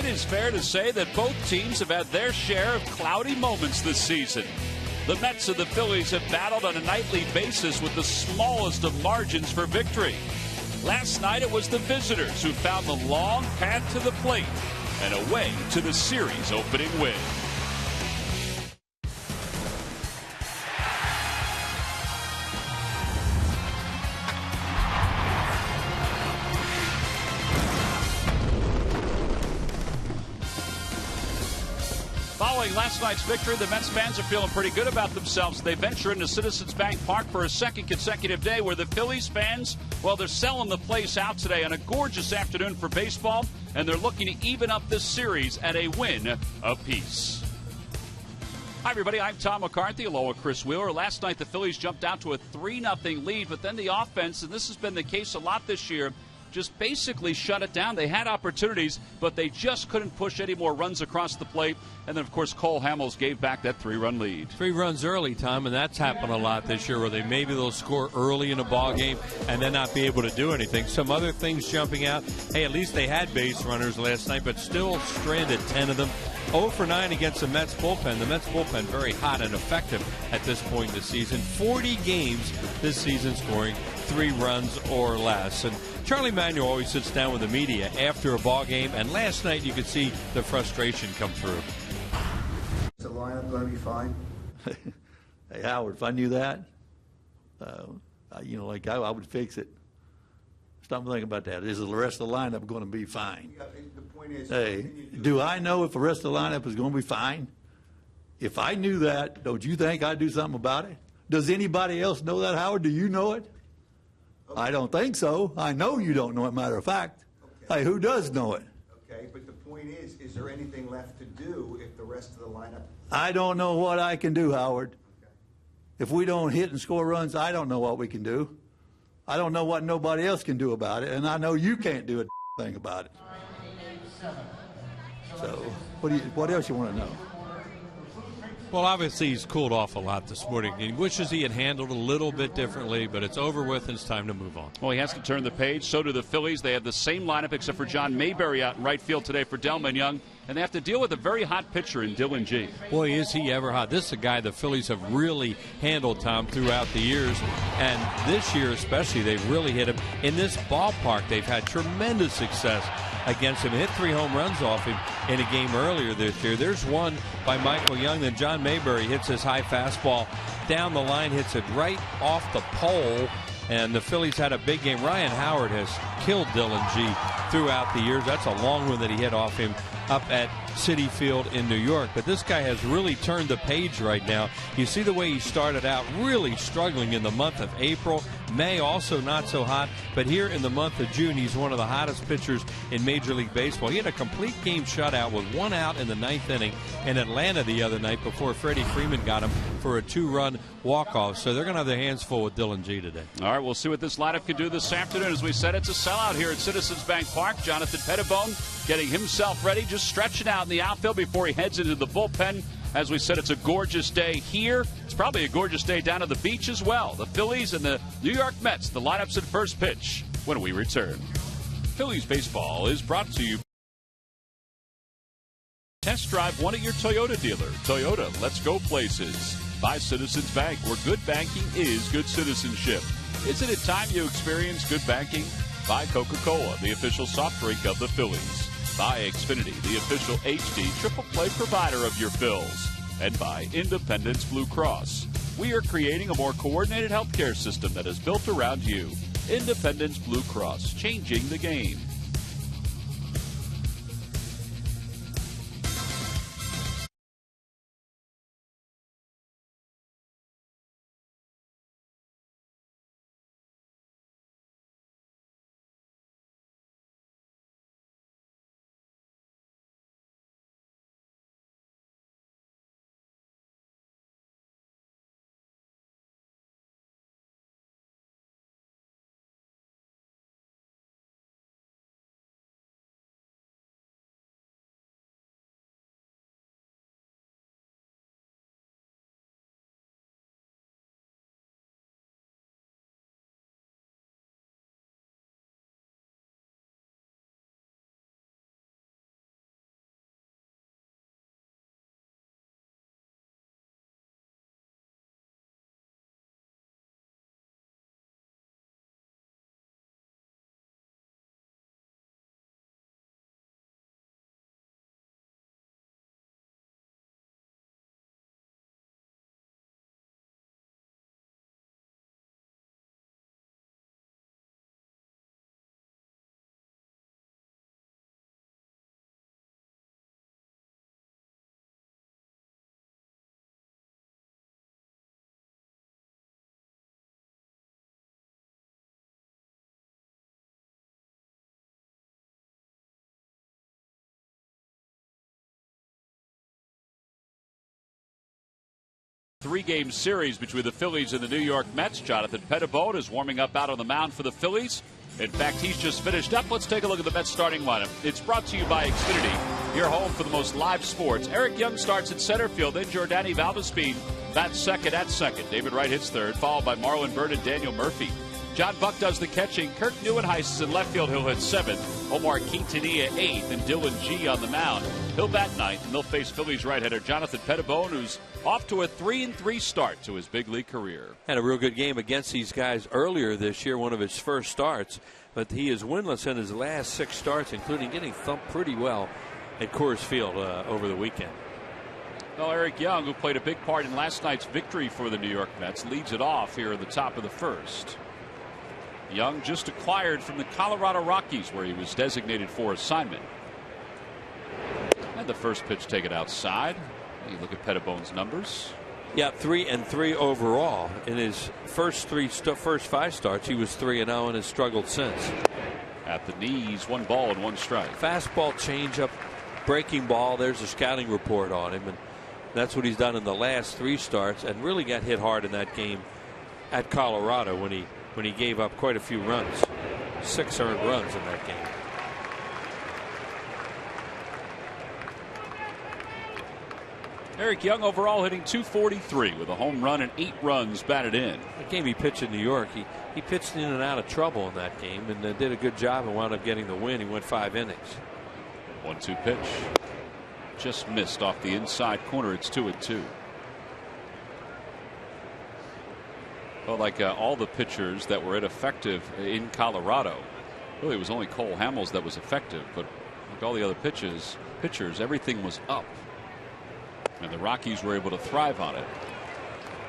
It is fair to say that both teams have had their share of cloudy moments this season. The Mets and the Phillies have battled on a nightly basis with the smallest of margins for victory. Last night it was the visitors who found the long path to the plate and a way to the series opening win. Following last night's victory, the Mets fans are feeling pretty good about themselves. They venture into Citizens Bank Park for a second consecutive day where the Phillies fans, well, they're selling the place out today on a gorgeous afternoon for baseball, and they're looking to even up this series at a win apiece. Hi, everybody. I'm Tom McCarthy, along with Chris Wheeler. Last night, the Phillies jumped out to a 3-0 lead, but then the offense, and this has been the case a lot this year, just basically shut it down. They had opportunities, but they just couldn't push any more runs across the plate. And then, of course, Cole Hamels gave back that 3-run lead. 3 runs early, Tom, and that's happened a lot this year where they'll score early in a ball game and then not be able to do anything. Some other things jumping out. Hey, at least they had base runners last night, but still stranded 10 of them. 0 for 9 against the Mets bullpen. The Mets bullpen very hot and effective at this point in the season. 40 games this season scoring 3 runs or less. And Charlie Manuel always sits down with the media after a ball game, and last night you could see the frustration come through. Is the lineup going to be fine? Hey, Howard, if I knew that, I would fix it. Stop thinking about that. Is the rest of the lineup going to be fine? Yeah, the point is, hey, do I know if the rest of the lineup is going to be fine? If I knew that, don't you think I'd do something about it? Does anybody else know that, Howard? Do you know it? Okay. I don't think so. I know you don't know it, matter of fact. Okay. Hey, who does know it? Okay, but the point is there anything left to do if the rest of the lineup... I don't know what I can do, Howard. Okay. If we don't hit and score runs, I don't know what we can do. I don't know what nobody else can do about it, and I know you can't do a thing about it. So, what else you want to know? Well, obviously he's cooled off a lot this morning. He wishes he had handled a little bit differently, but it's over with and it's time to move on. Well, he has to turn the page. So do the Phillies. They have the same lineup except for John Mayberry out in right field today for Delman Young, and they have to deal with a very hot pitcher in Dylan G. Boy, is he ever hot. This is a guy the Phillies have really handled, Tom, throughout the years, and this year especially they've really hit him. In this ballpark, they've had tremendous success against him. Hit 3 home runs off him in a game earlier this year. There's one by Michael Young. Then John Mayberry hits his high fastball down the line, hits it right off the pole, and the Phillies had a big game. Ryan Howard has killed Dylan G throughout the years. That's a long one that he hit off him up at Citi Field in New York. But this guy has really turned the page right now. You see the way he started out really struggling in the month of April. May also not so hot, but here in the month of June, he's one of the hottest pitchers in Major League Baseball. He had a complete game shutout with 1 out in the 9th inning in Atlanta the other night before Freddie Freeman got him for a 2-run walk-off. So they're going to have their hands full with Dylan G today. All right, we'll see what this lineup can do this afternoon. As we said, it's a sellout here at Citizens Bank Park. Jonathan Pettibone getting himself ready, just stretching out in the outfield before he heads into the bullpen. As we said, it's a gorgeous day here. It's probably a gorgeous day down at the beach as well. The Phillies and the New York Mets, the lineups at first pitch when we return. Phillies baseball is brought to you. Test drive one at your Toyota dealer. Toyota, let's go places. By Citizens Bank, where good banking is good citizenship. Isn't it time you experience good banking? By Coca-Cola, the official soft drink of the Phillies. By Xfinity, the official HD triple play provider of your Phils. And by Independence Blue Cross. We are creating a more coordinated healthcare system that is built around you. Independence Blue Cross, changing the game. Three-game series between the Phillies and the New York Mets. Jonathan Pettibone is warming up out on the mound for the Phillies. In fact, he's just finished up. Let's take a look at the Mets starting lineup. It's brought to you by Xfinity, your home for the most live sports. Eric Young starts at center field. Then Jordany Valdespin bats second at second. David Wright hits third, followed by Marlon Byrd and Daniel Murphy. John Buck does the catching. Kirk Neuenhuis is in left field. He'll hit seventh. Omar Quintanilla eighth, and Dylan G on the mound. He'll bat ninth, and they'll face Phillies right-hander Jonathan Pettibone, who's off to a 3-3 start to his big league career. Had a real good game against these guys earlier this year, one of his first starts, but he is winless in his last 6 starts, including getting thumped pretty well at Coors Field over the weekend. Well, Eric Young, who played a big part in last night's victory for the New York Mets, leads it off here at the top of the first. Young just acquired from the Colorado Rockies, where he was designated for assignment. And the first pitch taken outside. You look at Pettibone's numbers. Yeah, 3-3 overall. In his first 5 starts, he was 3-0 and has struggled since. At the knees, 1 ball and 1 strike. Fastball, changeup, breaking ball. There's a scouting report on him, and that's what he's done in the last 3 starts, and really got hit hard in that game at Colorado when he gave up quite a few runs. 6 earned runs in that game. Eric Young overall hitting .243 with a home run and 8 runs batted in. The game he pitched in New York, he pitched in and out of trouble in that game, and did a good job and wound up getting the win. He went 5 innings. 1-2 pitch. Just missed off the inside corner. It's 2-2. Well, like all the pitchers that were ineffective in Colorado, really it was only Cole Hamels that was effective, but like all the other pitchers, everything was up. And the Rockies were able to thrive on it.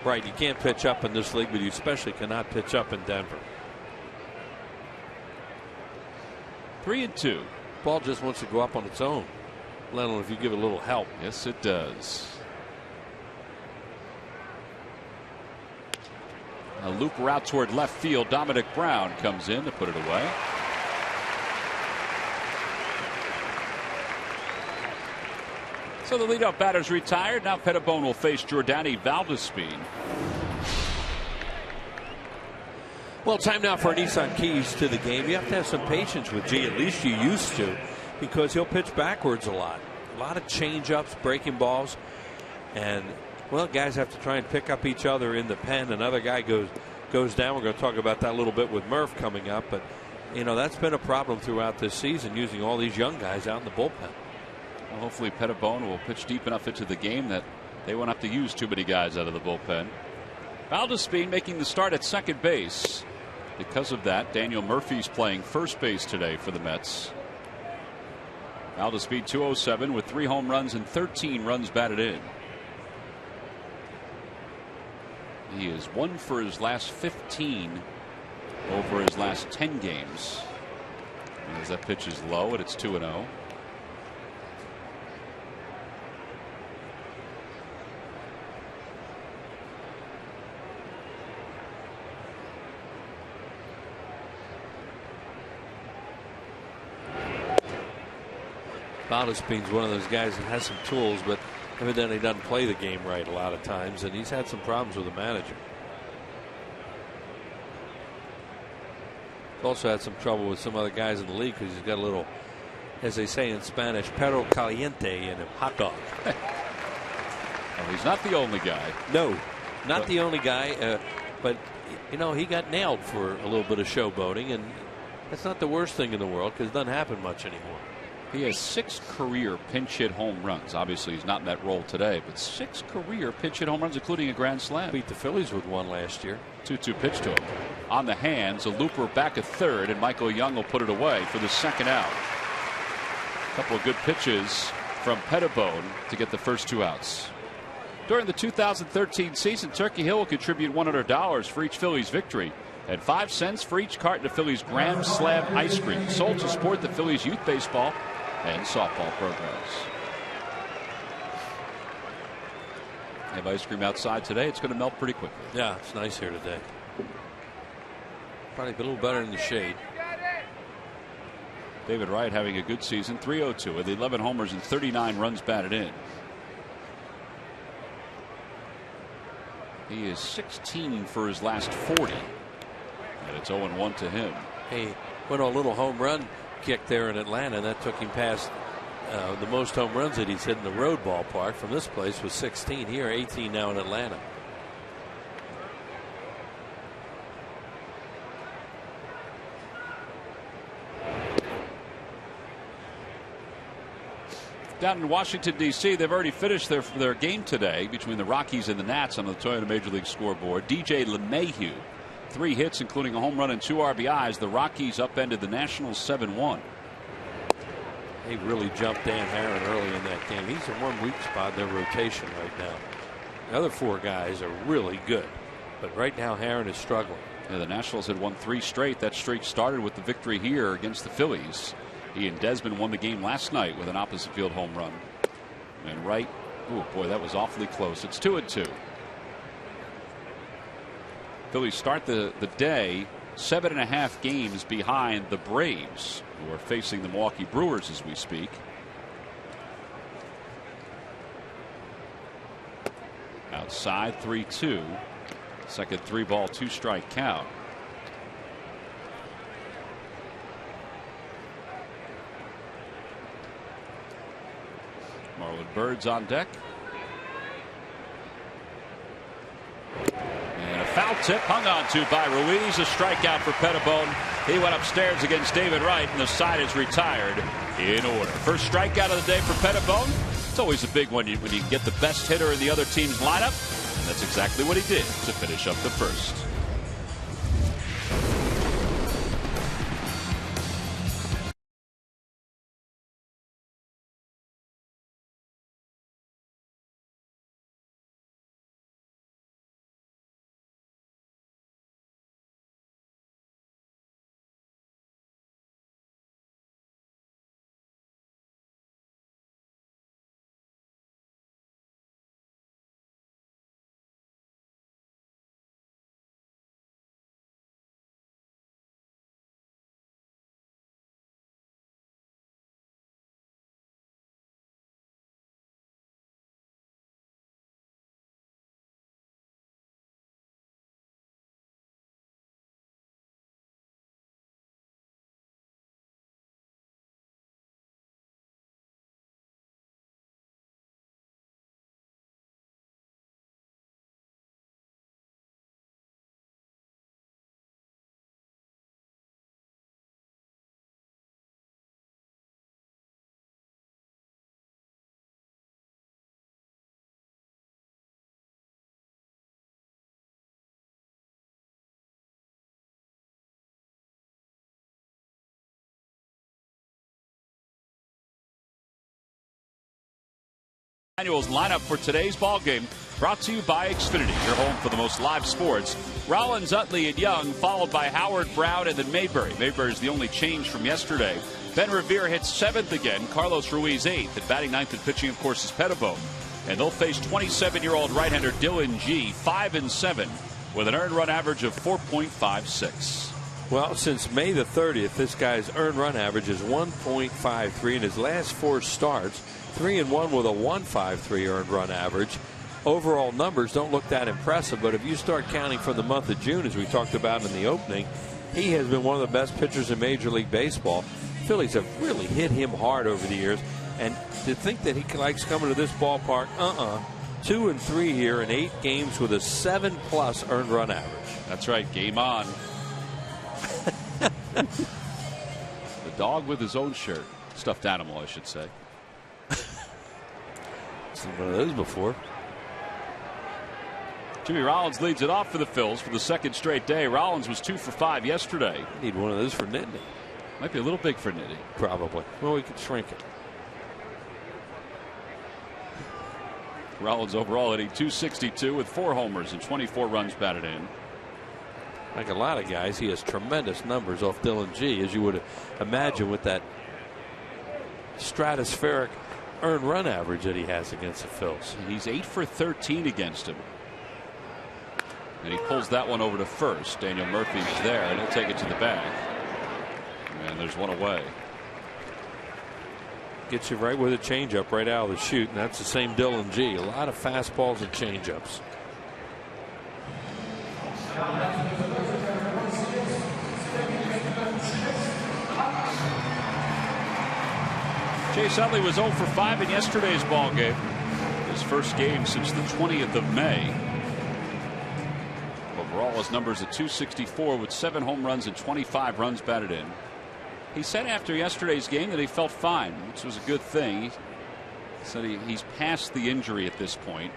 Right, you can't pitch up in this league, but you especially cannot pitch up in Denver. 3-2. Ball just wants to go up on its own, let alone if you give it a little help. Yes, it does. A looper out toward left field. Dominic Brown comes in to put it away. So the leadoff batter's retired. Now Pettibone will face Jordany Valdespin. Well, time now for Nissan Keys to the game. You have to have some patience with G. At least you used to, because he'll pitch backwards a lot. A lot of change-ups, breaking balls, and well, guys have to try and pick up each other in the pen. Another guy goes down. We're going to talk about that a little bit with Murph coming up, but you know that's been a problem throughout this season, using all these young guys out in the bullpen. Well, hopefully Pettibone will pitch deep enough into the game that they won't have to use too many guys out of the bullpen. Valdespin making the start at second base. Because of that, Daniel Murphy's playing first base today for the Mets. Valdespin 207 with 3 home runs and 13 runs batted in. He is 1 for his last 15 over his last 10 games. And as that pitch is low, and it's 2-0. Valdespin's one of those guys that has some tools, but evidently doesn't play the game right a lot of times, and he's had some problems with the manager. He's also had some trouble with some other guys in the league because he's got a little, as they say in Spanish, perro caliente in him, hot dog. Well, he's not the only guy. No, not the only guy, but you know, he got nailed for a little bit of showboating, and that's not the worst thing in the world because it doesn't happen much anymore. He has 6 career pinch hit home runs. Obviously, he's not in that role today, but 6 career pinch hit home runs, including a grand slam. Beat the Phillies with 1 last year. 2-2 pitch to him. On the hands, a looper back at third, and Michael Young will put it away for the second out. A couple of good pitches from Pettibone to get the first 2 outs. During the 2013 season, Turkey Hill will contribute $100 for each Phillies victory and 5 cents for each carton of Phillies Graham Slab ice cream, sold to support the Phillies youth baseball and softball programs. They have ice cream outside today. It's going to melt pretty quickly. Yeah, it's nice here today. Probably a little better in the shade. David Wright having a good season. 302 with 11 homers and 39 runs batted in. He is 16 for his last 40. And it's 0-1 to him. He went on a little home run kick there in Atlanta, and that took him past the most home runs that he's hit in the road ballpark from this place was 16 here, 18 now in Atlanta. Down in Washington, D.C., they've already finished their game today between the Rockies and the Nats on the Toyota Major League scoreboard. DJ LeMahieu, 3 hits, including a home run and 2 RBIs. The Rockies upended the Nationals 7-1. They really jumped Dan Herron early in that game. He's in one weak spot in their rotation right now. The other 4 guys are really good, but right now Herron is struggling. Yeah, the Nationals had won 3 straight. That streak started with the victory here against the Phillies. He and Desmond won the game last night with an opposite field home run. And right, oh boy, that was awfully close. It's 2-2. Phillies start the day 7.5 games behind the Braves, who are facing the Milwaukee Brewers as we speak. Outside 3-2. Second 3-ball 2-strike count. Marlon Bird's on deck. And a foul tip hung on to by Ruiz. A strikeout for Pettibone. He went upstairs against David Wright, and the side is retired in order. First strikeout of the day for Pettibone. It's always a big one when you get the best hitter in the other team's lineup. And that's exactly what he did to finish up the first. Annuals lineup for today's ball game brought to you by Xfinity, your home for the most live sports. Rollins, Utley, and Young, followed by Howard, Brown, and then Mayberry. Mayberry is the only change from yesterday. Ben Revere hits 7th again. Carlos Ruiz 8th. At batting 9th and pitching, of course, is Pettibone. And they'll face 27-year-old right-hander Dylan G, 5-7, with an earned run average of 4.56. Well, since May the 30th, this guy's earned run average is 1.53. In his last 4 starts, 3-1 with a 1.53 earned run average. Overall numbers don't look that impressive, but if you start counting from the month of June, as we talked about in the opening, he has been one of the best pitchers in Major League Baseball. Phillies have really hit him hard over the years, and to think that he likes coming to this ballpark, 2-3 here in 8 games with a 7+ earned run average. That's right, game on. The dog with his own shirt. Stuffed animal, I should say. Seen one of those before. Jimmy Rollins leads it off for the Phils for the second straight day. Rollins was 2 for 5 yesterday. Need one of those for Nittany. Might be a little big for Nittany. Probably. Well, we could shrink it. Rollins overall hitting .262 with 4 homers and 24 runs batted in. Like a lot of guys, he has tremendous numbers off Dylan G, as you would imagine with that stratospheric earned run average that he has against the Phils. He's 8 for 13 against him. And he pulls that one over to first. Daniel Murphy's there, and he'll take it to the bag. And there's one away. Gets you right with a changeup right out of the chute, and that's the same Dylan G. A lot of fastballs and changeups. Chase Utley was 0 for 5 in yesterday's ball game. His first game since the 20th of May. Overall, his numbers at .264 with 7 home runs and 25 runs batted in. He said after yesterday's game that he felt fine, which was a good thing. He said he's past the injury at this point.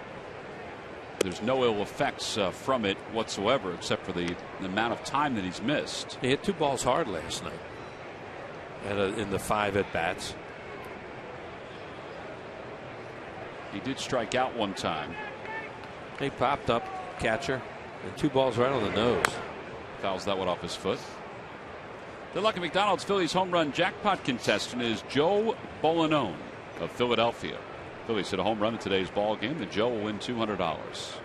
There's no ill effects from it whatsoever, except for the amount of time that he's missed. He hit 2 balls hard last night in the 5 at bats. He did strike out one time. He popped up, catcher, and 2 balls right on the nose. Fouls that one off his foot. The Lucky McDonald's Phillies home run jackpot contestant is Joe Bolinone of Philadelphia. Phillies hit a home run in today's ball game, and Joe will win $200.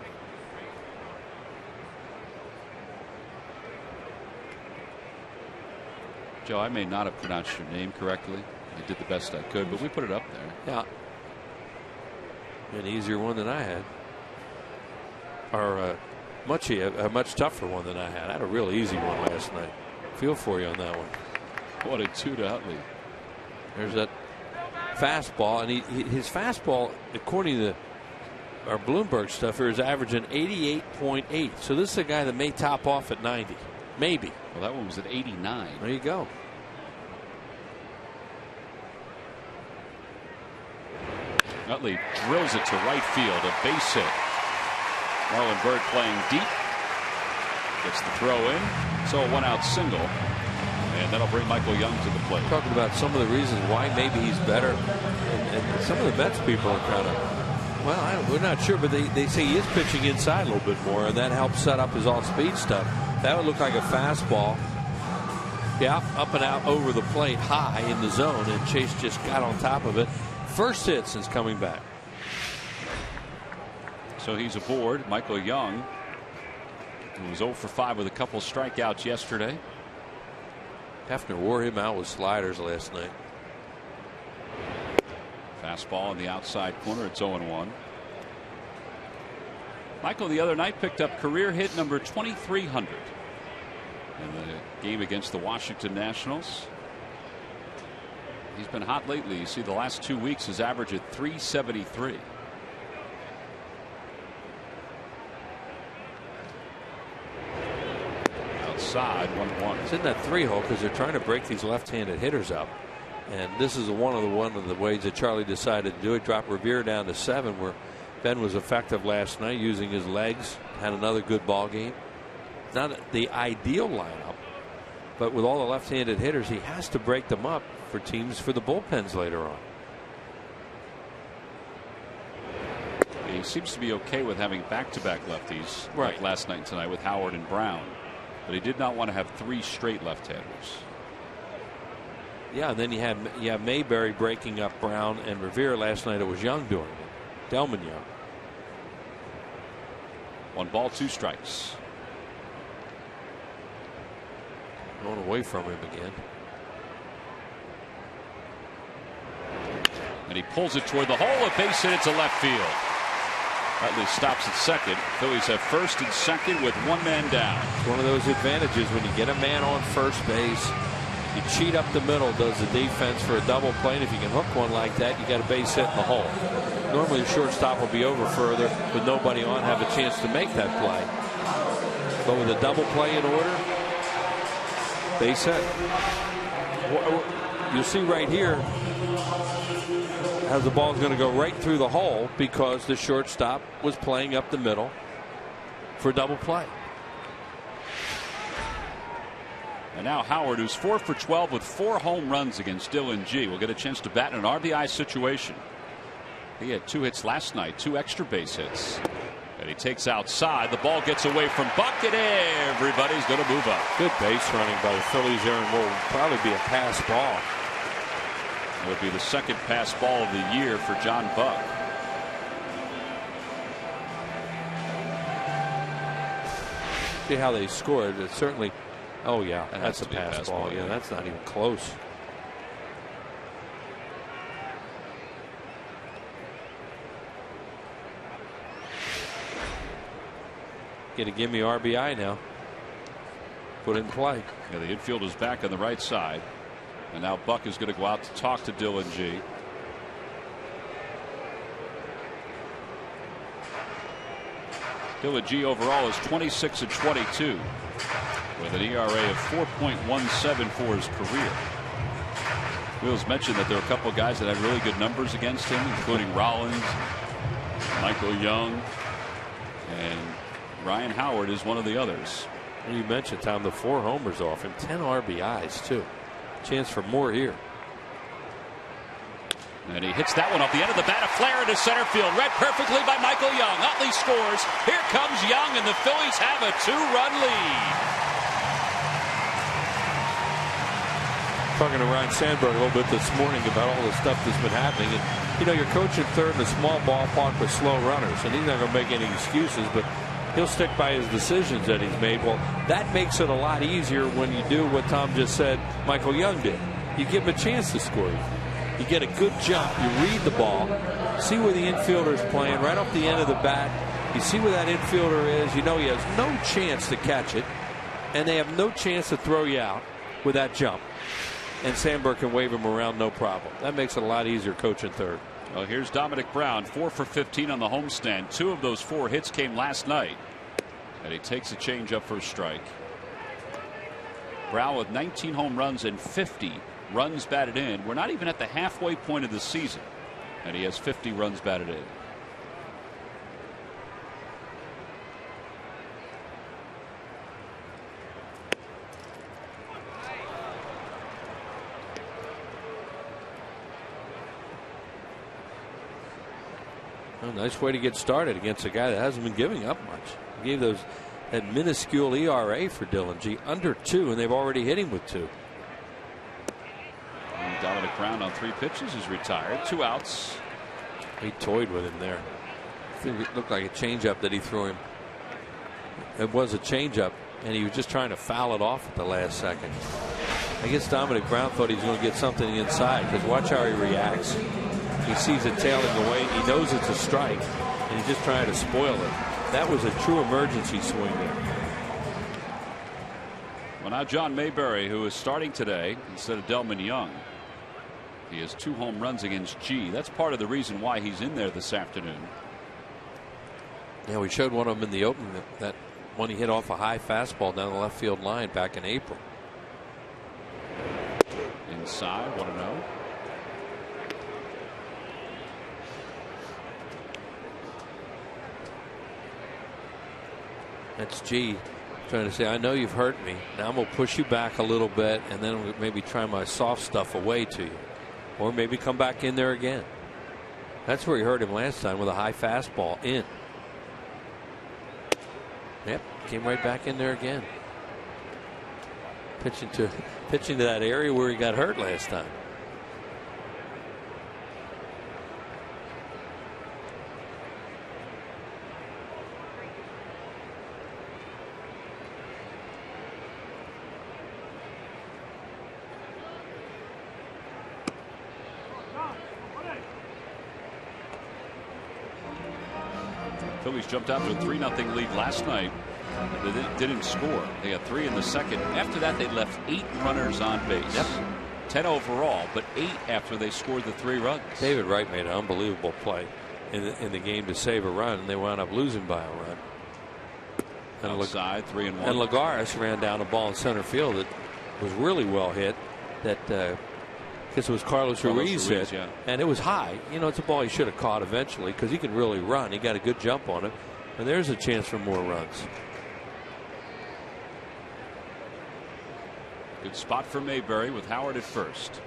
Joe, I may not have pronounced your name correctly. I did the best I could, but we put it up there. Yeah. An easier one than I had. Or a much tougher one than I had. I had a real easy one last night. Feel for you on that one. What a 2 to Utley. There's that fastball, and his fastball, according to our Bloomberg stuff, here is averaging 88.8. So this is a guy that may top off at 90. Maybe. Well, that one was at 89. There you go. Utley drills it to right field, a base hit. Marlon Byrd playing deep. Gets the throw in. So a 1-out single. And that'll bring Michael Young to the plate. Talking about some of the reasons why maybe he's better. And some of the Mets people are kind of, well, we're not sure, but they say he is pitching inside a little bit more, and that helps set up his all-speed stuff. That would look like a fastball. Yeah, up and out over the plate, high in the zone, and Chase just got on top of it. First hit since coming back. So he's aboard. Michael Young, who was 0 for 5 with a couple strikeouts yesterday. Hefner wore him out with sliders last night. Fastball in the outside corner. It's 0-1. Michael the other night picked up career hit number 2,300 in the game against the Washington Nationals. He's been hot lately. You see the last 2 weeks his average at 373. Outside 1-1. It's in that 3-hole because they're trying to break these left-handed hitters up. And this is one of the ways that Charlie decided to do it. Drop Revere down to 7, where Ben was effective last night using his legs. Had another good ball game. Not the ideal lineup, but with all the left-handed hitters, he has to break them up for teams for the bullpens later on. He seems to be okay with having back-to-back lefties, like last night and tonight with Howard and Brown. But he did not want to have 3 straight left-handers. Yeah, and then you have Mayberry breaking up Brown and Revere. Last night it was Young doing it. Delman Young. 1 ball, 2 strikes. Going away from him again. And he pulls it toward the hole. A base hit to left field. Utley stops at second. Phillies have first and second with 1 man down. It's one of those advantages when you get a man on first base. You cheat up the middle, does the defense for a double play, and if you can hook one like that, you got a base hit in the hole. Normally the shortstop will be over further with nobody on, have a chance to make that play. But with a double play in order, base hit. You'll see right here how the ball's going to go right through the hole because the shortstop was playing up the middle for a double play. And now Howard, who's 4 for 12 with 4 home runs against Dylan G, will get a chance to bat in an RBI situation. He had 2 hits last night, 2 extra base hits. And he takes outside. The ball gets away from Buck, and everybody's going to move up. Good base running by the Phillies there, and will probably be a pass ball. It would be the second pass ball of the year for John Buck. See how they scored. It's certainly. Oh yeah, that's a pass ball. Yeah, that's not even close. get a gimme RBI now. Put it in play. Yeah, the infield is back on the right side. And now Buck is going to go out to talk to Dylan G. Dylan G overall is 26 and 22 with an ERA of 4.17 for his career. Wheels mentioned that there are a couple of guys that had really good numbers against him, including Rollins, Michael Young, and Ryan Howard is one of the others. And you mentioned, Tom, the 4 homers off him, 10 RBIs too. Chance for more here. And he hits that one off the end of the bat, a flare into center field, read perfectly by Michael Young. Utley scores. Here comes Young, and the Phillies have a 2-run lead. Talking to Ryan Sandberg a little bit this morning about all the stuff that's been happening. And, you know, you're coaching third in a small ballpark with slow runners, and he's not going to make any excuses, but he'll stick by his decisions that he's made. Well, that makes it a lot easier when you do what Tom just said Michael Young did. You give him a chance to score. You get a good jump. You read the ball, see where the infielder's playing right off the end of the bat. You see where that infielder is. You know he has no chance to catch it, and they have no chance to throw you out with that jump. And Sandberg can wave him around no problem. That makes it a lot easier coaching third. Well, here's Dominic Brown, 4 for 15 on the homestand. 2 of those 4 hits came last night. And he takes a changeup for a strike. Brown with 19 home runs and 50 runs batted in. We're not even at the halfway point of the season. And he has 50 runs batted in. Well, nice way to get started against a guy that hasn't been giving up much. He gave that minuscule ERA for Dylan G, under 2, and they've already hit him with 2. And Dominic Brown on 3 pitches is retired. 2 outs. He toyed with him there. I think it looked like a changeup that he threw him. It was a changeup, and he was just trying to foul it off at the last second. I guess Dominic Brown thought he was going to get something inside, because watch how he reacts. He sees it tailing away. He knows it's a strike, and he's just trying to spoil it. That was a true emergency swing there. Well, now John Mayberry, who is starting today instead of Delman Young. He has 2 home runs against G. That's part of the reason why he's in there this afternoon. Yeah, we showed one of them in the opening, that one he hit off a high fastball down the left field line back in April. Inside, 1-0. That's G trying to say, I know you've hurt me. Now I'm going to push you back a little bit, and then I'm maybe try my soft stuff away to you. Or maybe come back in there again. That's where he hurt him last time, with a high fastball in. Yep, came right back in there again. Pitching to that area where he got hurt last time. Phillies jumped out to a 3-0 lead last night. They didn't score. They had 3 in the second. After that, they left 8 runners on base. Yep. 10 overall, but 8 after they scored the 3 runs. David Wright made an unbelievable play in the game to save a run, and they wound up losing by a run. And outside, 3-1. And Lagares ran down a ball in center field that was really well hit. That because it was Carlos Ruiz hit, yeah. And it was high. You know, it's a ball he should have caught eventually because he can really run. He got a good jump on it, and there's a chance for more runs. Good spot for Mayberry with Howard at first.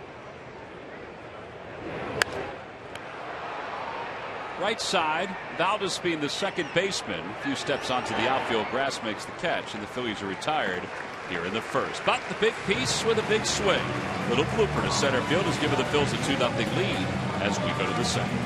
Right side, Valdez being the second baseman. A few steps onto the outfield, Grass makes the catch, and the Phillies are retired here in the first. But the big piece with a big swing. Little blooper to center field has given the Phils a 2-0 lead as we go to the second.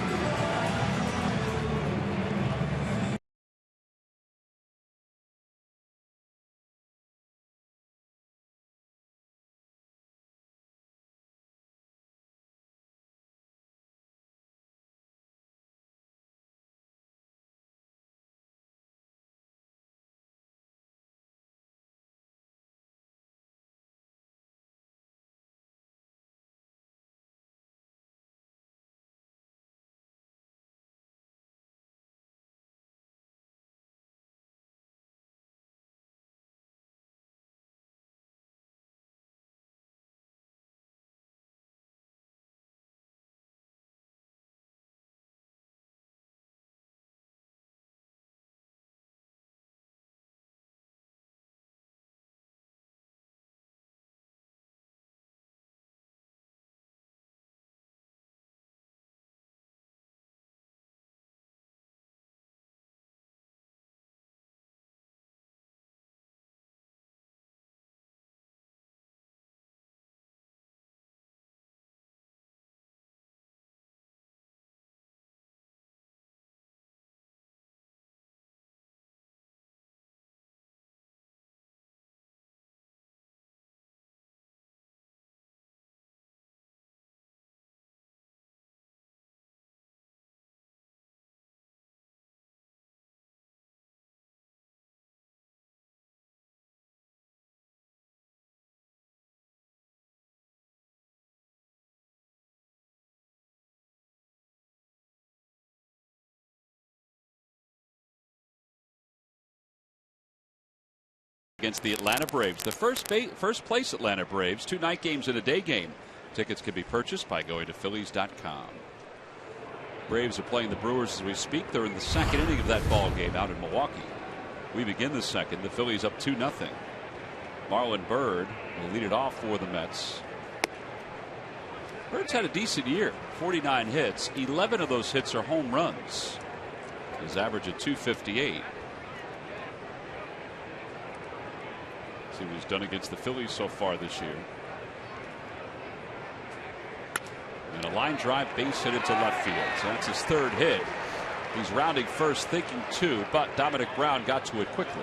against the Atlanta Braves. The first place Atlanta Braves, 2 night games and a day game. Tickets can be purchased by going to Phillies.com. Braves are playing the Brewers as we speak. They're in the 2nd inning of that ball game out in Milwaukee. We begin the 2nd. The Phillies up 2-0. Marlon Byrd will lead it off for the Mets. Bird's had a decent year. 49 hits. 11 of those hits are home runs. His average at 258. See what he's done against the Phillies so far this year. And a line drive base hit into left field. So that's his 3rd hit. He's rounding first, thinking 2, but Dominic Brown got to it quickly.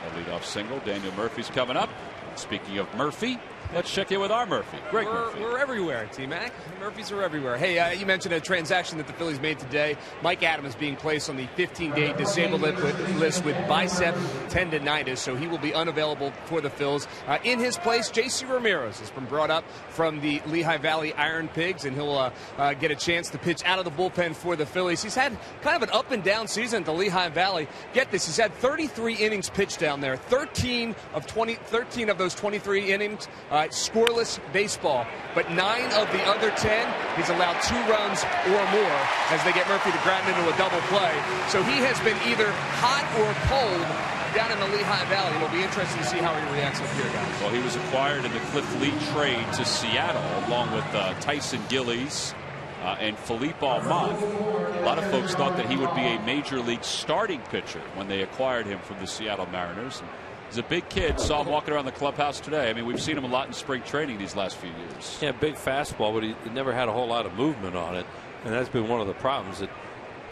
A leadoff single. Daniel Murphy's coming up. Speaking of Murphy, let's check in with our Murphy. Greg Murphy. We're everywhere, T-Mac. Murphys are everywhere. Hey, you mentioned a transaction that the Phillies made today. Mike Adams being placed on the 15-day disabled list with bicep tendonitis, so he will be unavailable for the Phils. In his place, J.C. Ramirez has been brought up from the Lehigh Valley Iron Pigs, and he'll get a chance to pitch out of the bullpen for the Phillies. He's had kind of an up-and-down season at the Lehigh Valley. Get this, he's had 33 innings pitched down there. 13 of those 23 innings, scoreless baseball. But 9 of the other 10, he's allowed 2 runs or more as they get Murphy to ground into a double play. So he has been either hot or cold down in the Lehigh Valley. It'll be interesting to see how he reacts up here, guys. Well, he was acquired in the Cliff Lee trade to Seattle, along with Tyson Gillies and Philippe Almont. A lot of folks thought that he would be a major league starting pitcher when they acquired him from the Seattle Mariners. He's a big kid. Saw him walking around the clubhouse today. I mean, we've seen him a lot in spring training these last few years. Yeah, big fastball, but he never had a whole lot of movement on it. And that's been one of the problems. It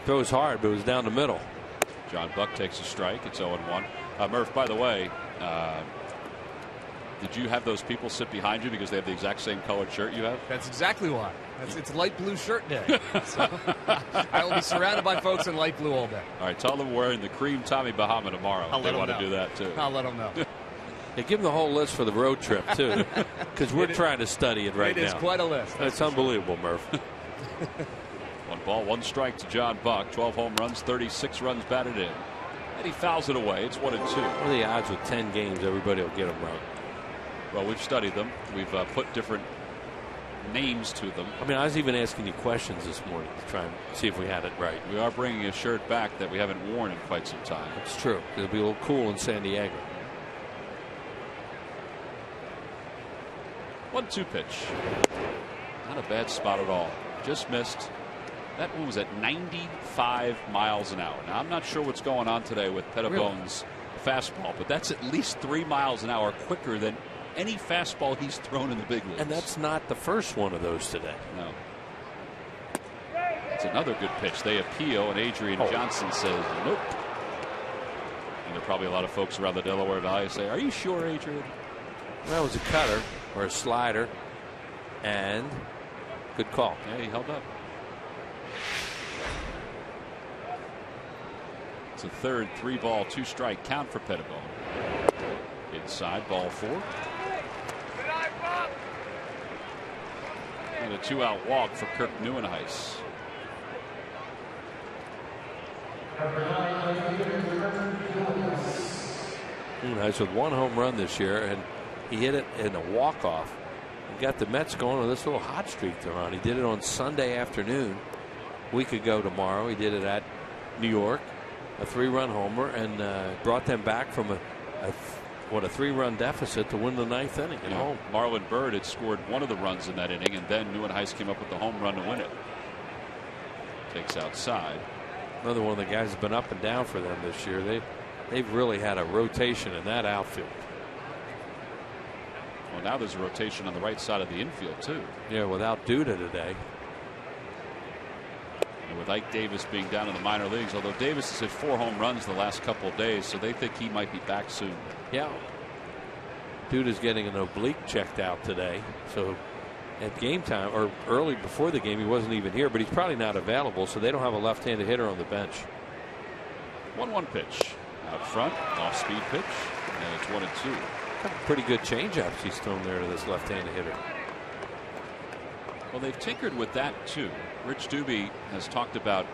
throws hard, but it was down the middle. John Buck takes a strike. It's 0-1. Murph, by the way, did you have those people sit behind you because they have the exact same colored shirt you have? That's exactly why. It's light blue shirt day. So I will be surrounded by folks in light blue all day. All right, tell them we're wearing the cream Tommy Bahama tomorrow. They want to do that too. I'll let them know. Hey, give them the whole list for the road trip too, because we're trying to study it right now. It is quite a list. That's unbelievable, Murph. 1 ball, 1 strike to John Buck. 12 home runs, 36 runs batted in. And he fouls it away. It's 1-2. What are the odds with 10 games everybody will get them right? Well, we've studied them. We've put different names to them. I mean, I was even asking you questions this morning to try and see if we had it right. We are bringing a shirt back that we haven't worn in quite some time. It's true. It'll be a little cool in San Diego. 1-2 pitch. Not a bad spot at all. Just missed. That one was at 95 miles an hour. Now, I'm not sure what's going on today with Pettibone's fastball, but that's at least 3 miles an hour quicker than any fastball he's thrown in the big leagues. And that's not the first one of those today. No. It's another good pitch. They appeal, and Adrian Johnson says nope. And there are probably a lot of folks around the Delaware Valley say, are you sure, Adrian? That was a cutter or a slider, and good call. Yeah, he held up. It's a third 3-ball 2-strike count for Pettibone. Inside, ball 4. And a 2-out walk for Kirk Neuenhuis. Neuenhuis with 1 home run this year, and he hit it in a walk-off. He got the Mets going with this little hot streak they're on. He did it on Sunday afternoon, a week ago tomorrow. He did it at New York, a 3-run homer, and brought them back from a 3-run deficit to win the 9th inning at home. Marlon Byrd had scored 1 of the runs in that inning, and then Neuenhuis came up with the home run to win it. Takes outside. Another one of the guys has been up and down for them this year. They've really had a rotation in that outfield. Well, now there's a rotation on the right side of the infield too. Yeah, without Duda today. And with Ike Davis being down in the minor leagues, although Davis has hit 4 home runs the last couple of days, so they think he might be back soon. Yeah. Duda's getting an oblique checked out today, so at game time or early before the game he wasn't even here, but he's probably not available, so they don't have a left-handed hitter on the bench. 1-1 pitch out front, off-speed pitch, and it's 1-2. Pretty good changeups he's thrown there to this left-handed hitter. Well, they've tinkered with that too. Rich Doobie has talked about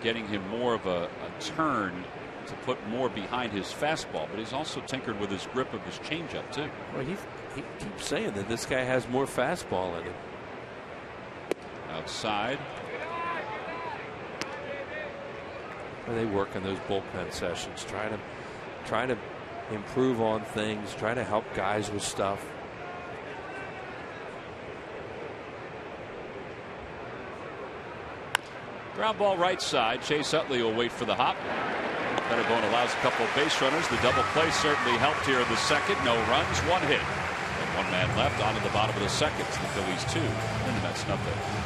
getting him more of a turn to put more behind his fastball, but he's also tinkered with his grip of his changeup too. Well, he keeps saying that this guy has more fastball in him. Outside. They work in those bullpen sessions, try to improve on things, try to help guys with stuff. Ground ball right side. Chase Utley will wait for the hop. Pettibone allows a couple of base runners. The double play certainly helped here in the second. No runs, 1 hit. And 1 man left on to the bottom of the second. It's the Phillies 2 and the Mets nothing.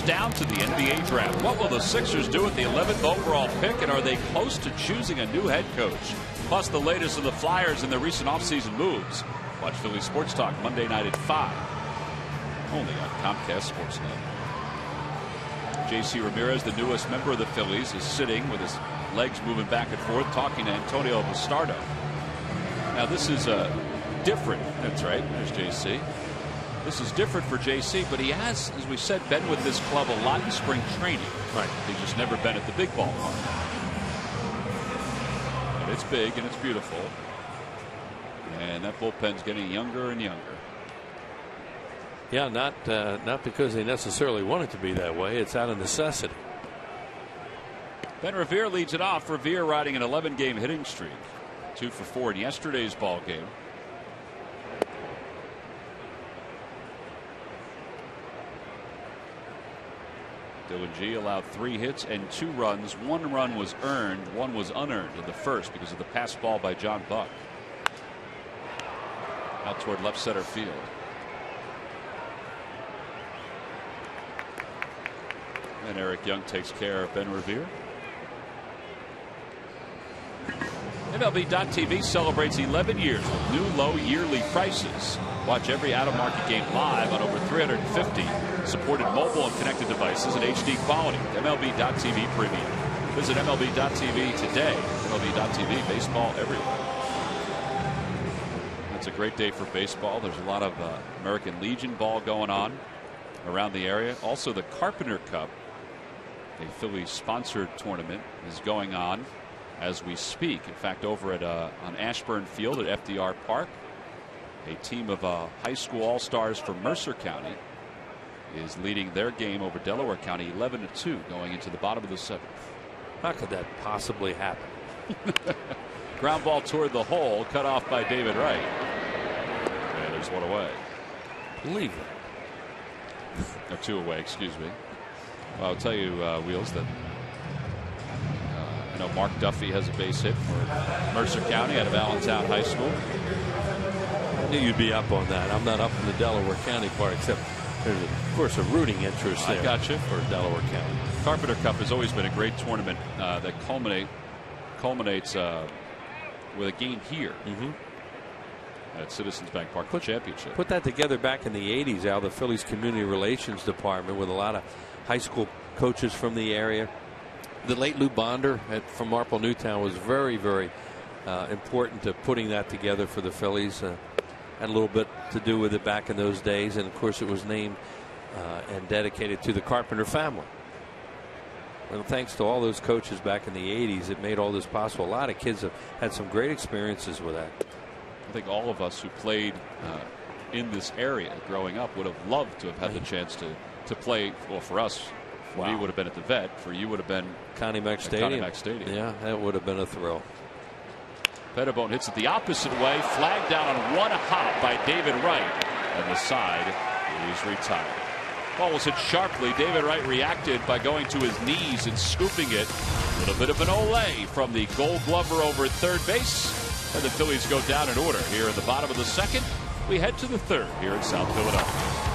Down to the NBA draft. What will the Sixers do with the 11th overall pick, and are they close to choosing a new head coach? Plus the latest of the Flyers and their recent offseason moves. Watch Philly Sports Talk Monday night at 5. Only on Comcast Sportsnet. J.C. Ramirez, the newest member of the Phillies, is sitting with his legs moving back and forth, talking to Antonio Bastardo. Now this is different. That's right. There's J.C. This is different for JC, but he has, as we said, been with this club a lot in spring training. Right. He's just never been at the big ballpark. But it's big and it's beautiful. And that bullpen's getting younger and younger. Yeah, not because they necessarily want it to be that way. It's out of necessity. Ben Revere leads it off. Revere riding an 11-game hitting streak. 2 for 4 in yesterday's ball game. Dylan G allowed 3 hits and 2 runs. 1 run was earned, 1 was unearned in the first because of the pass ball by John Buck. Out toward left center field. And Eric Young takes care of Ben Revere. MLB.TV celebrates 11 years with new low yearly prices. Watch every out-of-market game live on over 350 supported mobile and connected devices in HD quality. MLB.TV Premium. Visit MLB.TV today. MLB.TV, baseball everywhere. It's a great day for baseball. There's a lot of American Legion ball going on around the area. Also, the Carpenter Cup, a Phillies-sponsored tournament, is going on as we speak. In fact, over at on Ashburn Field at FDR Park, a team of high school all-stars from Mercer County is leading their game over Delaware County 11-2 going into the bottom of the 7th. How could that possibly happen? Ground ball toward the hole, cut off by David Wright. And there's 1 away. Believe it. Or 2 away, excuse me. Well, I'll tell you, Wheels, that I know Mark Duffy has a base hit for Mercer County out of Allentown High School. I knew you'd be up on that. I'm not up in the Delaware County part, except there's, of course, a rooting interest there. I got you. For Delaware County. Carpenter Cup has always been a great tournament that culminates with a game here at Citizens Bank Park Championship. Put that together back in the 80s, Al, the Phillies Community Relations Department with a lot of high school coaches from the area. The late Lou Bonder from Marple Newtown was very, very important to putting that together for the Phillies. Had a little bit to do with it back in those days, and of course it was named and dedicated to the Carpenter family. Well, thanks to all those coaches back in the 80s, it made all this possible. A lot of kids have had some great experiences with that. I think all of us who played in this area growing up would have loved to have had the chance to play. Well, for us, for me, would have been at the Vet. For you, would have been Connie Mack Stadium. Connie Mack Stadium. Yeah, that would have been a thrill. Pettibone hits it the opposite way. Flagged down on one hop by David Wright. And the side is retired. Ball was hit sharply. David Wright reacted by going to his knees and scooping it. A little bit of an olé from the Gold Glover over at third base. And the Phillies go down in order here in the bottom of the second. We head to the third here in South Philadelphia.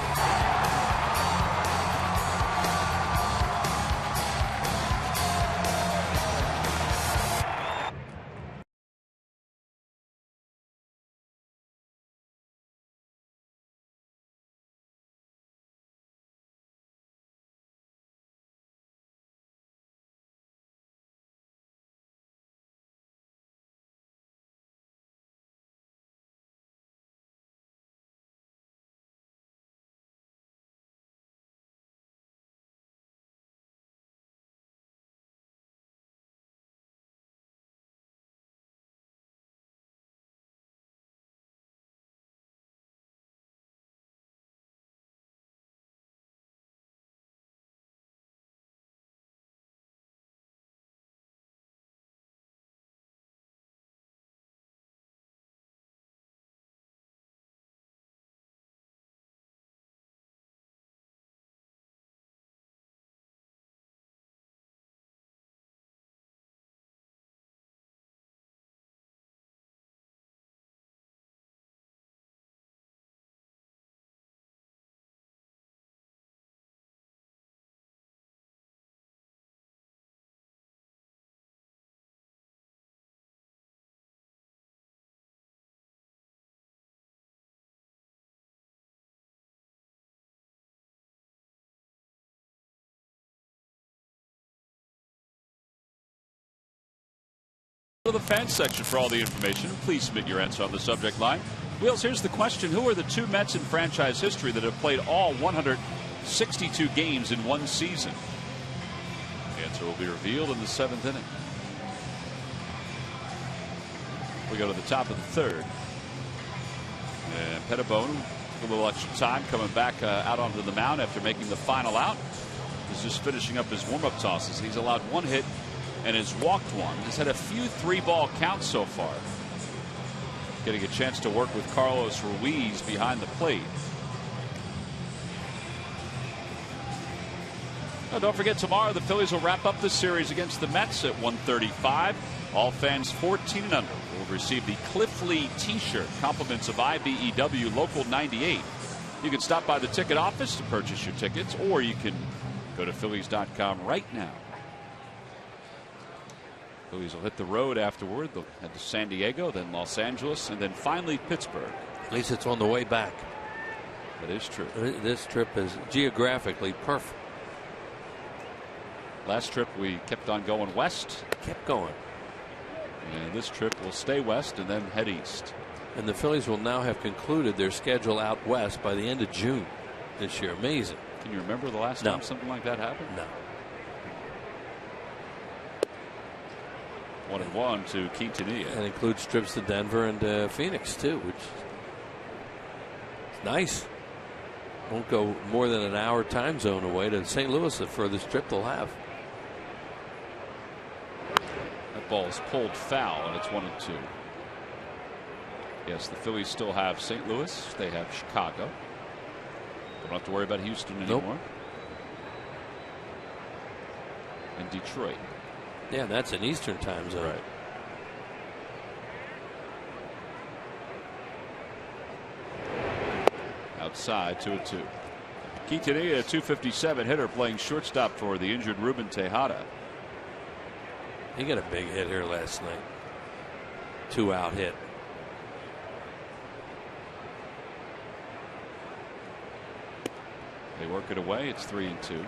To the fan section for all the information. Please submit your answer on the subject line. Wheels, here's the question. Who are the two Mets in franchise history that have played all 162 games in one season? The answer will be revealed in the 7th inning. We go to the top of the third. And Pettibone, a little extra time, coming back out onto the mound after making the final out. He's just finishing up his warm-up tosses. He's allowed one hit and has walked one. He's had a few 3-ball counts so far. Getting a chance to work with Carlos Ruiz behind the plate. Now, don't forget, tomorrow the Phillies will wrap up the series against the Mets at 1:35. All fans 14 and under will receive the Cliff Lee t-shirt, compliments of IBEW Local 98. You can stop by the ticket office to purchase your tickets, or you can go to Phillies.com right now. Phillies will hit the road afterward. They'll head to San Diego, then Los Angeles, and then finally Pittsburgh. At least it's on the way back. That is true. This trip is geographically perfect. Last trip we kept on going west. Kept going. And this trip will stay west and then head east. And the Phillies will now have concluded their schedule out west by the end of June this year. Amazing. Can you remember the last time something like that happened? No. 1-1 to Quintanilla. And includes trips to Denver and Phoenix too, which is nice. Won't go more than an hour time zone away to St. Louis, the furthest trip they'll have. That ball is pulled foul, and it's 1-2. Yes, the Phillies still have St. Louis. They have Chicago. Don't have to worry about Houston anymore. Nope. And Detroit. Yeah, that's an Eastern time zone. Right. Outside, 2-2. Quintanilla, a .257 hitter, playing shortstop for the injured Ruben Tejada. He got a big hit here last night. 2-out hit. They work it away. It's 3-2.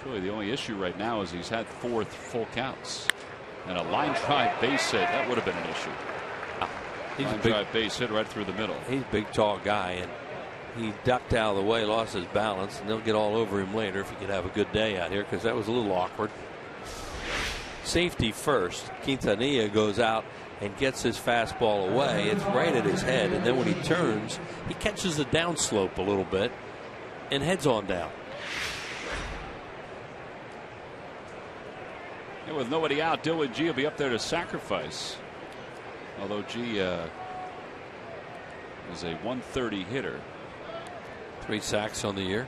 Really, the only issue right now is he's had 4 full counts and a line drive base hit. That would have been an issue. He's line a big drive base hit right through the middle. He's a big, tall guy, and he ducked out of the way, lost his balance, and they'll get all over him later if he could have a good day out here, because that was a little awkward. Safety first. Quintanilla goes out and gets his fastball away. It's right at his head, and then when he turns, he catches the downslope a little bit and heads on down. And with nobody out, Dylan G will be up there to sacrifice. Although G is a 130 hitter. 3 sacks on the year.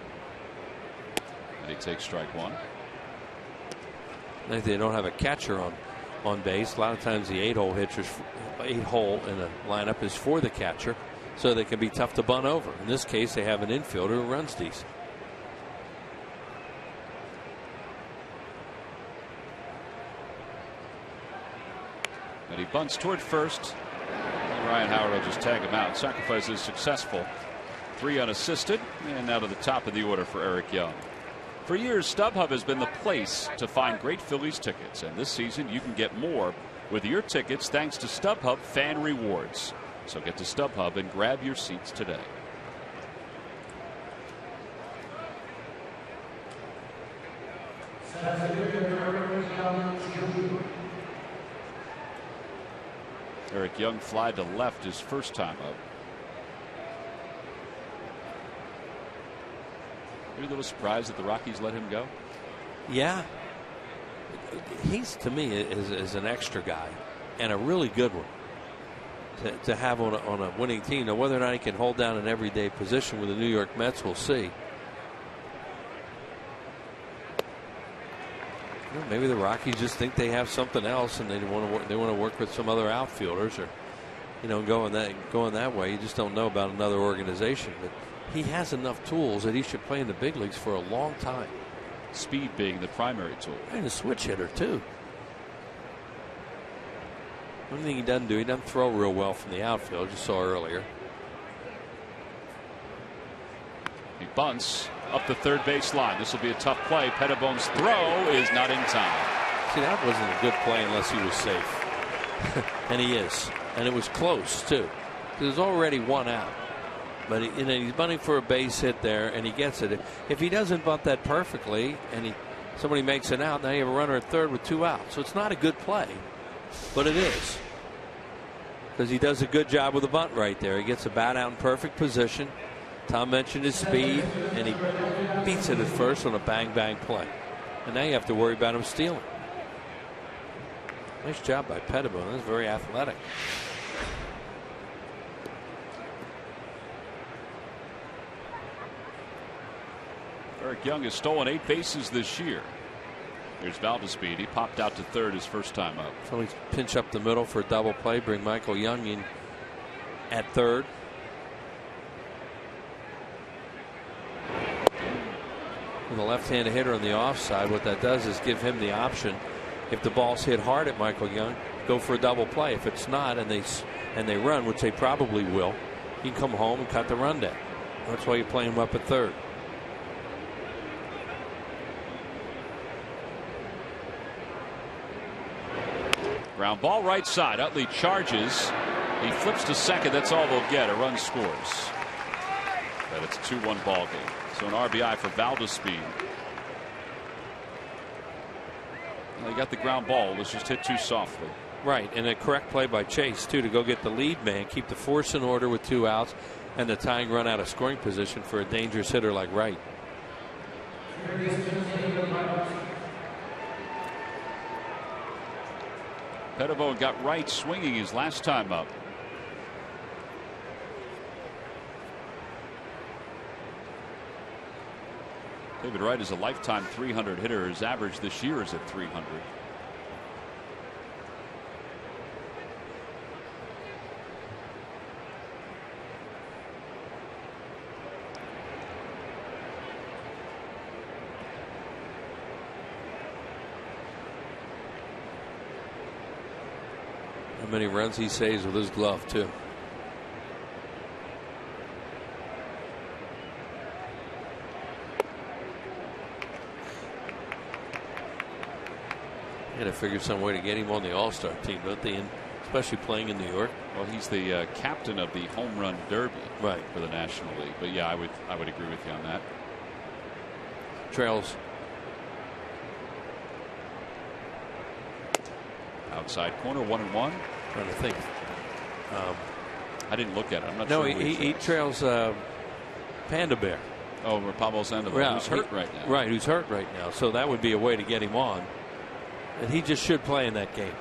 And he takes strike 1. I think they don't have a catcher on base. A lot of times the 8-hole hitchers, 8-hole in a lineup is for the catcher, so they can be tough to bunt over. In this case, they have an infielder who runs decent. And he bunts toward first. And Ryan Howard will just tag him out. Sacrifice is successful. 3 unassisted. And now to the top of the order for Eric Young. For years, StubHub has been the place to find great Phillies tickets. And this season, you can get more with your tickets thanks to StubHub Fan Rewards. So get to StubHub and grab your seats today. Eric Young fly to left his first time up. Maybe a little surprised that the Rockies let him go. Yeah, he's, to me, is an extra guy and a really good one to have on a winning team. Now, whether or not he can hold down an everyday position with the New York Mets, we'll see. Maybe the Rockies just think they have something else, and they want to work with some other outfielders, or going that way. You just don't know about another organization, but he has enough tools that he should play in the big leagues for a long time. Speed being the primary tool, and a switch hitter too. One thing he doesn't do, he doesn't throw real well from the outfield. You saw earlier. He bunts up the third base line. This will be a tough play. Pettibone's throw is not in time. See, that wasn't a good play unless he was safe. And he is. And it was close, too. There's already 1 out. But he's bunting for a base hit there, and he gets it. If he doesn't bunt that perfectly, and somebody makes an out, now you have a runner at third with 2 outs. So it's not a good play, but it is. Because he does a good job with the bunt right there. He gets a bat out in perfect position. Tom mentioned his speed, and he beats it at first on a bang-bang play. And now you have to worry about him stealing. Nice job by Pettibone. That's very athletic. Eric Young has stolen 8 bases this year. Here's Valdespeed. He popped out to third his first time up. So he's pinch up the middle for a double play. Bring Michael Young in at third. With a left-handed hitter on the offside, what that does is give him the option, if the ball's hit hard at Michael Young, go for a double play. If it's not, and they run, which they probably will, he can come home and cut the run down. That's why you play him up at third. Ground ball right side. Utley charges. He flips to second. That's all they'll get. A run scores. But it's a 2-1 ball game. So an RBI for Valdespeed. Well, he got the ground ball. It was just hit too softly. Right, and a correct play by Chase too, to go get the lead man, keep the force in order with 2 outs, and the tying run out of scoring position for a dangerous hitter like Wright. Pettibone got Wright swinging his last time up. David Wright is a lifetime 300 hitter. His average this year is at 300. How many runs he saves with his glove, too. Got to figure some way to get him on the All-Star team, don't they? And especially playing in New York. Well, he's the captain of the Home Run Derby, right, for the National League. But yeah, I would agree with you on that. Trails. Outside corner, 1-1. Trying to think. I didn't look at it. I'm not no, sure. No, he trails Panda Bear. Oh, Pablo Sandoval, who's hurt right now. Right, who's hurt right now. So that would be a way to get him on. And he just should play in that game.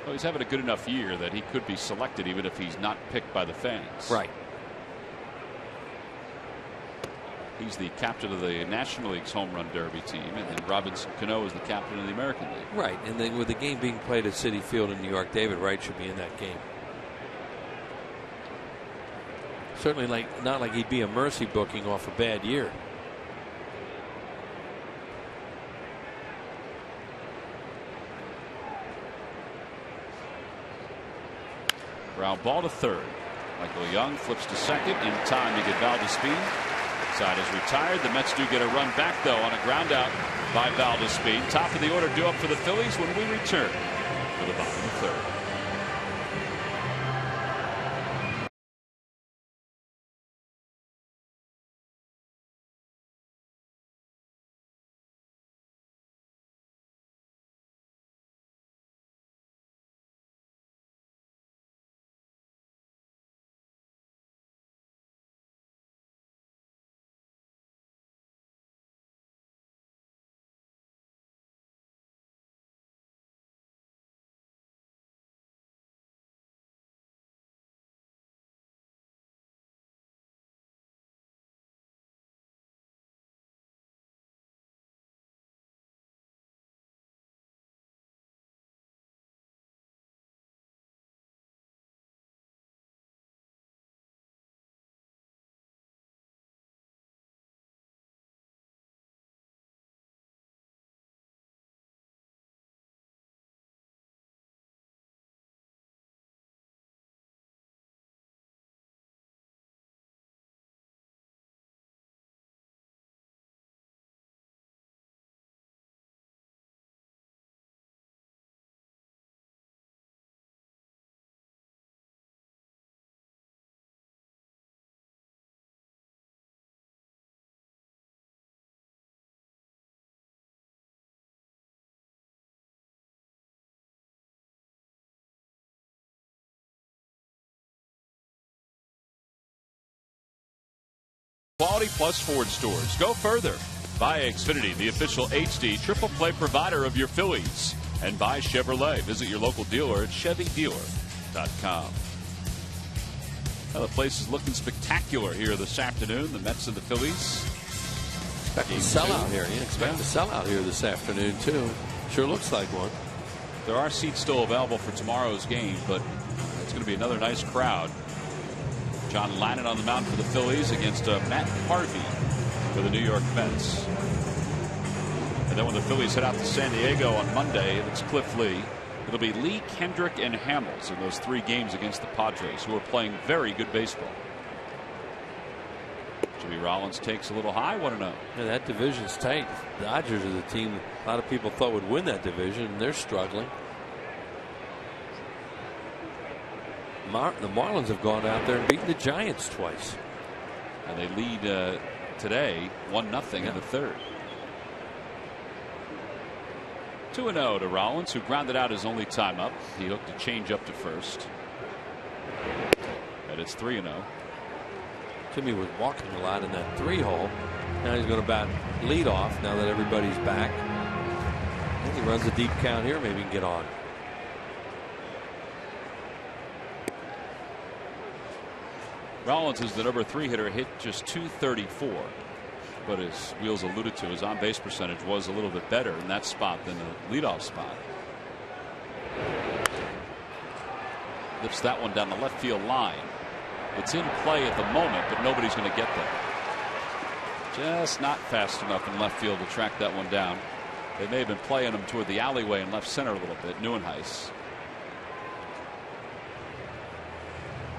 Well, he's having a good enough year that he could be selected even if he's not picked by the fans. Right. He's the captain of the National League's Home Run Derby team, and then Robinson Cano is the captain of the American League. Right, and then with the game being played at Citi Field in New York, David Wright should be in that game. Certainly not like he'd be a mercy booking off a bad year. Ground ball to third. Michael Young flips to second in time to get Valdespin. Side is retired. The Mets do get a run back, though, on a ground out by Valdespin. Top of the order due up for the Phillies when we return to the bottom of third. Quality Plus Ford stores. Go further. Buy Xfinity, the official HD triple play provider of your Phillies. And buy Chevrolet. Visit your local dealer at ChevyDealer.com. Well, the place is looking spectacular here this afternoon. The Mets and the Phillies. Expect a sellout here. Yeah, expect a sellout here this afternoon, too. Sure looks like one. There are seats still available for tomorrow's game, but it's going to be another nice crowd. John Lannon on the mound for the Phillies against Matt Harvey for the New York Mets. And then when the Phillies head out to San Diego on Monday, it's Cliff Lee. It'll be Lee, Kendrick, and Hamels in those 3 games against the Padres, who are playing very good baseball. Jimmy Rollins takes a little high, 1-0. Yeah, that division's tight. The Dodgers are the team a lot of people thought would win that division, and they're struggling. The Marlins have gone out there and beaten the Giants twice. And they lead today 1-0 in the third. 2-0 to Rollins, who grounded out his only time up. He hooked a change up to first. And it's 3-0. Jimmy was walking a lot in that 3-hole. Now he's going to bat leadoff now that everybody's back. And he runs a deep count here. Maybe he can get on. Rollins is the number 3 hitter, hit just .234. But as Wheels alluded to, his on-base percentage was a little bit better in that spot than the leadoff spot. Lifts that one down the left field line. It's in play at the moment, but nobody's going to get there. Just not fast enough in left field to track that one down. They may have been playing him toward the alleyway in left center a little bit. Neuenhuis.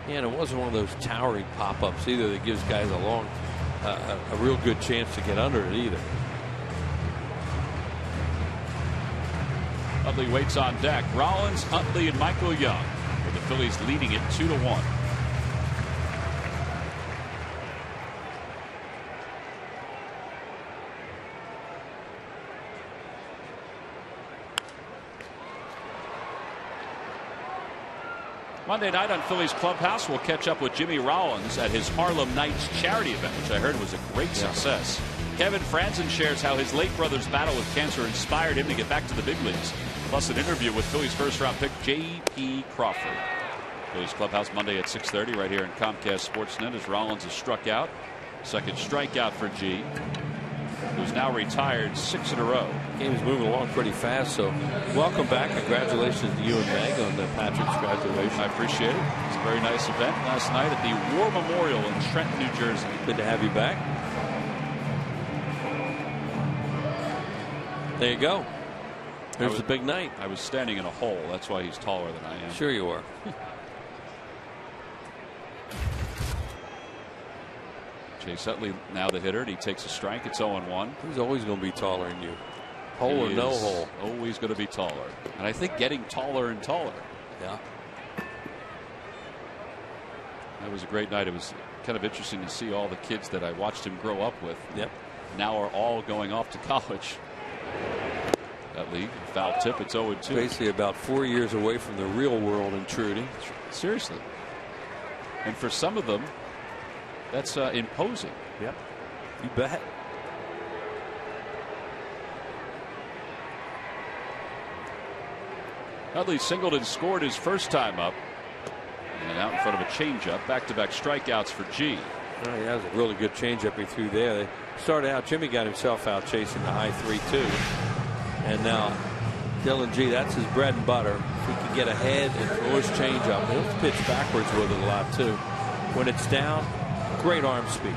Yeah, and it wasn't one of those towering pop-ups either that gives guys a real good chance to get under it either. Utley waits on deck. Rollins, Utley, and Michael Young, with the Phillies leading it 2-1. Monday night on Phillies Clubhouse, we'll catch up with Jimmy Rollins at his Harlem Nights charity event, which I heard was a great success. Kevin Franzen shares how his late brother's battle with cancer inspired him to get back to the big leagues. Plus an interview with Phillies first-round pick J.P. Crawford. Phillies Clubhouse Monday at 6:30 right here in Comcast Sportsnet as Rollins is struck out. Second strikeout for G, who's now retired 6 in a row. Game's moving along pretty fast, so welcome back. Congratulations to you and Meg on Patrick's graduation. I appreciate it. It's a very nice event last night at the War Memorial in Trenton, New Jersey. Good to have you back. There you go. There's the big night. I was standing in a hole. That's why he's taller than I am. Sure you were. Chase Utley now the hitter, and he takes a strike. It's 0-1. He's always going to be taller than you. Hole or no hole. Always going to be taller. And I think getting taller and taller. Yeah. That was a great night. It was kind of interesting to see all the kids that I watched him grow up with. Yep. Now are all going off to college. That league, foul tip, it's 0-2. Basically about 4 years away from the real world intruding. Seriously. And for some of them, that's imposing. Yep. You bet. Utley singled and scored his first time up. And out in front of a changeup. Back-to-back strikeouts for G. Oh, yeah, that was a really good changeup he threw there. They started out, Jimmy got himself out chasing the high 3-2. And now Dylan G, that's his bread and butter. If he can get ahead and throw his changeup, he'll pitch backwards with it a lot too. When it's down, great arm speed.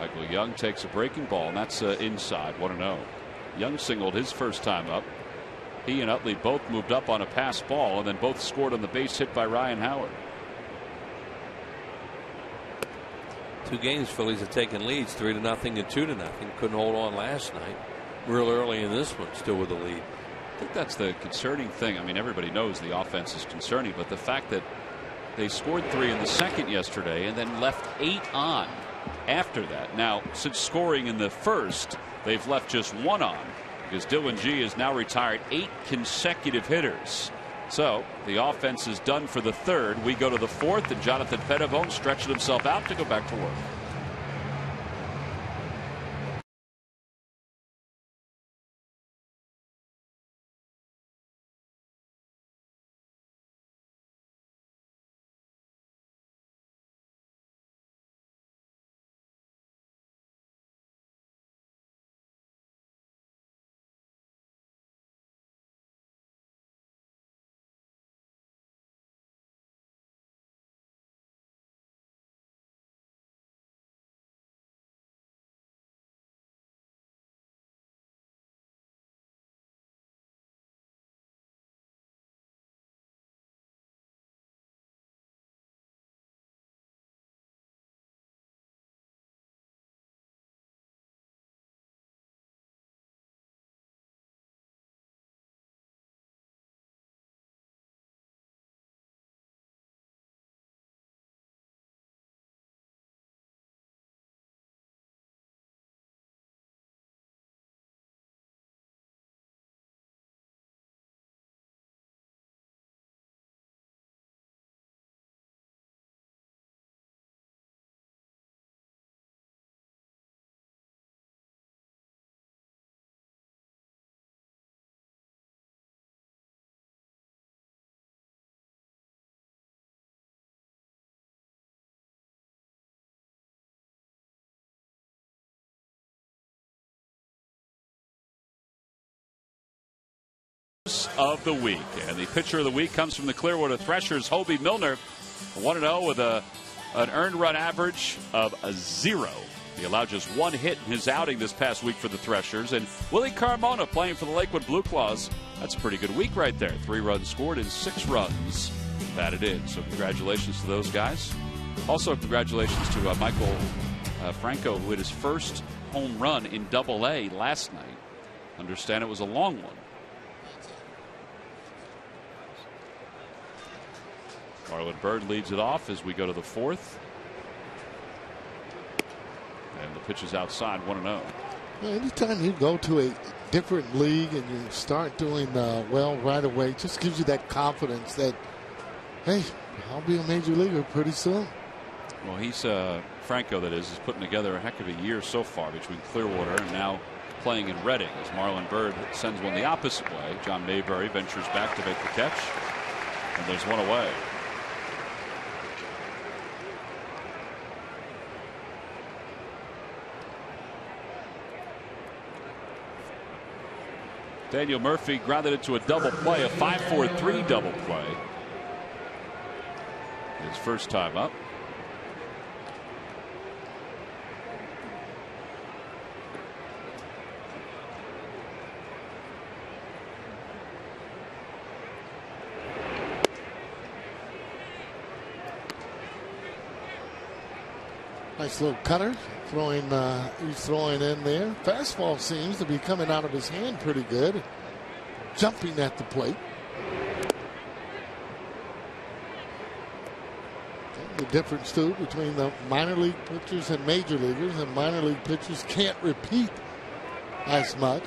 Michael Young takes a breaking ball, and that's inside, 1-0. Young singled his first time up. He and Utley both moved up on a pass ball, and then both scored on the base hit by Ryan Howard. 2 games Phillies have taken leads, 3-0 and 2-0. Couldn't hold on last night. Real early in this one, still with the lead. I think that's the concerning thing. I mean, everybody knows the offense is concerning, but the fact that they scored 3 in the second yesterday and then left 8 on after that. Now, since scoring in the first, they've left just 1 on, because Dylan G has now retired 8 consecutive hitters. So the offense is done for the third. We go to the fourth, and Jonathan Pettibone stretching himself out to go back to work. Of the week, and the pitcher of the week comes from the Clearwater Threshers, Hobie Milner, 1-0 with an earned run average of 0. He allowed just one hit in his outing this past week for the Threshers. And Willie Carmona playing for the Lakewood Blue Claws. That's a pretty good week right there. 3 runs scored and 6 runs batted in. So congratulations to those guys. Also congratulations to Michael Franco, who hit his first home run in Double-A last night. Understand it was a long one. Marlon Byrd leads it off as we go to the 4th. And the pitch is outside, 1-0. Anytime you go to a different league and you start doing well right away, it just gives you that confidence that, hey, I'll be a major leaguer pretty soon. Well, he's Franco, that is putting together a heck of a year so far between Clearwater and now playing in Reading as Marlon Byrd sends one the opposite way. John Mayberry ventures back to make the catch, and there's one away. Daniel Murphy grounded it to a double play, a 5-4-3 double play. His first time up. Nice little cutter, he's throwing in there. Fastball seems to be coming out of his hand pretty good. Jumping at the plate. The difference too between the minor league pitchers and major leaguers, and minor league pitchers can't repeat as much.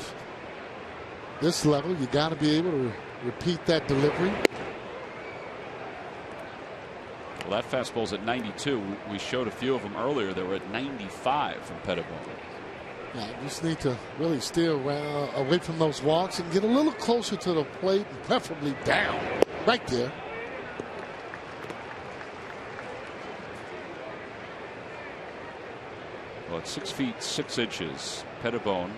This level, you got to be able to repeat that delivery. Well, that fastball's at 92. We showed a few of them earlier that were at 95 from Pettibone. Yeah, you just need to really steer away from those walks and get a little closer to the plate, and preferably down right there. Well, at 6 feet 6 inches, Pettibone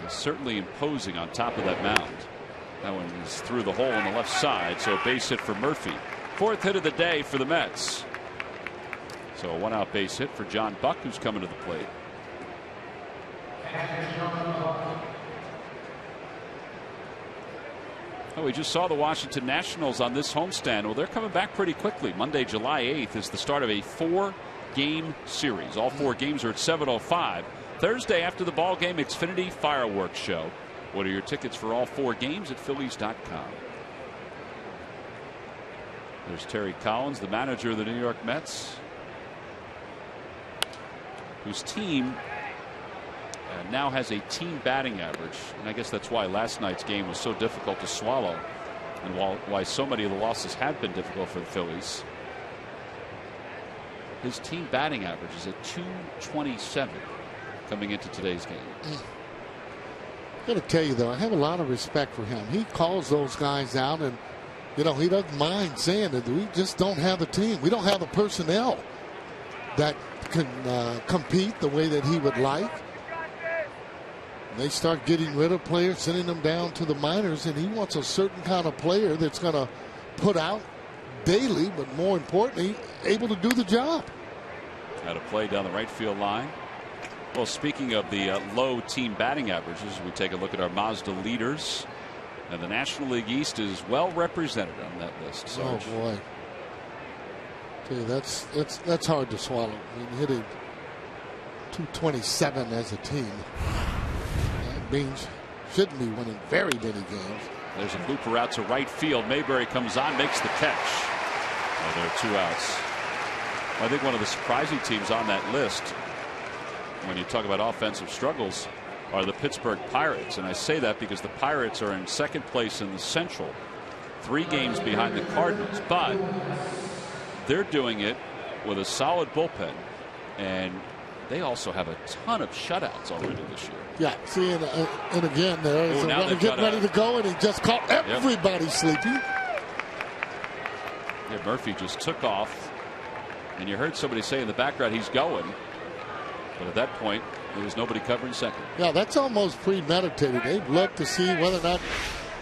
is certainly imposing on top of that mound. That one is through the hole on the left side, so a base hit for Murphy. 4th hit of the day for the Mets. So a 1-out base hit for John Buck, who's coming to the plate. Oh, we just saw the Washington Nationals on this homestand. Well, they're coming back pretty quickly. Monday, July 8th is the start of a 4-game series. All 4 games are at 7:05. Thursday after the ball game, Xfinity Fireworks Show. What are your tickets for all 4 games at Phillies.com? There's Terry Collins, the manager of the New York Mets, whose team now has a team batting average. And I guess that's why last night's game was so difficult to swallow, and why so many of the losses have been difficult for the Phillies. His team batting average is at .227 coming into today's game. I got to tell you, though, I have a lot of respect for him. He calls those guys out, and you know, he doesn't mind saying that we just don't have a team. We don't have the personnel that can compete the way that he would like. They start getting rid of players, sending them down to the minors, and he wants a certain kind of player that's going to put out daily, but more importantly, able to do the job. Had a play down the right field line. Well, speaking of the low team batting averages, we take a look at our Mazda leaders. And the National League East is well represented on that list. Sarge. Oh boy, okay, that's hard to swallow. I mean, hitting .227 as a team. That means shouldn't be winning very many games. There's a blooper out to right field. Mayberry comes on, makes the catch. Oh, there are 2 outs. Well, I think one of the surprising teams on that list, when you talk about offensive struggles, are the Pittsburgh Pirates. And I say that because the Pirates are in 2nd place in the Central, 3 games behind the Cardinals, but they're doing it with a solid bullpen, and they also have a ton of shutouts already this year. Yeah, see, and again, there is a runner getting ready to go, and he just caught everybody sleeping. Yeah, Murphy just took off, and you heard somebody say in the background he's going, but at that point there was nobody covering second. Yeah, that's almost premeditated. They've looked to see whether or not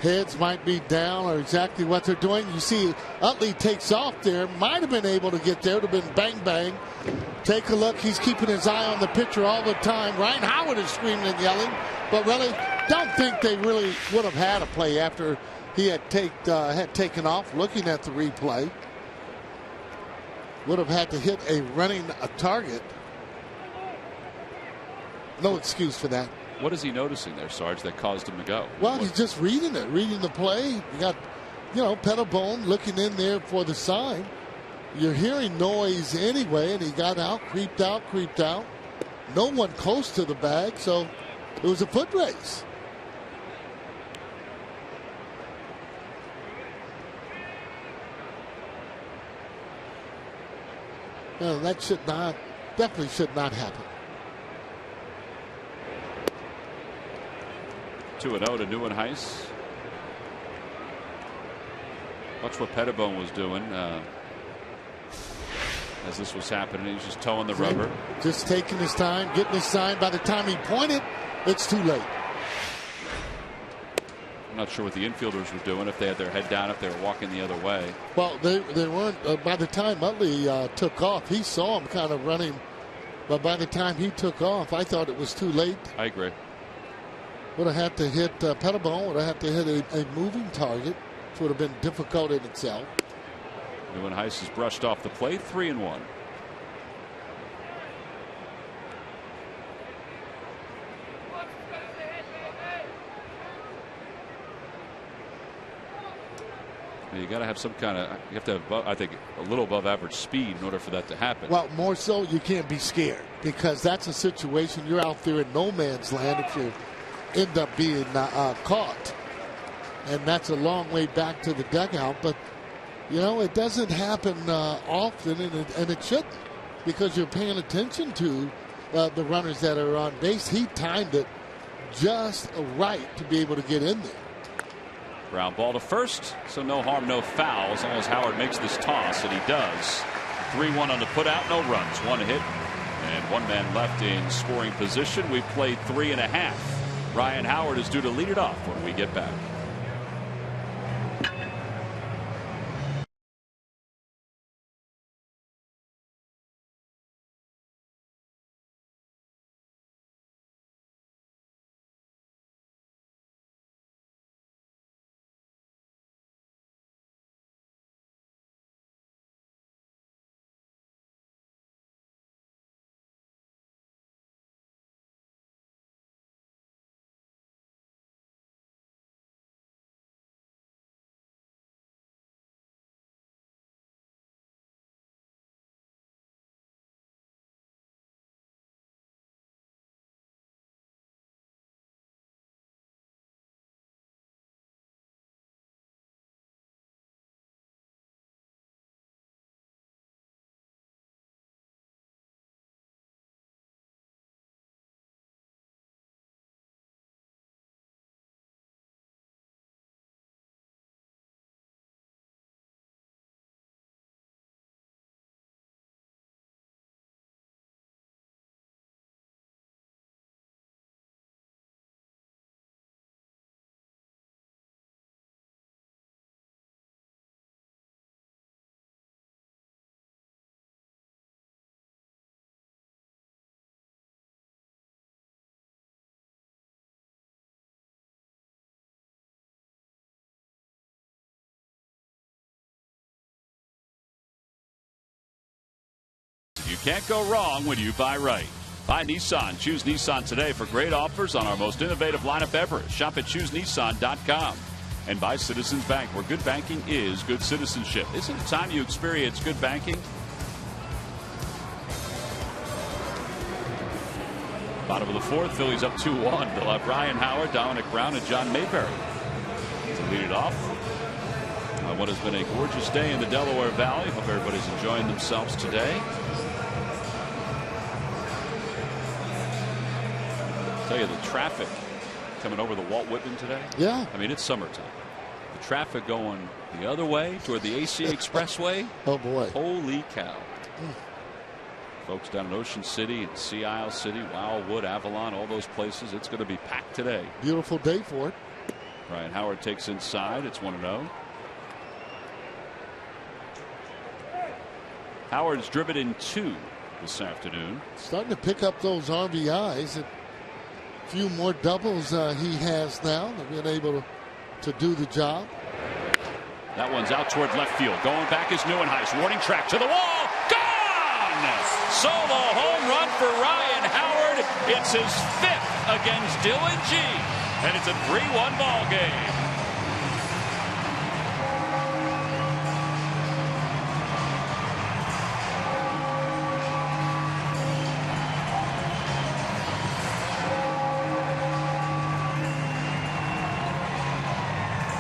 heads might be down or exactly what they're doing. You see Utley takes off there, might have been able to get there. It would have been bang, bang. Take a look. He's keeping his eye on the pitcher all the time. Ryan Howard is screaming and yelling, but really don't think they really would have had a play after he had taken off. Looking at the replay, would have had to hit a running target. No excuse for that. What is he noticing there, Sarge, that caused him to go? Well, he's just reading it, reading the play. You got, Pettibone looking in there for the sign. You're hearing noise anyway, and he got out, creeped out. No one close to the bag, so it was a foot race. No, that definitely should not happen. 2-0 to NYN Heiss. Watch what Pettibone was doing as this was happening. He's just towing the rubber. Just taking his time, getting his sign. By the time he pointed, it's too late. I'm not sure what the infielders were doing, if they had their head down, if they were walking the other way. Well, they weren't. By the time Utley took off, he saw him kind of running. But by the time he took off, I thought it was too late. I agree. Would have had to hit Pettibone, would have had to hit a moving target, which would have been difficult in itself. NYN Heiss has brushed off the plate, 3-1. You got to have some kind of, you have to have, I think, a little above average speed in order for that to happen. Well, more so, you can't be scared, because that's a situation you're out there in no man's land if you end up being caught. And that's a long way back to the dugout. But, it doesn't happen often, and it shouldn't, because you're paying attention to the runners that are on base. He timed it just right to be able to get in there. Ground ball to first, so no harm, no foul, as long as Howard makes this toss, and he does. 3-1 on the putout, no runs, 1 hit, and 1 man left in scoring position. We've played 3.5. Ryan Howard is due to lead it off when we get back. You can't go wrong when you buy right. Buy Nissan. Choose Nissan today for great offers on our most innovative lineup ever. Shop at ChooseNissan.com. And by Citizens Bank, where good banking is good citizenship. Isn't it time you experience good banking? Bottom of the 4th, Phillies up 2-1. They'll have Ryan Howard, Dominic Brown, and John Mayberry to lead it off on what has been a gorgeous day in the Delaware Valley. Hope everybody's enjoying themselves today. I'll tell you, the traffic coming over the Walt Whitman today. Yeah. I mean, it's summertime. The traffic going the other way toward the AC Expressway. Oh, boy. Holy cow. Folks down in Ocean City and Sea Isle City, Wildwood, Avalon, all those places, it's going to be packed today. Beautiful day for it. Ryan Howard takes inside. It's 1-0. Howard's driven in 2 this afternoon. Starting to pick up those RBIs. And a few more doubles he has now. They've been able to do the job. That one's out toward left field. Going back is Neuenhuis. Warning track to the wall. Gone! Solo home run for Ryan Howard. It's his 5th against Dylan G. And it's a 3-1 ball game.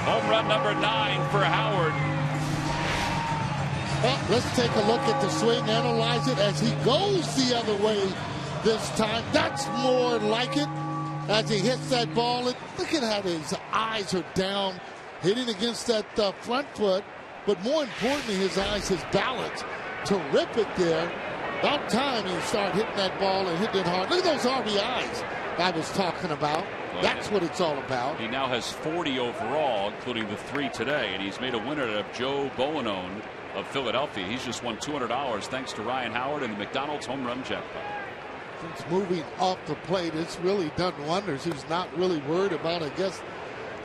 Home run number 9 for Howard. Well, let's take a look at the swing, analyze it as he goes the other way this time. That's more like it as he hits that ball. And look at how his eyes are down, hitting against that front foot. But more importantly, his eyes, his balance. Terrific there. About time you start hitting that ball and hitting it hard. Look at those RBIs I was talking about. That's what it's all about. He now has 40 overall, including the 3 today, and he's made a winner of Joe Bolanone of Philadelphia. He's just won $200 thanks to Ryan Howard and the McDonald's home run jackpot. Since moving off the plate, it's really done wonders. He's not really worried about, I guess,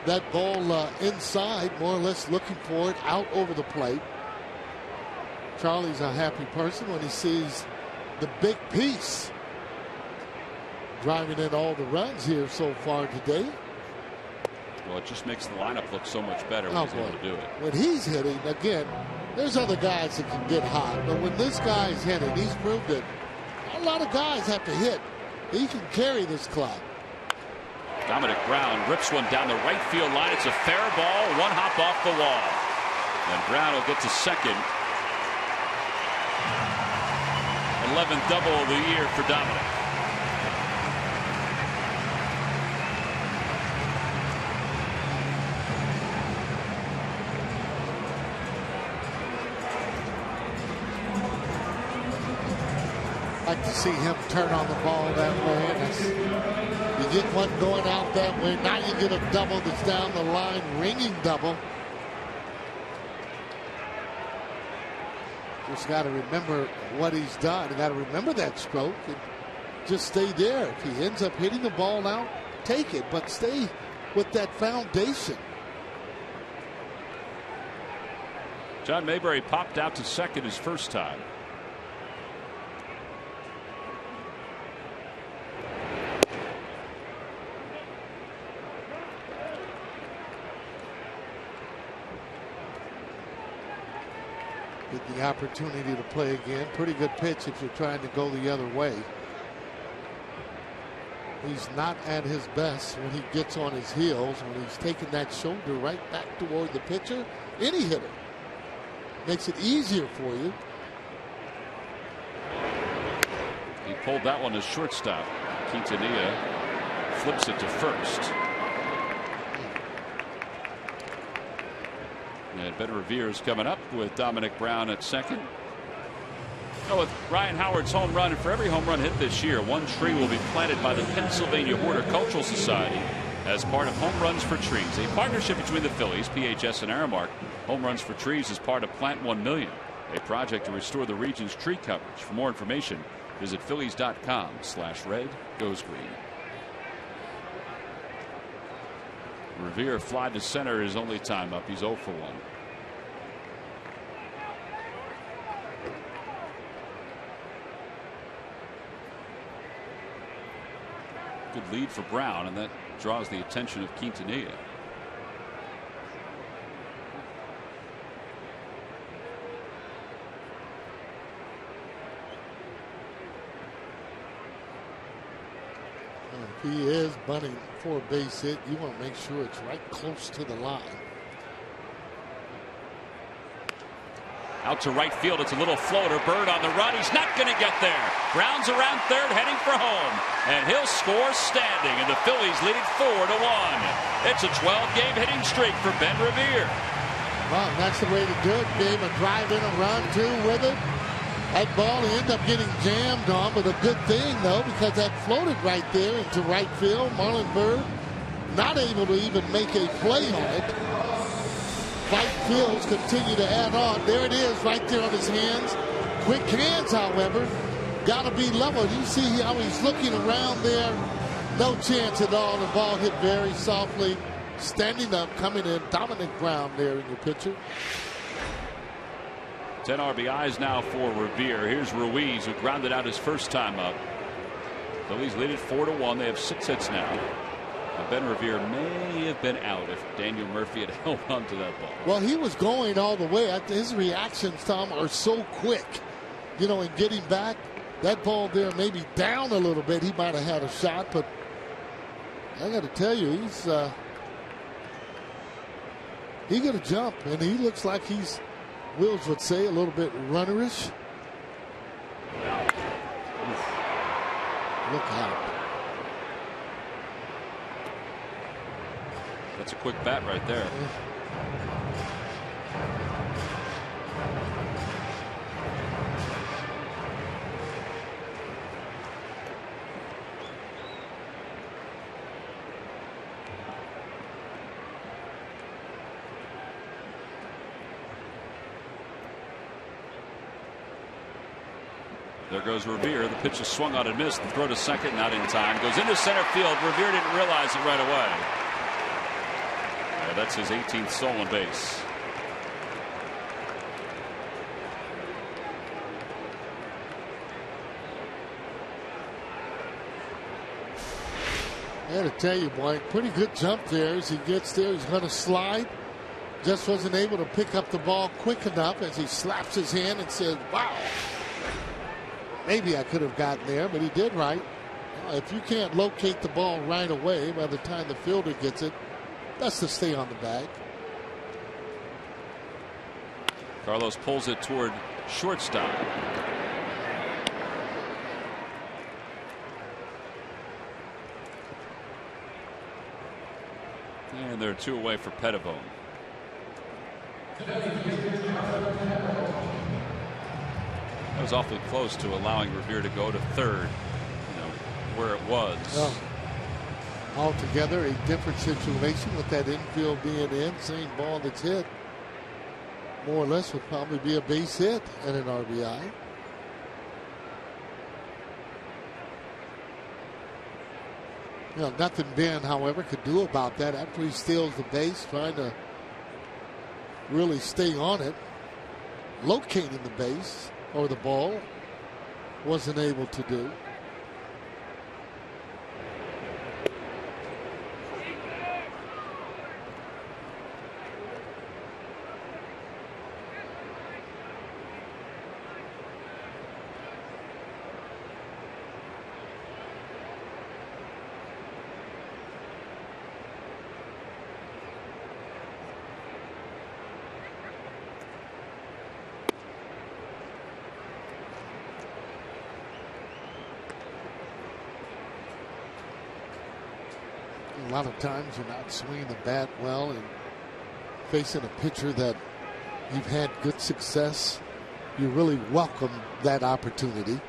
that ball inside, more or less looking for it out over the plate. Charlie's a happy person when he sees the big piece driving in all the runs here so far today. Well, it just makes the lineup look so much better when he's able to do it. When he's hitting, again, there's other guys that can get hot, but when this guy's hitting, he's proved it. A lot of guys have to hit. He can carry this club. Dominic Brown rips one down the right field line. It's a fair ball, 1 hop off the wall. And Brown will get to second. 11th double of the year for Dominic. Like to see him turn on the ball that way. You get one going out that way. Now you get a double that's down the line, ringing double. Just got to remember what he's done. You got to remember that stroke and just stay there. If he ends up hitting the ball out, take it, but stay with that foundation. John Mayberry popped out to second his first time. Get the opportunity to play again. Pretty good pitch if you're trying to go the other way. He's not at his best when he gets on his heels, when he's taking that shoulder right back toward the pitcher. Any hitter makes it easier for you. He pulled that one as shortstop. Quintanilla flips it to first. And Ben Revere's coming up with Dominic Brown at second. Oh, with Ryan Howard's home run, and for every home run hit this year, 1 tree will be planted by the Pennsylvania Horticultural Society as part of Home Runs for Trees, a partnership between the Phillies, PHS, and Aramark. Home Runs for Trees is part of Plant 1 Million, a project to restore the region's tree coverage. For more information, visit phillies.com/red goes green. Revere fly to center his only time up. He's 0 for 1. Good lead for Brown, and that draws the attention of Quintanilla. If he is bunting for a base hit, you want to make sure it's right close to the line. Out to right field. It's a little floater. Bird on the run. He's not going to get there. Brown's around third, heading for home. And he'll score standing. And the Phillies lead it 4-1. It's a 12-game hitting streak for Ben Revere. Well, that's the way to do it. Game a drive in, a run, 2 with it. That ball, he ended up getting jammed on, but a good thing, though, because that floated right there into right field. Marlon Bird not able to even make a play on it. Fight Fields continue to add on. There it is right there on his hands. Quick hands, however. Got to be level. You see how he's looking around there. No chance at all. The ball hit very softly. Standing up, coming in. Dominic Brown there in your picture. 10 RBIs now for Revere. Here's Ruiz, who grounded out his first time up. Phillies lead it 4-1. They have 6 hits now. Ben Revere may have been out if Daniel Murphy had held on to that ball. Well, he was going all the way. His reactions, Tom, are so quick. You know, in getting back, that ball there maybe down a little bit. He might have had a shot, but I got to tell you, he's going to jump, and he looks like he's, Wills would say, a little bit runnerish. Look out. That's a quick bat right there. There goes Revere. The pitch is swung on and missed. The throw to second, not in time. Goes into center field. Revere didn't realize it right away. That's his 18th stolen base. I got to tell you, boy, pretty good jump there. As he gets there, he's going to slide. Just wasn't able to pick up the ball quick enough as he slaps his hand and says, wow, maybe I could have gotten there, but he did right. If you can't locate the ball right away by the time the fielder gets it, best to stay on the bag. Carlos pulls it toward shortstop. And they're 2 away for Pettibone. That was awfully close to allowing Revere to go to third, where it was. Oh. Altogether a different situation with that infield being in. Same ball that's hit more or less would probably be a base hit and an RBI. Nothing Ben, however, could do about that after he steals the base, trying to really stay on it. Locating the base or the ball, wasn't able to do. A lot of times you're not swinging the bat well and facing a pitcher that you've had good success. You really welcome that opportunity.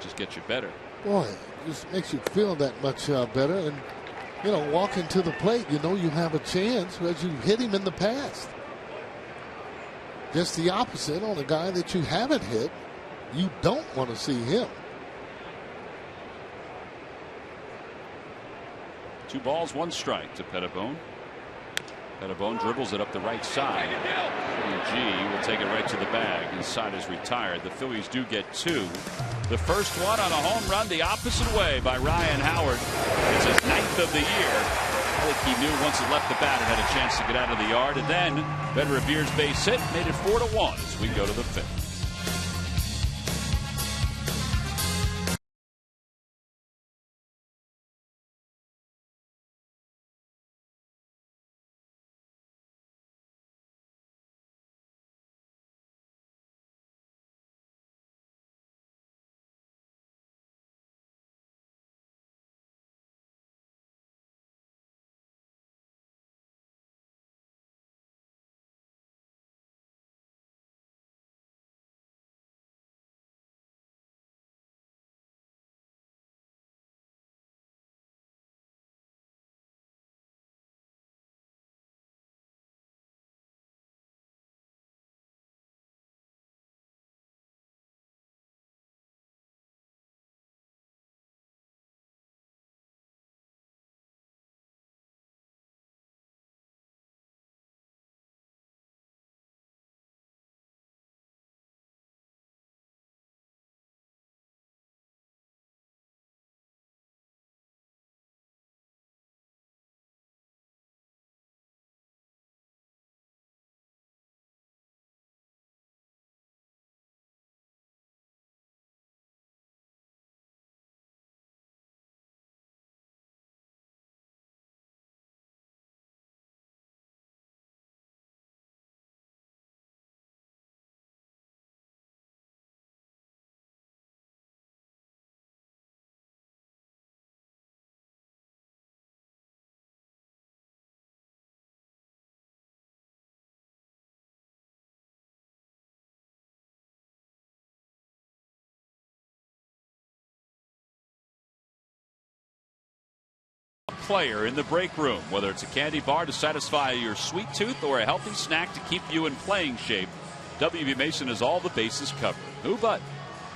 Just gets you better. Boy, it just makes you feel that much better. And, walking to the plate, you have a chance as you hit him in the past. Just the opposite on a guy that you haven't hit. You don't want to see him. 2 balls, 1 strike to Pettibone. Pettibone dribbles it up the right side. G will take it right to the bag. His side is retired. The Phillies do get 2. The first one on a home run the opposite way by Ryan Howard. It's his 9th of the year. I think he knew once it left the bat it had a chance to get out of the yard. And then Ben Revere's base hit made it 4-1 as we go to the 5th. player in the break room. Whether it's a candy bar to satisfy your sweet tooth or a healthy snack to keep you in playing shape, W.B. Mason has all the bases covered. Who but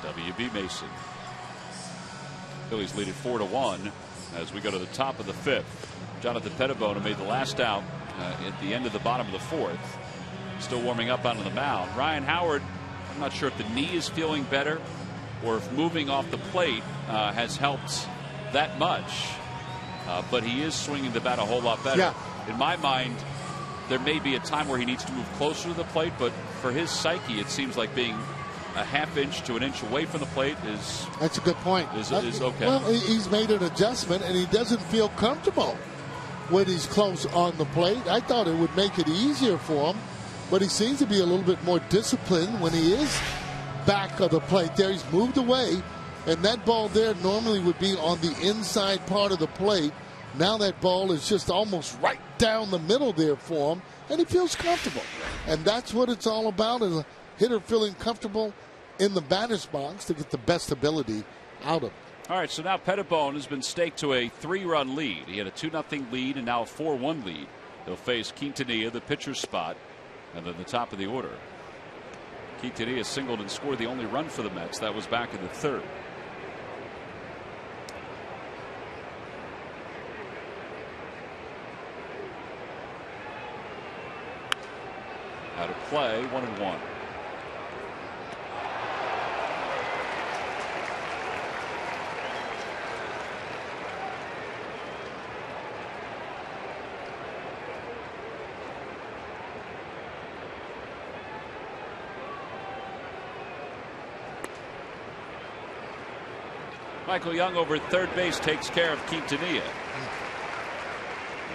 W.B. Mason? Phillies lead it 4-1 as we go to the top of the fifth. Jonathan Pettibone made the last out at the end of the bottom of the fourth. Still warming up onto the mound. Ryan Howard, I'm not sure if the knee is feeling better or if moving off the plate has helped that much. But he is swinging the bat a whole lot better. Yeah. In my mind, there may be a time where he needs to move closer to the plate, but for his psyche, it seems like being a half inch to an inch away from the plate is. That's a good point. Is okay. Well, he's made an adjustment, and he doesn't feel comfortable when he's close on the plate. I thought it would make it easier for him, but he seems to be a little bit more disciplined when he is back of the plate there. He's moved away, and that ball there normally would be on the inside part of the plate. Now that ball is just almost right down the middle there for him, and he feels comfortable. And that's what it's all about, is a hitter feeling comfortable in the batter's box to get the best ability out of it. All right, so now Pettibone has been staked to a 3-run lead. He had a 2-0 lead and now a 4-1 lead. He'll face Quintanilla, the pitcher's spot, and then the top of the order. Quintanilla singled and scored the only run for the Mets. That was back in the third. Out of play, 1-1. Michael Young over at third base takes care of Quintanilla.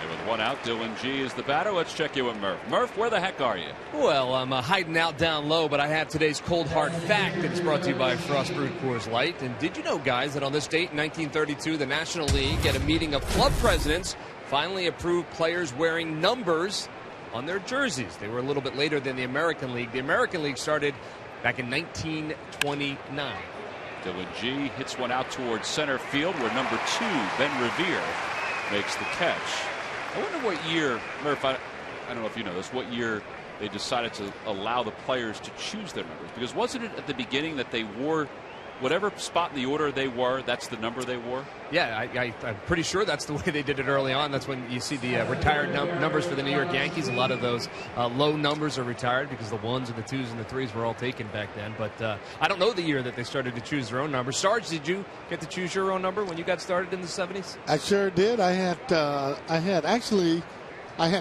And with one out, Dylan G is the batter. Let's check you with Murph. Murph, where the heck are you? Well, I'm hiding out down low, but I have today's cold hard fact that is brought to you by Frost Brewed Coors Light. And did you know, guys, that on this date in 1932, the National League, at a meeting of club presidents, finally approved players wearing numbers on their jerseys? They were a little bit later than the American League. The American League started back in 1929. Dylan G hits one out towards center field where number 2, Ben Revere, makes the catch. I wonder what year, Murph, I don't know if you know this, what year they decided to allow the players to choose their numbers. Because wasn't it at the beginning that they wore whatever spot in the order they were, that's the number they wore? Yeah, I'm pretty sure that's the way they did it early on. That's when you see the retired numbers for the New York Yankees. A lot of those low numbers are retired because the 1s and the 2s and the 3s were all taken back then. But I don't know the year that they started to choose their own number. Sarge, did you get to choose your own number when you got started in the 70s? I sure did. I had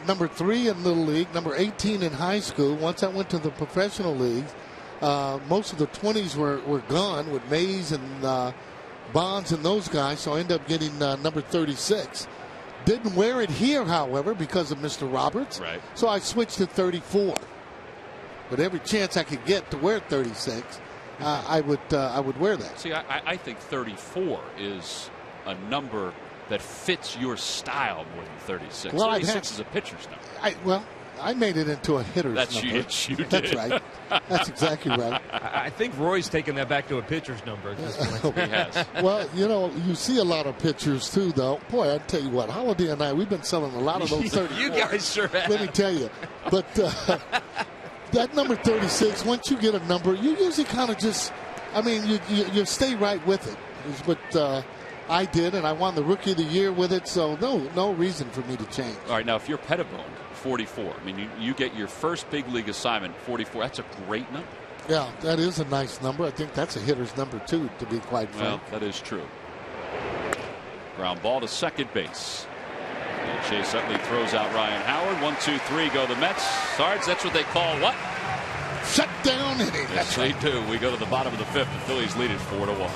number 3 in Little League, number 18 in high school. Once I went to the professional leagues, most of the 20s were gone with Mays and Bonds and those guys, so I ended up getting number 36. Didn't wear it here, however, because of Mr. Roberts. Right. So I switched to 34. But every chance I could get to wear 36, I would wear that. See, I think 34 is a number that fits your style more than 36. Well, 36 is a pitcher's number. I made it into a hitter's That's number. You did. That's right. That's exactly right. I think Roy's taken that back to a pitcher's number at this point. He has. Well, you see a lot of pitchers, too, though. Boy, I tell you what, Holiday and I, we've been selling a lot of those 34. You guys sure have. Let me tell you. But that number 36, once you get a number, you usually kind of just, you stay right with it. Is what I did, and I won the Rookie of the Year with it, so no reason for me to change. All right, now if you're Pettibone, 44. You get your first big league assignment, 44. That's a great number. Yeah, that is a nice number. I think that's a hitter's number, too, to be quite frank. Well, that is true. Ground ball to second base. And Chase Utley throws out Ryan Howard. 1, 2, 3 go the Mets. Sarge, that's what they call what? Shut down inning. Yes, they do. We go to the bottom of the fifth. The Phillies lead it 4-1.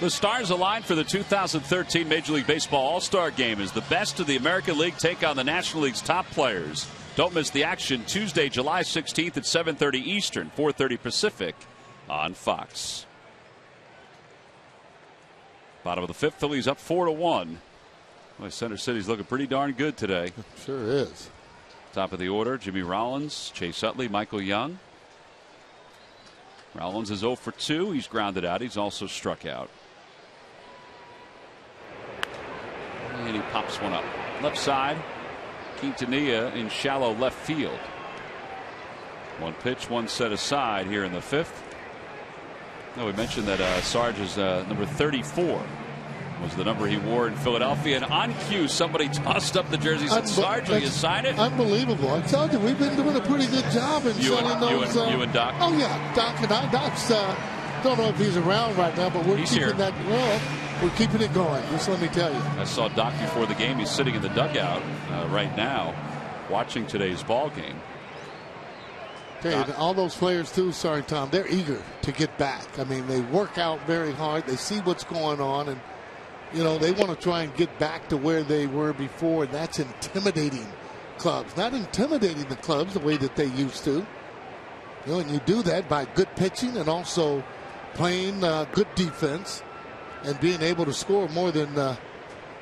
The stars aligned for the 2013 Major League Baseball All-Star Game as the best of the American League take on the National League's top players. Don't miss the action Tuesday, July 16th at 7:30 Eastern, 4:30 Pacific on Fox. Bottom of the fifth, Phillies up 4-1. Well, Center City's looking pretty darn good today. Sure is. Top of the order, Jimmy Rollins, Chase Utley, Michael Young. Rollins is 0 for 2. He's grounded out. He's also struck out. And he pops one up. Left side, Quintanilla in shallow left field. One pitch, one set aside here in the fifth. No, we mentioned that Sarge's number 34 was the number he wore in Philadelphia. And on cue, somebody tossed up the jersey and said, Sarge, will you sign it? Unbelievable. I told you, we've been doing a pretty good job in selling those. You and Doc? Oh, yeah. Doc and I. Doc's, don't know if he's around right now, but we're keeping that. Well, we're keeping it going. Just let me tell you. I saw Doc before the game. He's sitting in the dugout right now watching today's ball game. Tell you, all those players, too, sorry, Tom, they're eager to get back. I mean, they work out very hard. They see what's going on, and, you know, they want to try and get back to where they were before, and that's intimidating clubs. Not intimidating the clubs the way that they used to. You know, and you do that by good pitching and also playing good defense and being able to score more than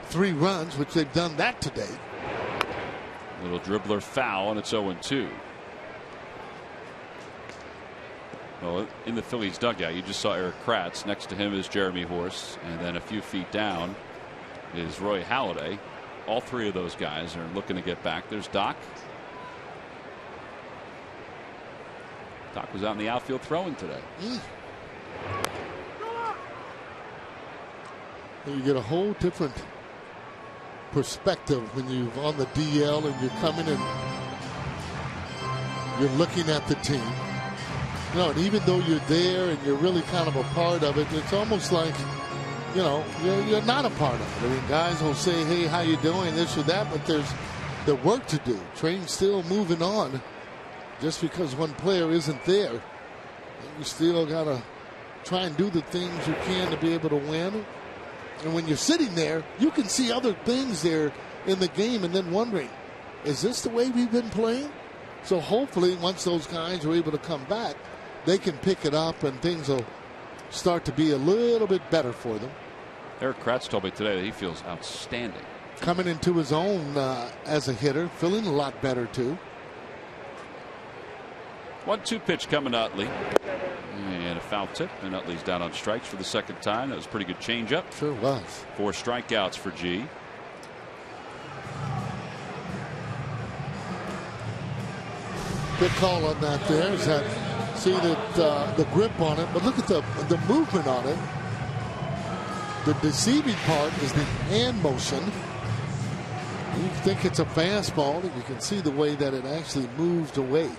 3 runs, which they've done that today. Little dribbler foul, and it's 0-2. Well, in the Phillies dugout, you just saw Eric Kratz. Next to him is Jeremy Horst, and then a few feet down is Roy Halladay. All 3 of those guys are looking to get back. There's Doc. Doc was out in the outfield throwing today. You get a whole different perspective when you're on the DL and you're coming and you're looking at the team. You know, and even though you're there and you're really kind of a part of it, it's almost like, you know, you're not a part of it. I mean, guys will say, hey, how you doing, this or that, but there's the work to do. Train's still moving on. Just because one player isn't there, you still got to try and do the things you can to be able to win. And when you're sitting there, you can see other things there in the game and then wondering, is this the way we've been playing? So hopefully once those guys are able to come back, they can pick it up and things will start to be a little bit better for them. Eric Kratz told me today that he feels outstanding. Coming into his own as a hitter, feeling a lot better too. 1-2 pitch coming to Utley. And a foul tip, and Utley's down on strikes for the second time. That was a pretty good changeup. Sure was. 4 strikeouts for G. Good call on that there. Is that, see that the grip on it, but look at the movement on it. The deceiving part is the hand motion. You think it's a fastball, and you can see the way that it actually moved away.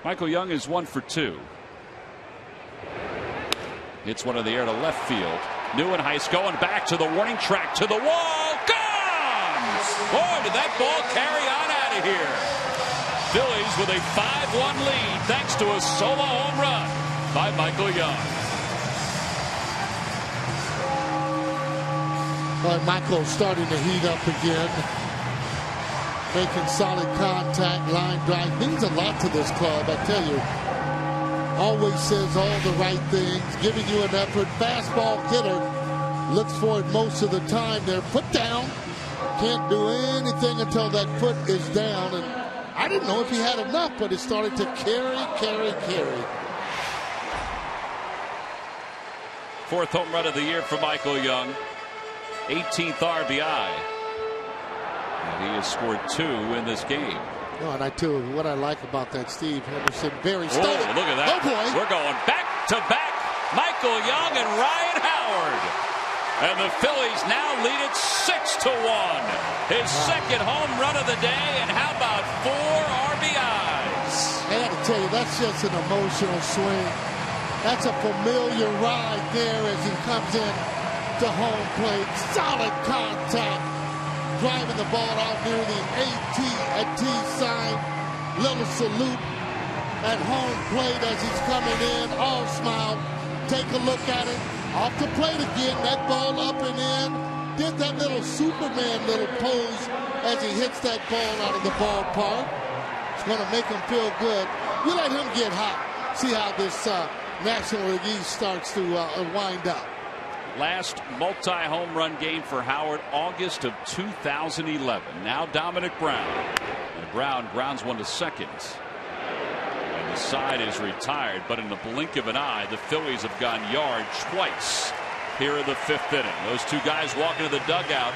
Michael Young is 1 for 2. Hits one in the air to left field. Neuenhuis going back to the warning track, to the wall. Gone! Boy, did that ball carry on out of here. Phillies with a 5-1 lead thanks to a solo home run by Michael Young. Well, Michael's starting to heat up again. Making solid contact, line drive. Means a lot to this club, I tell you. Always says all the right things, giving you an effort. Fastball hitter. Looks for it most of the time. They're foot down. Can't do anything until that foot is down. And I didn't know if he had enough, but it started to carry. 4th home run of the year for Michael Young. 18th RBI. And he has scored 2 in this game. Oh, and I tell you what I like about that, Steve Henderson. Very steady. Oh, look at that. Oh, boy. We're going back to back. Michael Young and Ryan Howard. And the Phillies now lead it 6-1. His second home run of the day, and how about 4 RBIs? I got to tell you, that's just an emotional swing. That's a familiar ride there as he comes in to home plate. Solid contact. Driving the ball out near the AT sign. Little salute at home plate as he's coming in. All smile. take a look at it. Off the plate again, that ball up and in. Did that little Superman little pose as he hits that ball out of the ballpark. It's going to make him feel good. You let him get hot. See how this National League East starts to wind up. Last multi-home run game for Howard, August of 2011. Now Dominic Brown. And Brown grounds one to second. And the side is retired, but in the blink of an eye, the Phillies have gone yard twice here in the fifth inning. Those two guys walking to the dugout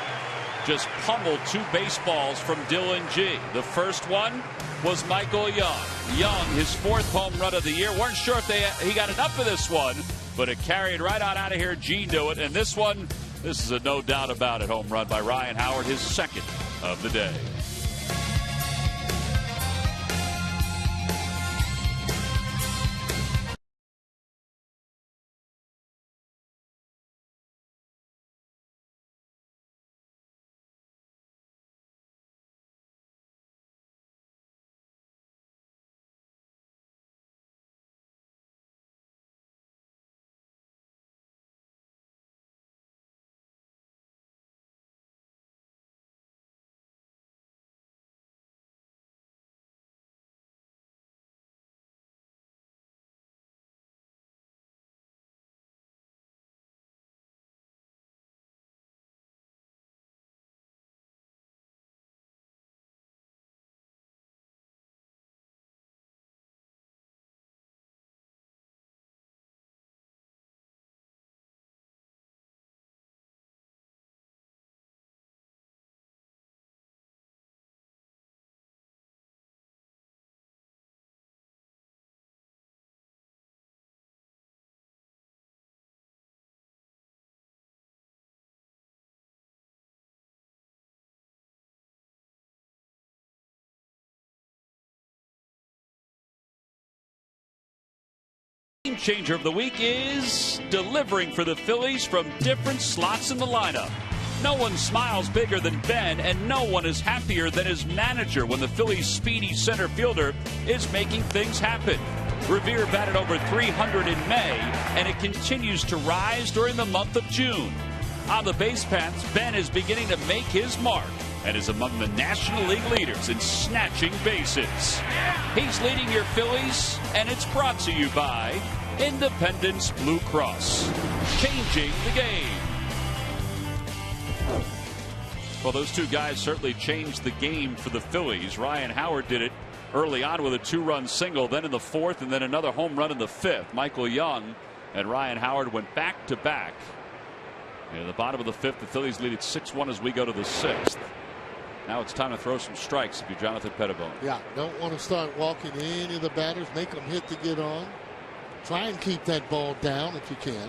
just pummeled two baseballs from Dylan G. The first one was Michael Young. Young, his fourth home run of the year. Weren't sure if he got enough of this one, but it carried right on out of here. G knew it. And this one, this is a no doubt about it home run by Ryan Howard, his second of the day. Game changer of the week is delivering for the Phillies from different slots in the lineup. No one smiles bigger than Ben, and no one is happier than his manager when the Phillies' speedy center fielder is making things happen. Revere batted over 300 in May, and it continues to rise during the month of June. On the base paths, Ben is beginning to make his mark and is among the National League leaders in snatching bases. He's leading your Phillies, and it's brought to you by Independence Blue Cross, changing the game. Well, those two guys certainly changed the game for the Phillies. Ryan Howard did it early on with a two-run single, then in the fourth, and then another home run in the fifth. Michael Young and Ryan Howard went back-to-back. And at the bottom of the fifth, the Phillies lead it 6-1 as we go to the sixth. Now it's time to throw some strikes if you're Jonathan Pettibone. Yeah, don't want to start walking any of the batters. Make them hit to get on. Try and keep that ball down if you can.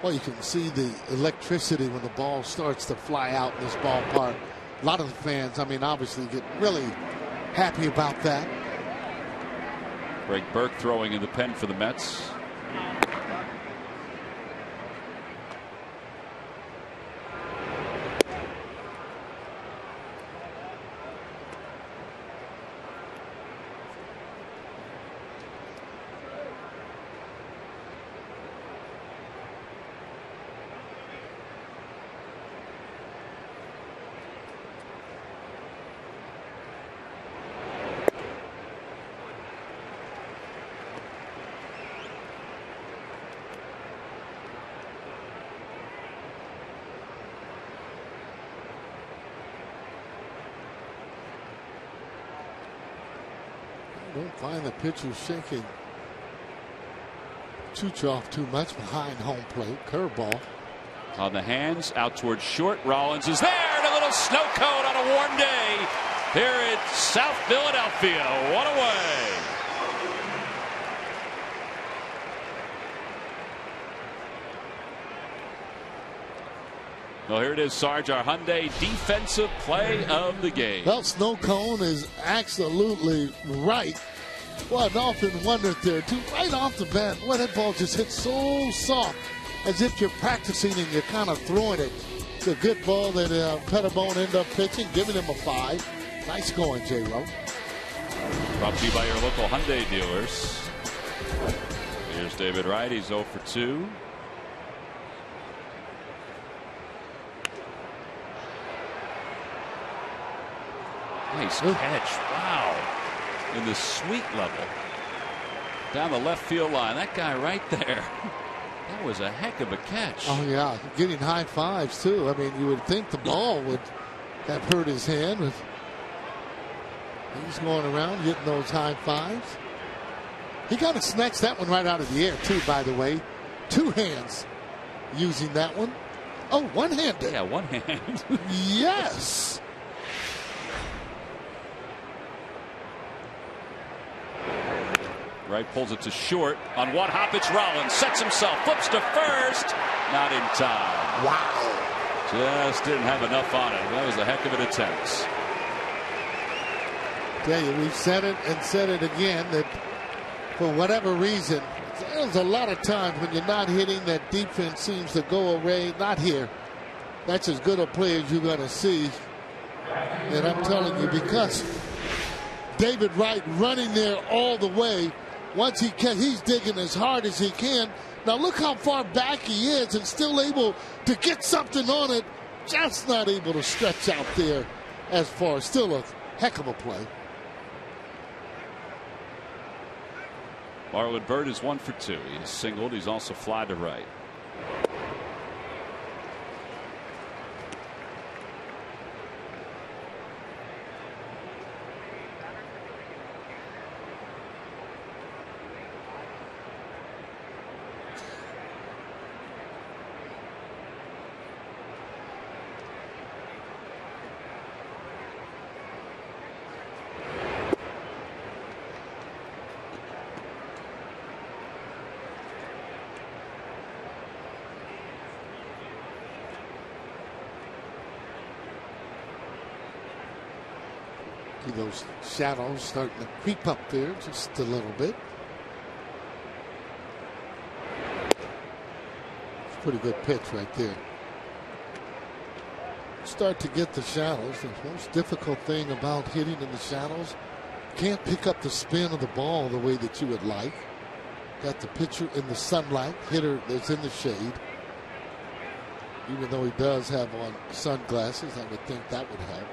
Well, you can see the electricity when the ball starts to fly out in this ballpark. A lot of the fans, I mean, obviously get really happy about that. Greg Burke throwing in the pen for the Mets. Don't find the pitcher shaking Chuchoff too much behind home plate. Curveball. On the hands, out towards short. Rollins is there, and a little snow cone on a warm day here in South Philadelphia. One away. Well, here it is, Sarge, our Hyundai defensive play of the game. Well, snow cone is absolutely right. Well, an often wondered there, too, right off the bat. Well, that ball just hit so soft, as if you're practicing and you're kind of throwing it. It's a good ball that Pettibone ended up pitching, giving him a 5. Nice going, J-Ro. Brought to you by your local Hyundai dealers. Here's David Wright. He's 0 for 2. Nice catch. Wow. In the sweet level. Down the left field line. That guy right there. That was a heck of a catch. Oh, yeah. Getting high fives, too. I mean, you would think the ball would have hurt his hand. But he's going around getting those high fives. He kind of snatched that one right out of the air, too, by the way. 2 hands using that one. Oh, one-handed. Yeah, one hand. Yes. Wright pulls it to short. On one hop, it's Rollins. Sets himself. Flips to first. Not in time. Wow. Just didn't have enough on it. That was a heck of an attempt. Tell you, we've said it and said it again that for whatever reason, there's a lot of times when you're not hitting, that defense seems to go away. Not here. That's as good a play as you're going to see. And I'm telling you, because David Wright running there all the way, once he's digging as hard as he can. Now look how far back he is and still able to get something on it. Just not able to stretch out there as far. Still a heck of a play. Marlon Byrd is 1 for 2. He's singled. He's also fly to right. See those shadows starting to creep up there just a little bit. It's a pretty good pitch right there. Start to get the shadows. The most difficult thing about hitting in the shadows, can't pick up the spin of the ball the way that you would like. Got the pitcher in the sunlight, hitter that's in the shade. Even though he does have on sunglasses, I would think that would help.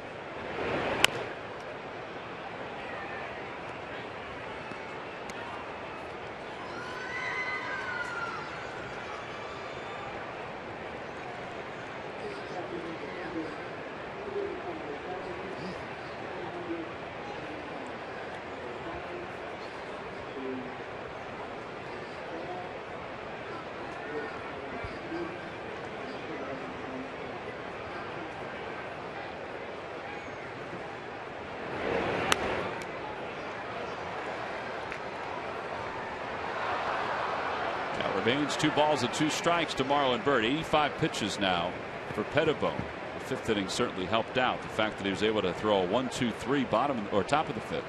Remains 2 balls and 2 strikes to Marlon Byrd. 85 pitches now for Pettibone. The 5th inning certainly helped out. The fact that he was able to throw a 1-2-3 bottom or top of the 5th.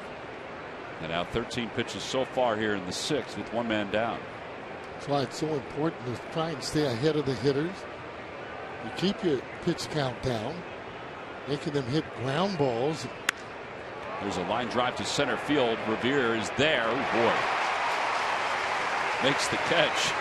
And now 13 pitches so far here in the 6th with 1 man down. That's why it's so important to try and stay ahead of the hitters. You keep your pitch count down, making them hit ground balls. There's a line drive to center field. Revere is there. Oh boy. Makes the catch.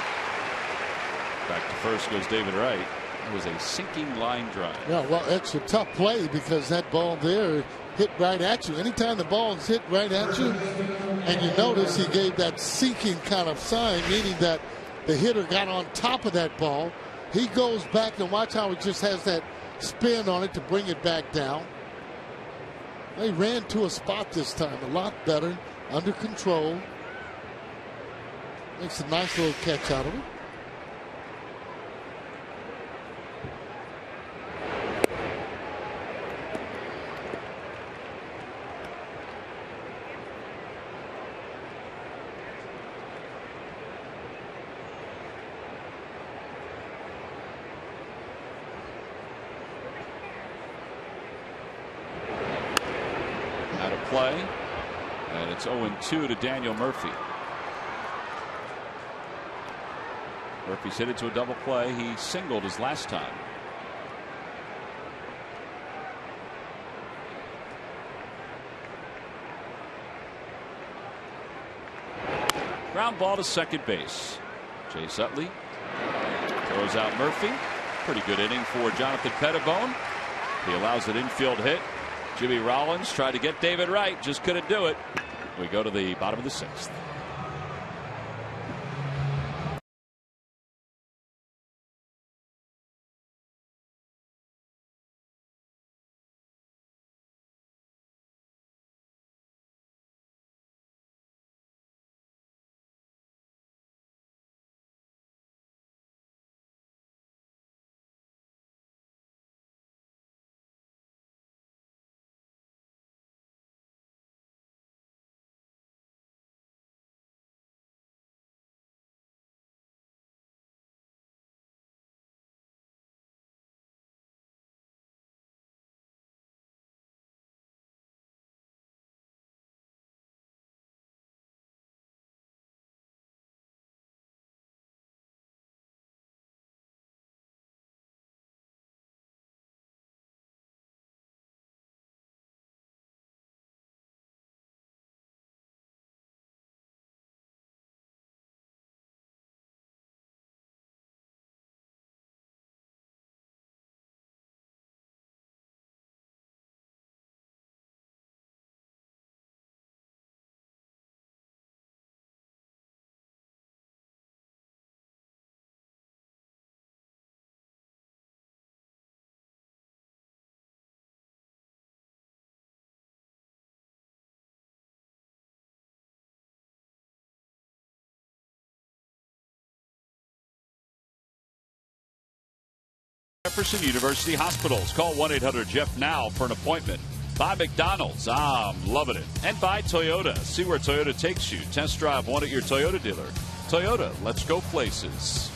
Back to first goes David Wright. It was a sinking line drive. Yeah, well, it's a tough play because that ball there hit right at you. Anytime the ball is hit right at you, and you notice he gave that sinking kind of sign, meaning that the hitter got on top of that ball. He goes back and watch how he just has that spin on it to bring it back down. They ran to a spot this time, a lot better, under control. Makes a nice little catch out of it. Out of play. And it's 0-2 to Daniel Murphy. Murphy's hit it to a double play. He singled his last time. Ground ball to second base. Chase Utley throws out Murphy. Pretty good inning for Jonathan Pettibone. He allows an infield hit. Jimmy Rollins tried to get David Wright, just couldn't do it. We go to the bottom of the 6th. Jefferson University Hospitals. Call 1-800-JEFF now for an appointment. By McDonald's. I'm loving it. And by Toyota. See where Toyota takes you. Test drive one at your Toyota dealer. Toyota, let's go places.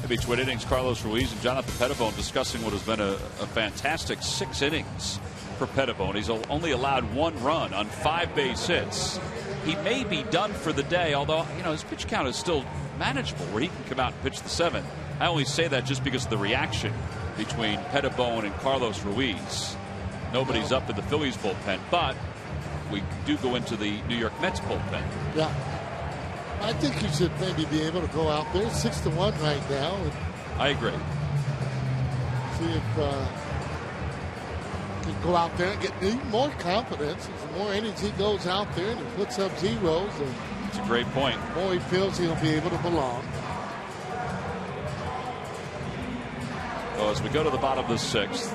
In between innings, Carlos Ruiz and Jonathan Pettibone discussing what has been a fantastic 6 innings for Pettibone. He's only allowed 1 run on 5 base hits. He may be done for the day, although, his pitch count is still manageable where he can come out and pitch the 7th. I only say that just because of the reaction between Pettibone and Carlos Ruiz. Nobody's up in the Phillies bullpen, but we do go into the New York Mets bullpen. Yeah. I think he should maybe be able to go out there 6-1 right now. I agree. See if he can go out there and get even more confidence. As the more innings he goes out there and he puts up zeros, and it's a great point. The more he feels he'll be able to belong. Well, as we go to the bottom of the 6th,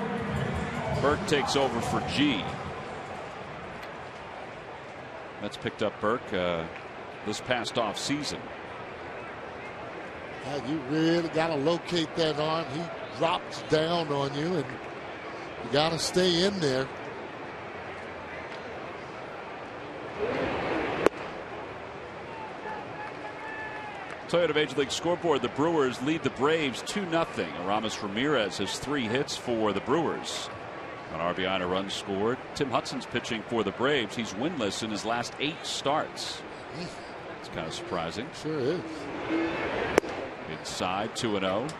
Burke takes over for G. Mets picked up Burke this past off season. You really got to locate that arm. He drops down on you, and you got to stay in there. Toyota Major League Scoreboard, the Brewers lead the Braves 2-0. Aramis Ramirez has 3 hits for the Brewers. An RBI and a run scored. Tim Hudson's pitching for the Braves. He's winless in his last 8 starts. It's kind of surprising. Sure is. Inside, 2-0.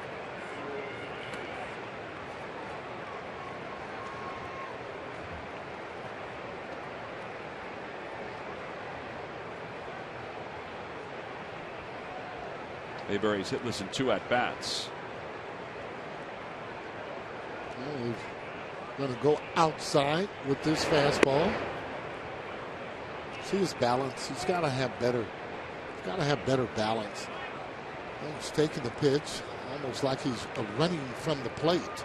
Mayberry's hitless in 2 at-bats. He's going to go outside with this fastball. See his balance. He's got to have better. He's got to have better balance. He's taking the pitch almost like he's running from the plate.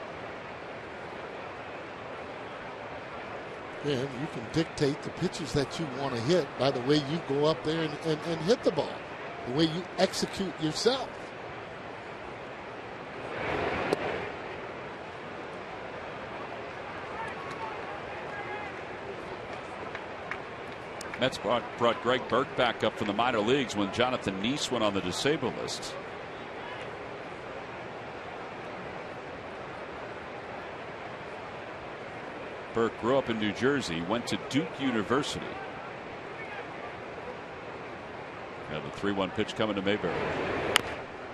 And you can dictate the pitches that you want to hit by the way you go up there and hit the ball. The way you execute yourself. Mets brought Greg Burke back up from the minor leagues when Jonathan Neese went on the disabled list. Burke grew up in New Jersey, went to Duke University. Now the 3-1 pitch coming to Mayberry.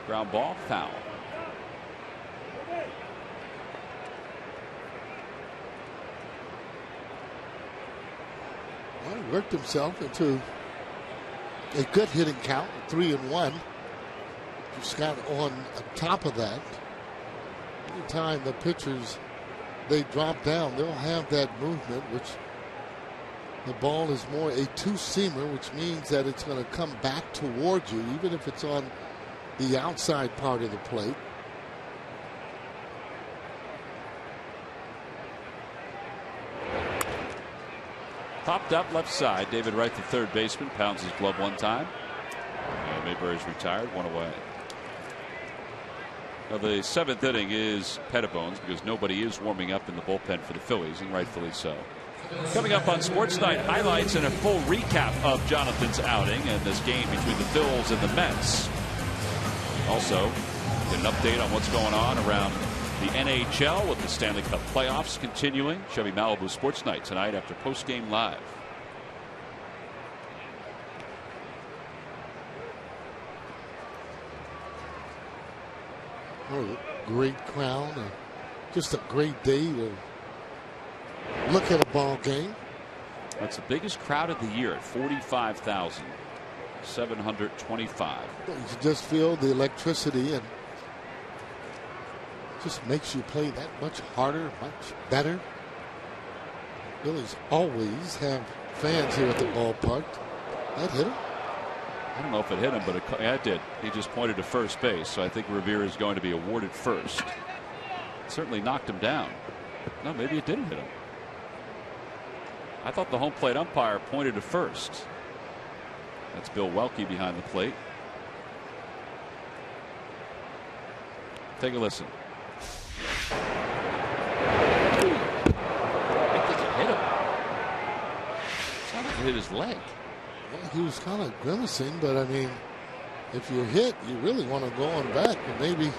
Ground ball, foul. Well, he worked himself into a good hitting count, 3-1. Just got on top of that. Anytime the pitchers, they drop down, they'll have that movement, which the ball is more a two-seamer, which means that it's going to come back toward you, even if it's on the outside part of the plate. Popped up left side. David Wright, the third baseman, pounds his glove one time. Mayberry's retired, one away. Now the seventh inning is Pettibones because nobody is warming up in the bullpen for the Phillies, and rightfully so. Coming up on Sports Night, highlights and a full recap of Jonathan's outing and this game between the Phils and the Mets. Also, get an update on what's going on around the NHL with the Stanley Cup playoffs continuing. Chevy Malibu Sports Night tonight after postgame live. Oh, great crowd. Just a great day to look at a ball game. That's the biggest crowd of the year at 45,725. You just feel the electricity, and just makes you play that much harder, much better. Phillies always have fans here at the ballpark. That hit him. I don't know if it hit him, but it did. He just pointed to first base, so I think Revere is going to be awarded first. It certainly knocked him down. No, maybe it didn't hit him. I thought the home plate umpire pointed to first. That's Bill Welke behind the plate. Take a listen. I think it hit him. It sounded like it hit his leg. Well, he was kind of grimacing, but I mean, if you're hit, you really want to go on back. And maybe,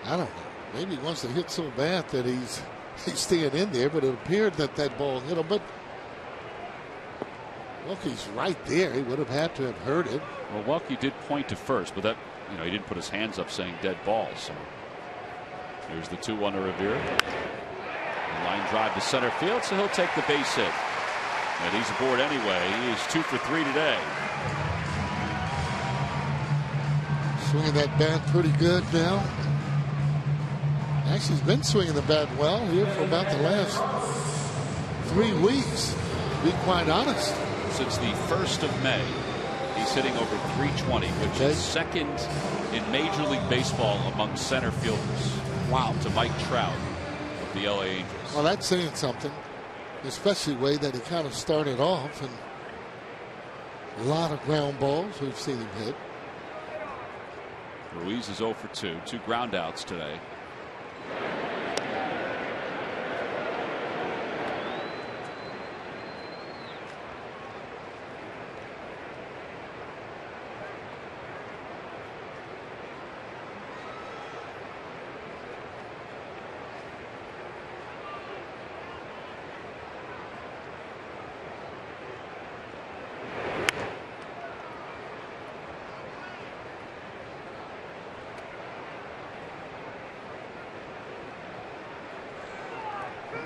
I don't know, maybe he wants to hit so bad that he's staying in there, but it appeared that that ball hit him. But Welke's right there. He would have had to have heard it. Well, Welke did point to first, but that, he didn't put his hands up saying dead ball. So here's the 2-1 to Revere. Line drive to center field, so he'll take the base hit. And he's aboard anyway. He is 2 for 3 today. Swinging that bat pretty good now. Actually, he's been swinging the bat well here for about the last 3 weeks, to be quite honest. Since the 1st of May, he's hitting over 320, which is second in Major League Baseball among center fielders. Wow. To Mike Trout of the LA Angels. Well, that's saying something, especially the way that he kind of started off, and a lot of ground balls we've seen him hit. Ruiz is 0 for 2, 2 ground outs today.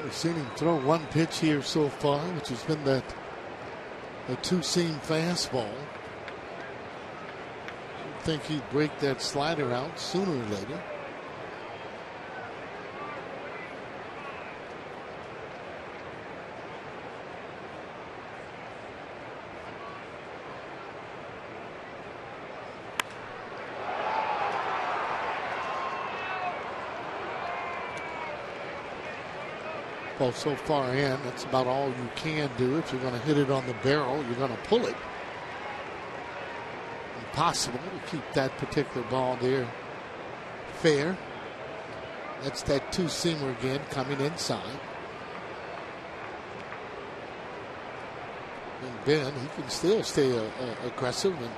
We've seen him throw one pitch here so far, which has been that a two-seam fastball. I think he'd break that slider out sooner or later. Well, so far in, that's about all you can do. If you're going to hit it on the barrel, you're going to pull it. Impossible to keep that particular ball there fair. That's that two-seamer again coming inside. And Ben, he can still stay aggressive, and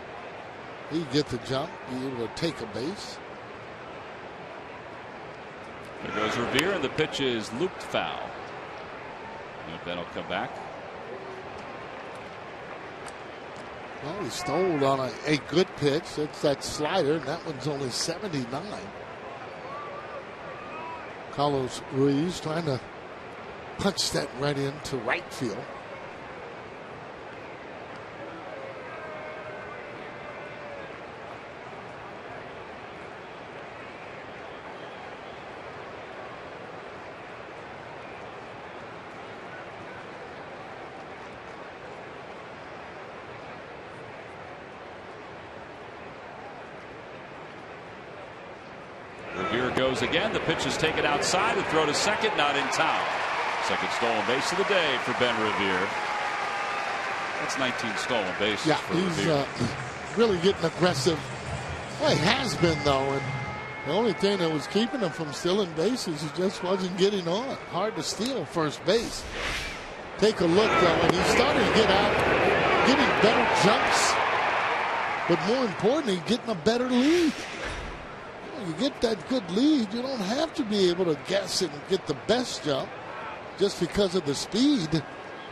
he get the jump, be able to take a base. There goes Revere, and the pitch is looped foul. Ben will come back. Well, he stole on a good pitch. It's that slider, and that one's only 79. Carlos Ruiz trying to punch that right into right field. goes again. The pitch is taken outside. The throw to second, not in time. Second stolen base of the day for Ben Revere. That's 19 stolen bases for Revere. He's really getting aggressive. Well, he has been, though. And the only thing that was keeping him from stealing bases, he just wasn't getting on. Hard to steal first base. Take a look, though, and he's starting to get out, getting better jumps. But more importantly, getting a better lead. You get that good lead, you don't have to be able to guess and get the best jump just because of the speed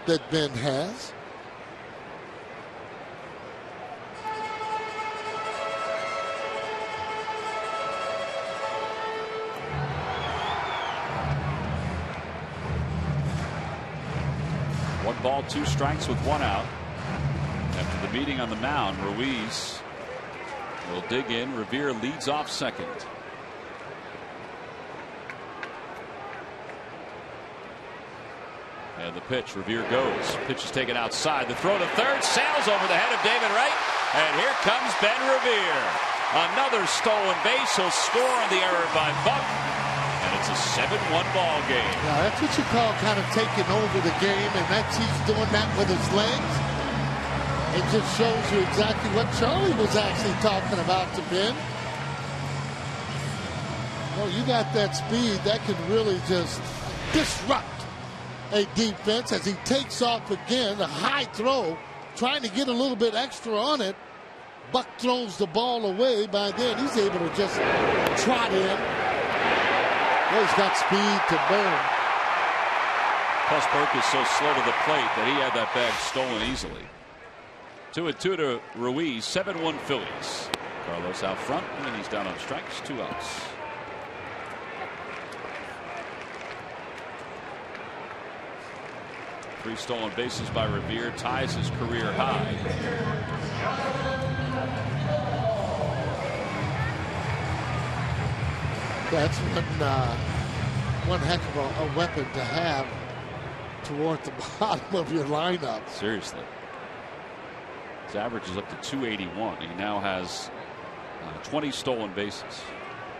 that Ben has. One ball, 2 strikes with 1 out. After the meeting on the mound, Ruiz will dig in. Revere leads off second. And the pitch, Revere goes. Pitch is taken outside. The throw to third sails over the head of David Wright. And here comes Ben Revere. Another stolen base. He'll score on the error by Buck. And it's a 7-1 ball game. Yeah, that's what you call kind of taking over the game, and he's doing that with his legs. It just shows you exactly what Charlie was actually talking about to Ben. Well, you got that speed that can really just disrupt a defense as he takes off again. A high throw, trying to get a little bit extra on it. Buck throws the ball away. By then, he's able to just trot in. Well, he's got speed to burn. Plus, Burke is so slow to the plate that he had that bag stolen easily. 2-2 to Ruiz. 7-1 Phillies. Carlos out front, and then he's down on strikes. 2 outs. Three stolen bases by Revere, ties his career high. That's one heck of a weapon to have toward the bottom of your lineup. Seriously. His average is up to 281. He now has 20 stolen bases.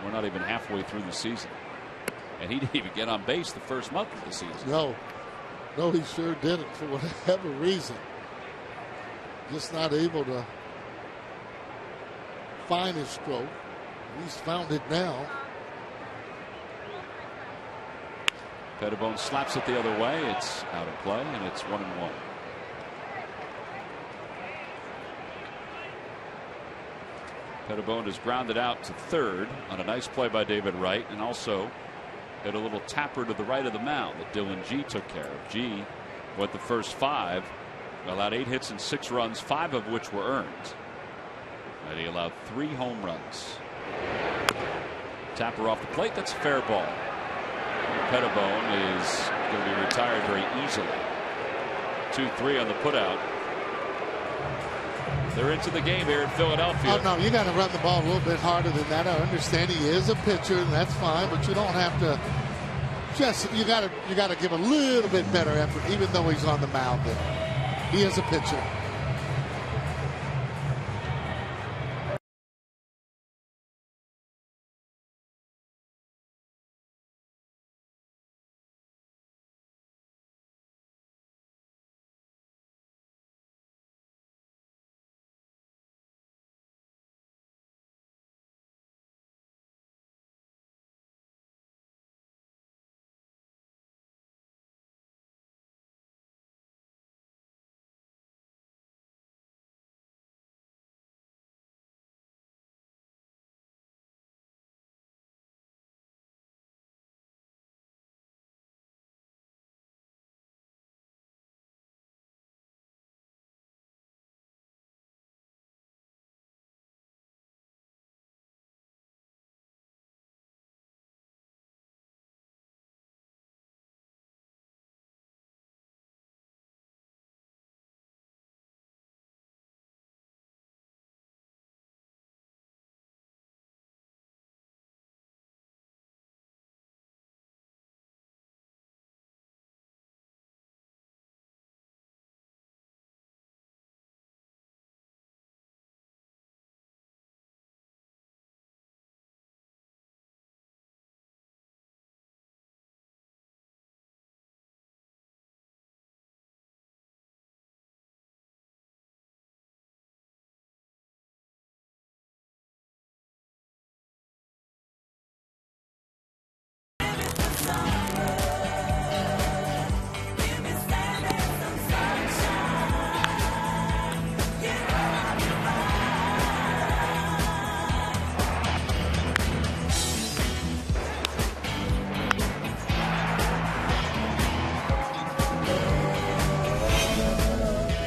We're not even halfway through the season. And he didn't even get on base the first month of the season. No, he sure didn't for whatever reason. Just not able to find his stroke. He's found it now. Pettibone slaps it the other way. It's out of play, and it's 1-1. Pettibone is grounded out to third on a nice play by David Wright, and also hit a little tapper to the right of the mound that Dylan G took care of. G went the first 5, allowed 8 hits and 6 runs, 5 of which were earned. And he allowed 3 home runs. Tapper off the plate. That's a fair ball. Pettibone is going to be retired very easily. 2-3 on the putout. They're into the game here in Philadelphia. Oh, no, you got to run the ball a little bit harder than that. I understand he is a pitcher, and that's fine, but you don't have to you got to give a little bit better effort, even though he's on the mound. He is a pitcher.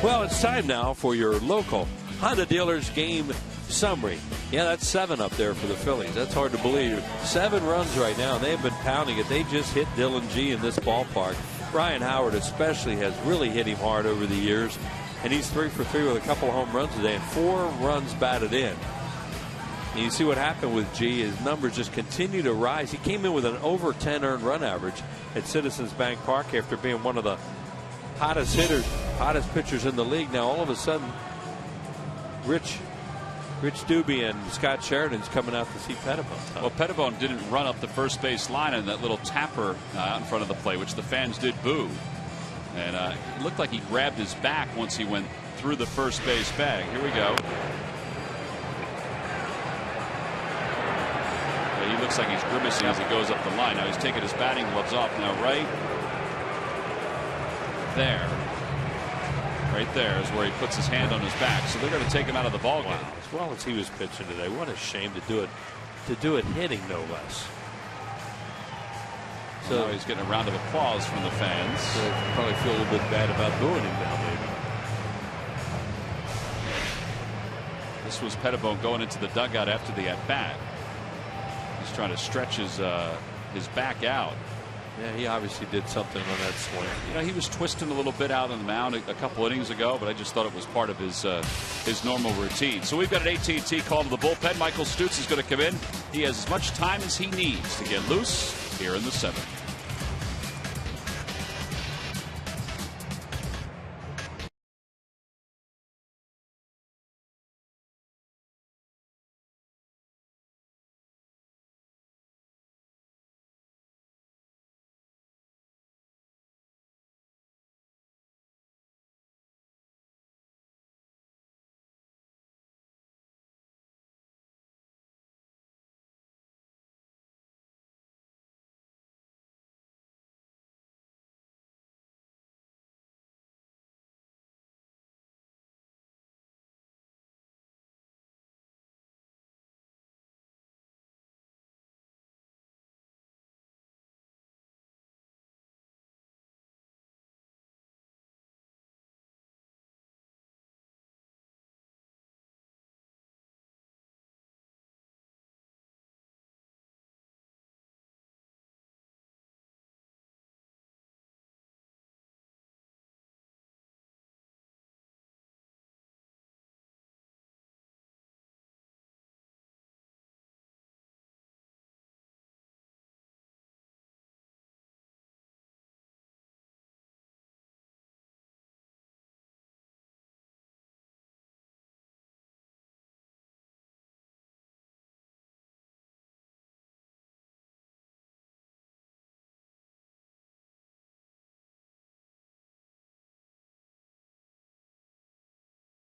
Well, it's time now for your local Honda dealers game summary. Yeah, that's 7 up there for the Phillies. That's hard to believe. 7 runs right now. They've been pounding it. They just hit Dylan G in this ballpark. Ryan Howard especially has really hit him hard over the years. And he's 3 for 3 with a couple of home runs today and 4 runs batted in. And you see what happened with G. His numbers just continue to rise. He came in with an over 10 earned run average at Citizens Bank Park after being one of the hottest hitters, hottest pitchers in the league. Now all of a sudden, Rich Doobie and Scott Sheridan's coming out to see Pettibone. Well, Pettibone didn't run up the first base line in that little tapper out in front of the plate, which the fans did boo. And it looked like he grabbed his back once he went through the first base bag. Here we go. Yeah, he looks like he's grimacing as he goes up the line. Now he's taking his batting gloves off. Now right there. Right there is where he puts his hand on his back. So they're going to take him out of the ball game. Wow. As well as he was pitching today. What a shame to do it hitting, no less. So now he's getting a round of applause from the fans. So they probably feel a little bit bad about booing him now, maybe. This was Pettibone going into the dugout after the at bat. He's trying to stretch his back out. Yeah, he obviously did something on that swing. You know, he was twisting a little bit out on the mound a couple innings ago, but I just thought it was part of his normal routine. So we've got an AT&T call to the bullpen. Michael Stutz is going to come in. He has as much time as he needs to get loose here in the 7th.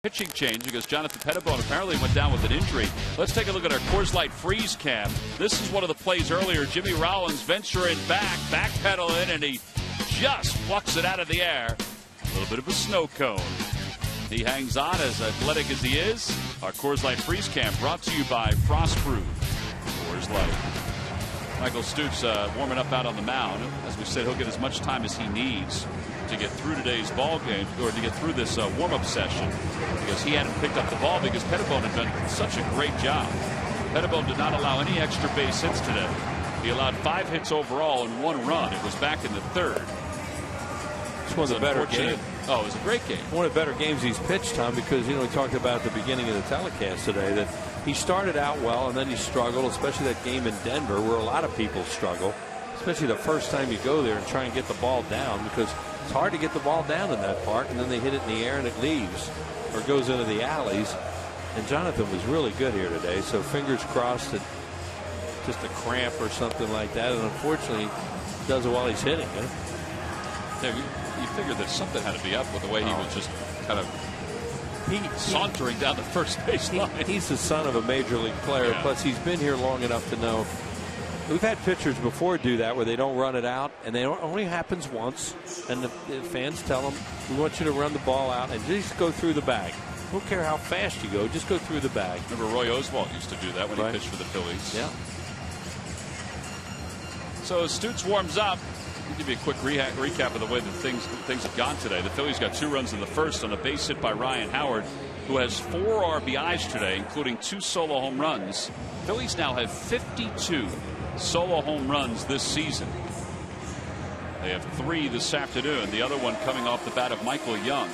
Pitching change because Jonathan Pettibone apparently went down with an injury. Let's take a look at our Coors Light freeze cam. This is one of the plays earlier. Jimmy Rollins venturing backpedaling, and he just plucks it out of the air. A little bit of a snow cone. He hangs on, as athletic as he is. Our Coors Light freeze cam brought to you by Frostproof Coors Light. Michael Stutz warming up out on the mound. As we said, he'll get as much time as he needs to get through today's ball game, or to get through this warm-up session, because he hadn't picked up the ball because Pettibone had done such a great job. Pettibone did not allow any extra base hits today. He allowed 5 hits overall and 1 run. It was back in the 3rd. It's one of the better games. Oh, it was a great game. One of the better games he's pitched, Tom, because, you know, we talked about at the beginning of the telecast today that he started out well and then he struggled, especially that game in Denver where a lot of people struggle, especially the first time you go there and try and get the ball down, because it's hard to get the ball down in that park, and then they hit it in the air and it leaves or goes into the alleys. And Jonathan was really good here today, so fingers crossed that just a cramp or something like that, and unfortunately does it while he's hitting. Yeah, you figured that something had to be up with the way he was just kind of sauntering down the first base line. He's the son of a major league player, yeah. Plus he's been here long enough to know. We've had pitchers before do that where they don't run it out, and it only happens once, and the fans tell them, we want you to run the ball out and just go through the bag. Don't care how fast you go, just go through the bag. Remember Roy Oswalt used to do that when he pitched for the Phillies. Yeah. So as Stutz warms up, I'll give you a quick recap of the way that things have gone today. The Phillies got 2 runs in the first on a base hit by Ryan Howard, who has 4 RBIs today, including 2 solo home runs. Phillies now have 52 solo home runs this season. They have 3 this afternoon, the other one coming off the bat of Michael Young.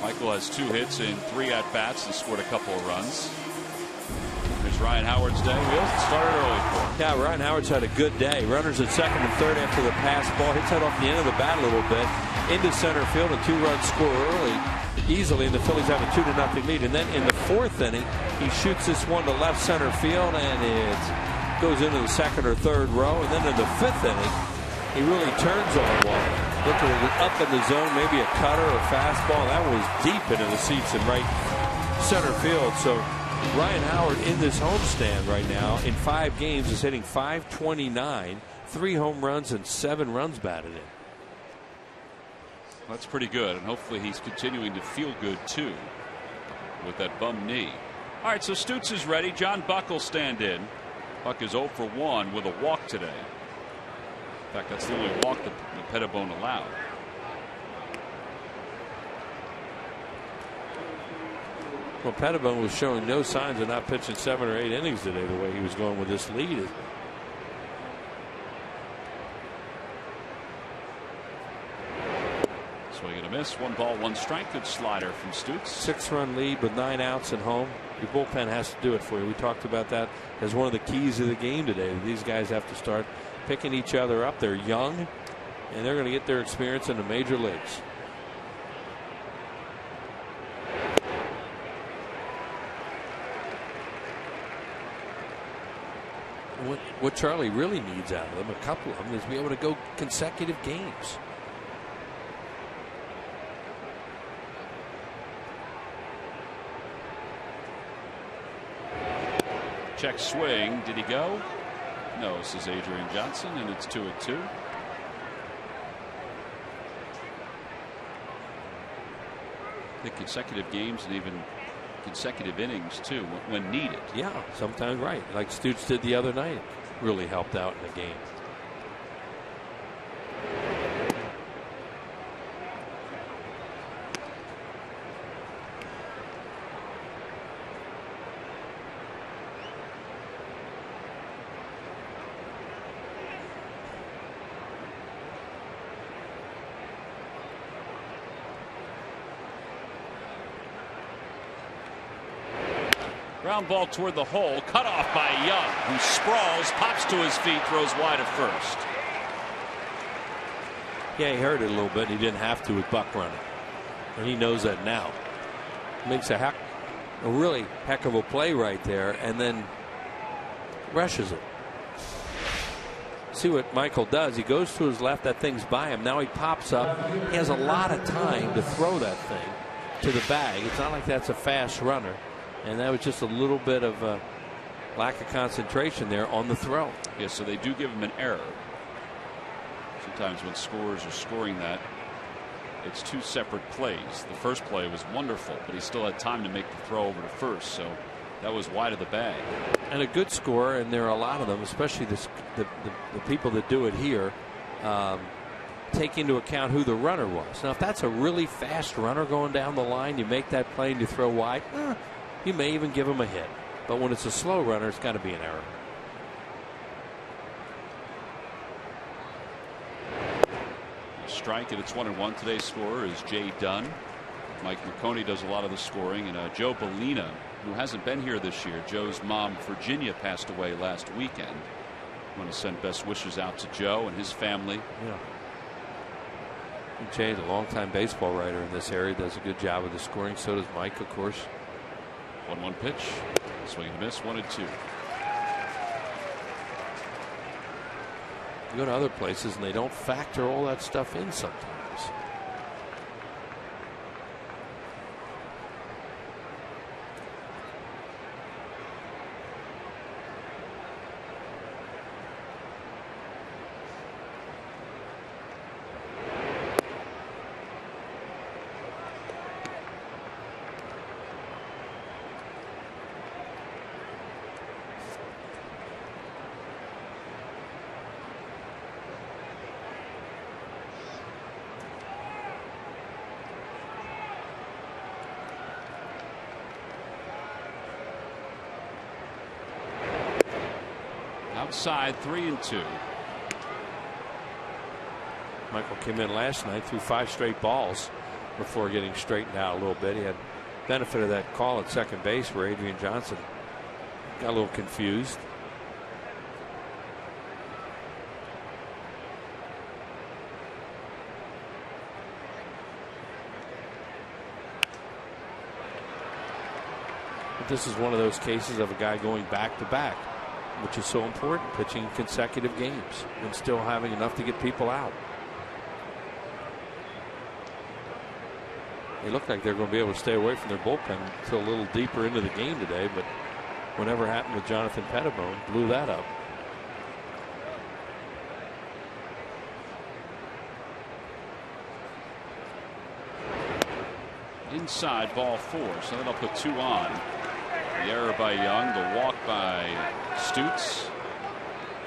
Michael has 2 hits in 3 at-bats and scored a couple of runs. Here's Ryan Howard's day. Will started early for him. Yeah, Ryan Howard's had a good day. Runners at second and third after the pass. Ball hits that off the end of the bat a little bit into center field. A 2-run score early, easily, and the Phillies have a 2-0 lead. And then in the 4th inning, he shoots this one to left center field, and it goes into the 2nd or 3rd row. And then in the 5th inning, he really turns on one. Looking at it up in the zone, maybe a cutter or fastball. That was deep into the seats in right center field. So Ryan Howard in this homestand right now in 5 games is hitting .529, 3 home runs and 7 runs batted in. That's pretty good, and hopefully he's continuing to feel good too with that bum knee. All right, so Stutz is ready. John Buck will stand in. Buck is 0 for 1 with a walk today. In fact, that's the only walk that Pettibone allowed. Well, Pettibone was showing no signs of not pitching 7 or 8 innings today the way he was going with this lead. Swing and a miss. 1 ball, 1 strike. Good slider from Stutz. 6-run lead with 9 outs at home. Your bullpen has to do it for you. We talked about that as one of the keys of the game today. These guys have to start picking each other up. They're young, and they're going to get their experience in the major leagues. What Charlie really needs out of them, a couple of them, is to be able to go consecutive games. Check swing. Did he go? No, this is Adrian Johnson, and it's 2-2. The consecutive games and even consecutive innings too when needed. Yeah, sometimes right. Like Stutz did the other night. Really helped out in the game. Ground ball toward the hole, cut off by Young, who sprawls, pops to his feet, throws wide of first. Yeah, he hurt it a little bit. He didn't have to with Buck running, and he knows that now. Makes a really heck of a play right there, and then rushes it. See what Michael does. He goes to his left. That thing's by him. Now he pops up. He has a lot of time to throw that thing to the bag. It's not like that's a fast runner. And that was just a little bit of a lack of concentration there on the throw. Yeah, so they do give him an error. Sometimes when scorers are scoring that, it's 2 separate plays. The first play was wonderful, but he still had time to make the throw over to first, so that was wide of the bag. And a good scorer, and there are a lot of them, especially the people that do it here, take into account who the runner was. Now, if that's a really fast runner going down the line, you make that play and you throw wide, you may even give him a hit. But when it's a slow runner, it's got to be an error. Strike, and it's 1-1. Today's scorer is Jay Dunn. Mike Marconi does a lot of the scoring, and Joe Bellina, who hasn't been here this year. Joe's mom, Virginia, passed away last weekend. I want to send best wishes out to Joe and his family. Yeah. Jay's a longtime baseball writer in this area, does a good job of the scoring. So does Mike, of course. 1-1 pitch. Swing and miss. 1-2. You go to other places and they don't factor all that stuff in sometimes. outside, 3-2. Michael came in last night, threw 5 straight balls before getting straightened out a little bit. He had benefit of that call at second base where Adrian Johnson got a little confused. But this is one of those cases of a guy going back to back, which is so important, pitching consecutive games and still having enough to get people out. They look like they're going to be able to stay away from their bullpen until a little deeper into the game today, but whatever happened with Jonathan Pettibone blew that up. Inside, ball 4, so that'll put 2 on. The error by Young, the walk by Stutz.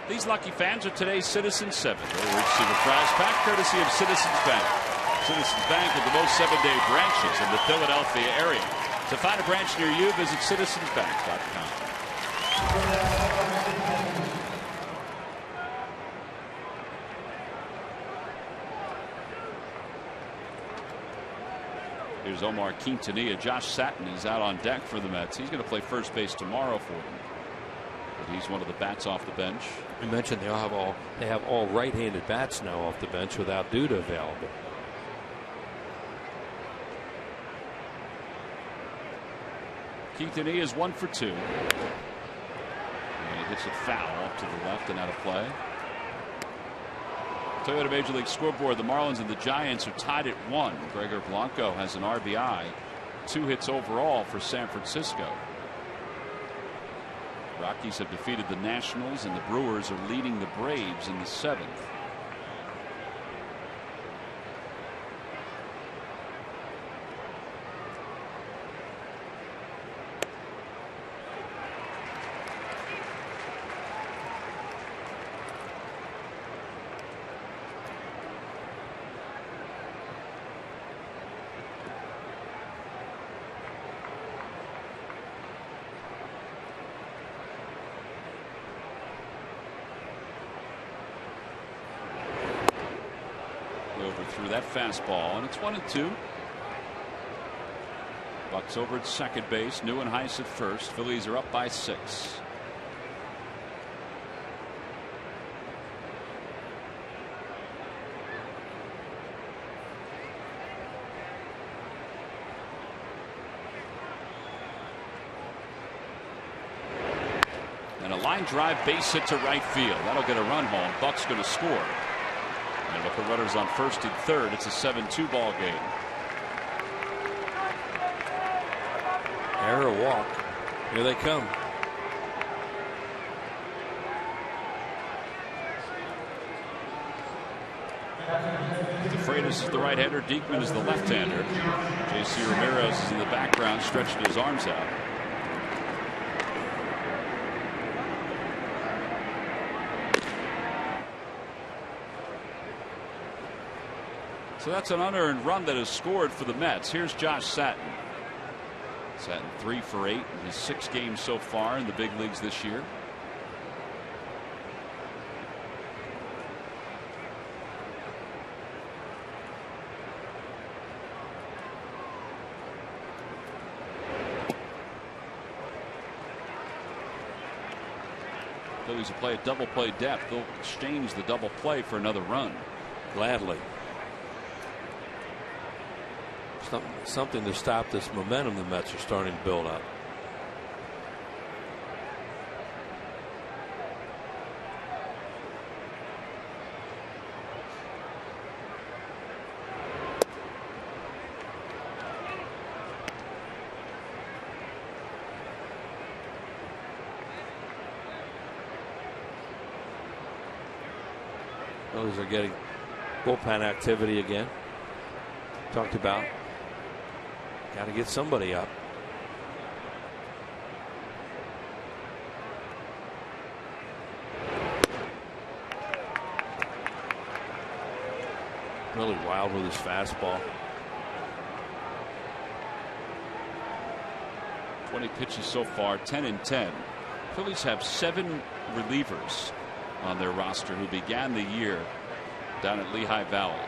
These lucky fans are today's Citizens 7. They'll receive a prize pack courtesy of Citizens Bank. Citizens Bank with the most 7-day branches in the Philadelphia area. To find a branch near you, visit citizensbank.com. Here's Omar Quintanilla. Josh Satin is out on deck for the Mets. He's going to play first base tomorrow for them. But he's one of the bats off the bench. You mentioned they have all right-handed bats now off the bench without Duda available. Quintanilla is 1 for 2. And he hits it foul up to the left and out of play. Toyota Major League Scoreboard, the Marlins and the Giants are tied at 1. Gregor Blanco has an RBI, 2 hits overall for San Francisco. Rockies have defeated the Nationals, and the Brewers are leading the Braves in the 7th. Through that fastball, and it's 1-2. Bucks over at second base. Neuenhuis at first. Phillies are up by 6. And a line drive base hit to right field. That'll get a run home. Bucks going to score. And with the runners on first and third, it's a 7-2 ball game. Error walk. Here they come. DeFreitas is the right-hander. Diekman is the left-hander. J.C. Ramirez is in the background, stretching his arms out. So that's an unearned run that is scored for the Mets. Here's Josh Satin. Satin 3 for 8 in his 6 games so far in the big leagues this year. Phillies will play a double play depth. They'll exchange the double play for another run. Gladly. Something to stop this momentum the Mets are starting to build up. Those are getting bullpen activity again. Talked about. Got to get somebody up. Really wild with his fastball. 20 pitches so far, 10 and 10. Phillies have 7 relievers on their roster who began the year down at Lehigh Valley.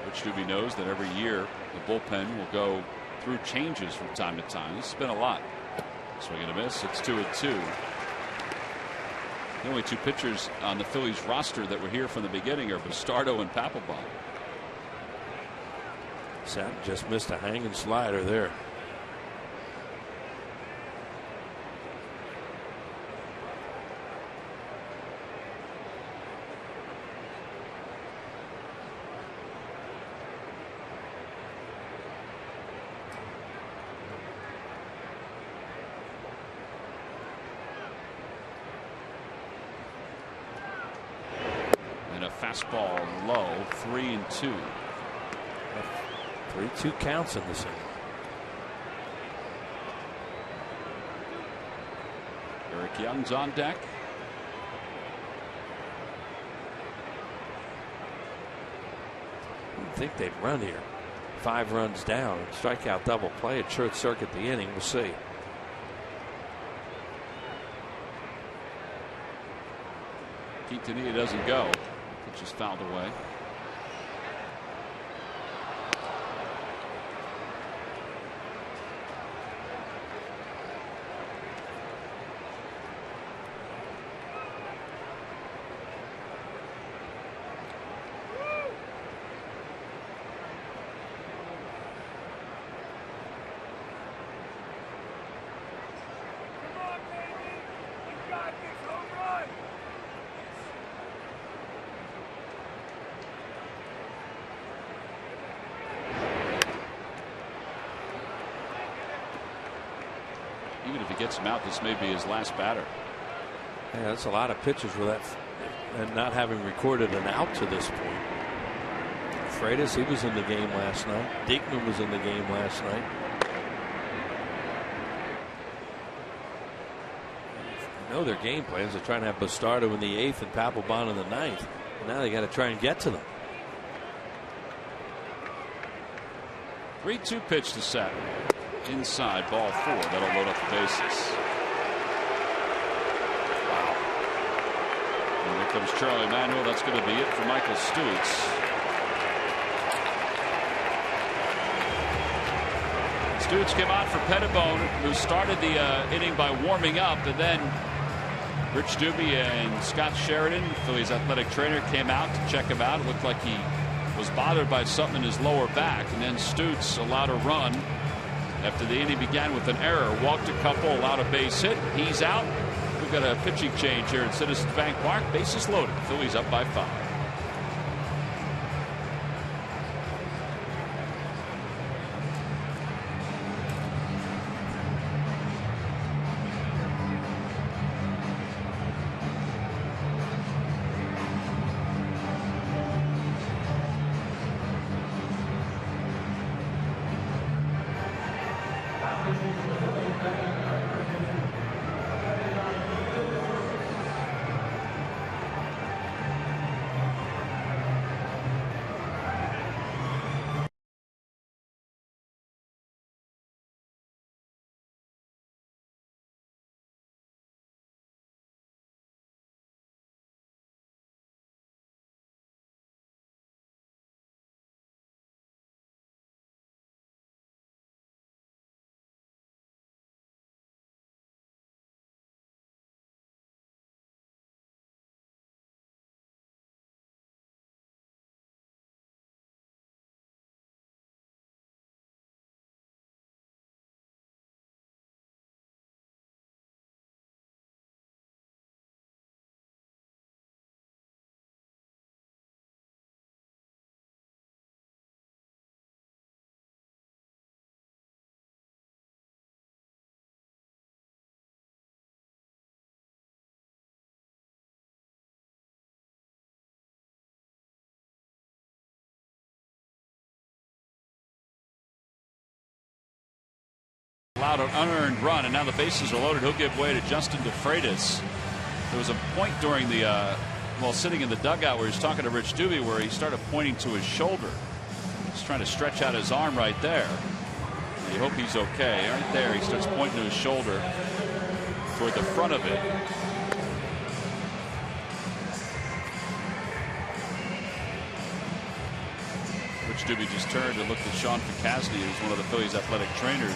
Rich Doobie knows that every year the bullpen will go through changes from time to time. It's been a lot. Swing and a miss. It's 2-2. The only 2 pitchers on the Phillies roster that were here from the beginning are Bastardo and Papelbon. Sam just missed a hanging slider there. Fastball low, 3-2. 3-2 counts in this inning. Eric Young's on deck. I think they'd run here. 5 runs down, strikeout double play, it short circuit the inning. We'll see. Quintanilla doesn't go. Pitch is fouled away. Even if he gets him out, this may be his last batter. Yeah, that's a lot of pitches with that, and not having recorded an out to this point. Freitas, he was in the game last night. Diekman was in the game last night. You know their game plans are trying to have Bastardo in the 8th and Papelbon in the 9th. And now they got to try and get to them. 3-2 pitch to set. Inside, ball 4. That'll load up the bases. Wow. And here comes Charlie Manuel. That's going to be it for Michael Stutz. Stutz came on for Pettibone, who started the inning by warming up, and then Rich Doobie and Scott Sheridan, Phillies athletic trainer, came out to check him out. It looked like he was bothered by something in his lower back, and then Stutz allowed a run after the inning began with an error. Walked a couple, allowed a base hit. He's out. We've got a pitching change here at Citizens Bank Park. Bases loaded. Phillies up by 5. Allowed an unearned run, and now the bases are loaded. He'll give way to Justin DeFreitas. There was a point during the while sitting in the dugout where he's talking to Rich Doobie where he started pointing to his shoulder. He's trying to stretch out his arm right there. You hope he's okay. Right there, he starts pointing to his shoulder. toward the front of it. Rich Doobie just turned and looked at Sean Ficasny, who's one of the Phillies' athletic trainers,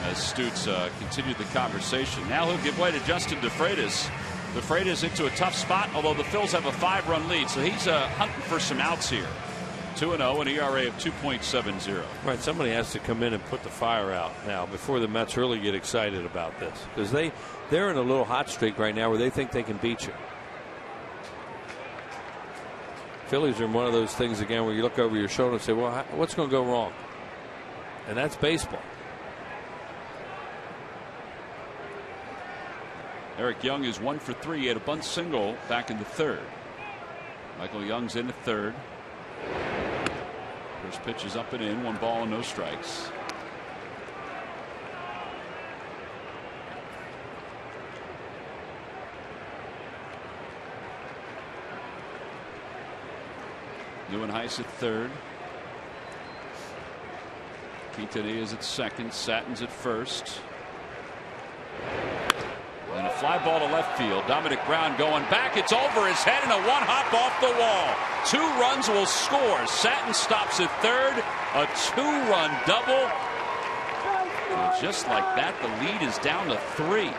as Stutz continued the conversation. Now he'll give way to Justin DeFreitas. DeFreitas into a tough spot, although the Phils have a 5-run lead, so he's hunting for some outs here. 2-0, an ERA of 2.70. Right, somebody has to come in and put the fire out now before the Mets really get excited about this, because they're in a little hot streak right now where they think they can beat you. Phillies are in one of those things again where you look over your shoulder and say, well, what's going to go wrong? And that's baseball. Eric Young is 1 for 3. He had a bunt single back in the third. Michael Young's in the third. First pitch is up and in. 1 ball and no strikes. Neuenhuis at third. Quintanilla is at second. Sattin's at first. And a fly ball to left field. Dominic Brown going back. It's over his head and a 1-hop off the wall. 2 runs will score. Sattin stops at third. A 2-run double. And just like that, the lead is down to 3.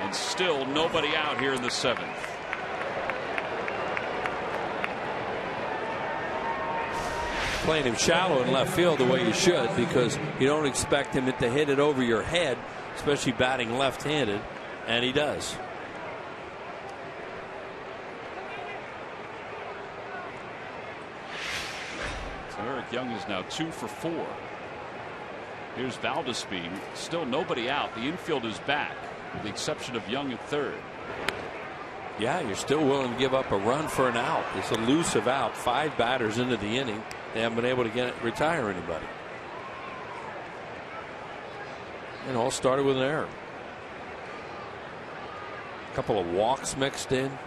And still nobody out here in the 7th. Playing him shallow in left field the way you should, because you don't expect him to hit it over your head, especially batting left-handed, and he does. So Eric Young is now 2 for 4. Here's Valdespin. Still nobody out. The infield is back, with the exception of Young at third. Yeah, you're still willing to give up a run for an out. It's a elusive out. 5 batters into the inning. They haven't been able to retire anybody. And all started with an error. A couple of walks mixed in.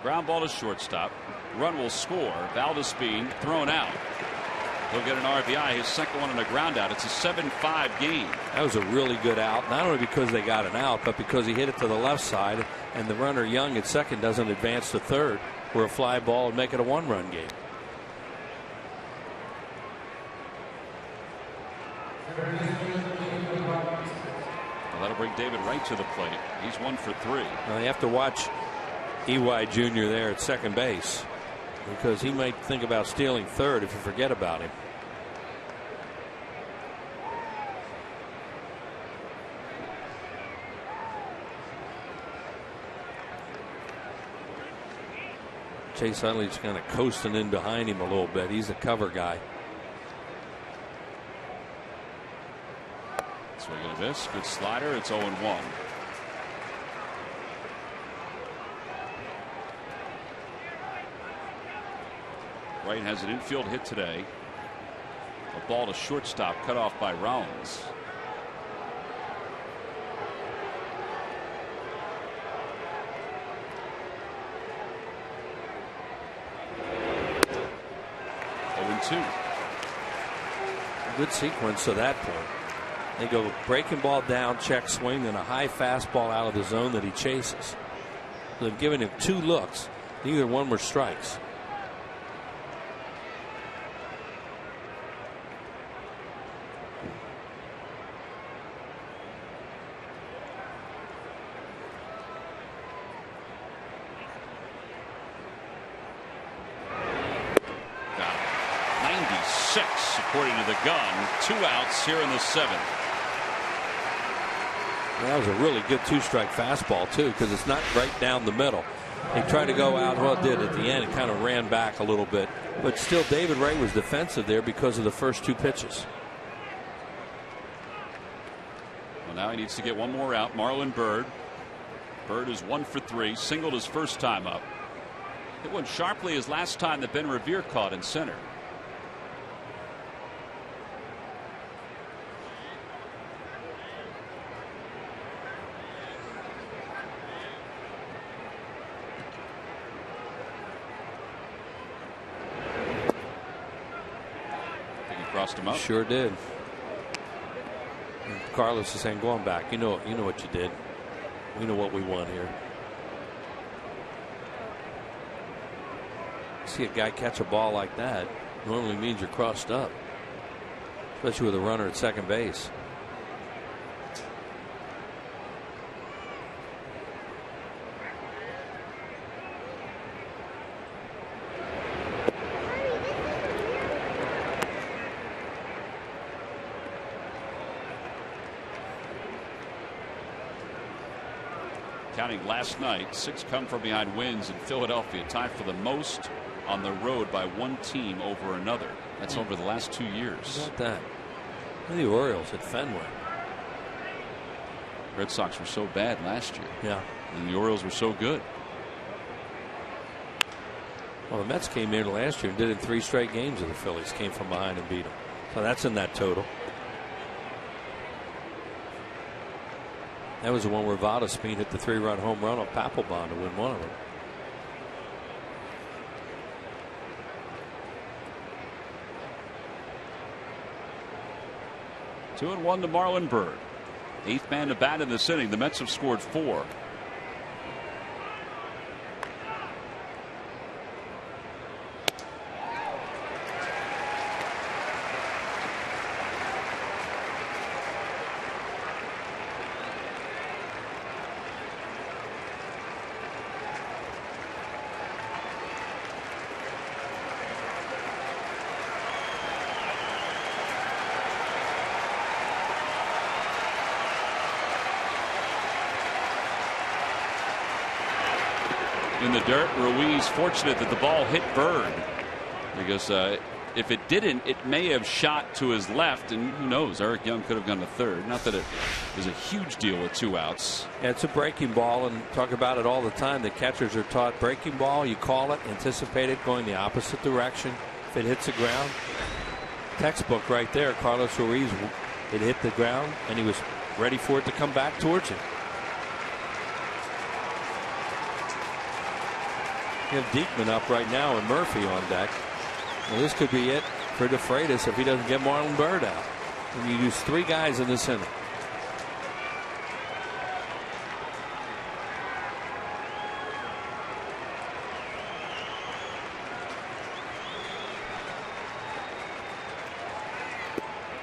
Ground ball to shortstop. Run will score. Valdespin thrown out. He'll get an RBI, his second one on a ground out. It's a 7-5 game. That was a really good out, not only because they got an out, but because he hit it to the left side, and the runner Young at second doesn't advance to third, where a fly ball would make it a 1-run game. Well, that'll bring David Wright to the plate. He's 1 for 3. Now you have to watch EY Jr. there at second base, because he might think about stealing third if you forget about him. Chase Utley's kind of coasting in behind him a little bit. He's a cover guy. Swing and a miss. Good slider. It's 0-1. Wright has an infield hit today. A ball to shortstop cut off by Rollins. A good sequence to that point. They go breaking ball down, check swing, and a high fastball out of the zone that he chases. They've given him 2 looks. Neither one were strikes. According to the gun. 2 outs here in the 7th. That was a really good 2-strike fastball, too, because it's not right down the middle. He tried to go out, well, it did at the end. It kind of ran back a little bit. But still, David Ray was defensive there because of the first 2 pitches. Well, now he needs to get one more out. Marlon Byrd. Byrd is 1 for 3. Singled his first time up. Hit one sharply his last time that Ben Revere caught in center. Crossed him up. Sure did. And Carlos is saying, going back, you know what you did. We know what we want here. See a guy catch a ball like that normally means you're crossed up, especially with a runner at second base. Counting last night, 6 come from behind wins in Philadelphia, tied for the most on the road by one team over another. That's over the last 2 years. How about that? Look at the Orioles at Fenway. Red Sox were so bad last year. Yeah. And the Orioles were so good. Well, the Mets came in last year and did it in 3 straight games of the Phillies. Came from behind and beat them. So that's in that total. That was the one where Valdespin hit the 3-run home run on Papelbon to win one of them. Two and 1 to Marlon Byrd. 8th man to bat in this inning. The Mets have scored 4. In the dirt, Ruiz fortunate that the ball hit Byrd, because if it didn't, it may have shot to his left, and who knows, Eric Young could have gone to third. Not that it is a huge deal with 2 outs. Yeah, it's a breaking ball, and talk about it all the time. The catchers are taught breaking ball, you call it, anticipate it going the opposite direction. If it hits the ground, textbook right there. Carlos Ruiz, it hit the ground, and he was ready for it to come back towards him. You have Diekman up right now and Murphy on deck. Well, this could be it for DeFreitas if he doesn't get Marlon Byrd out. And you use 3 guys in this inning.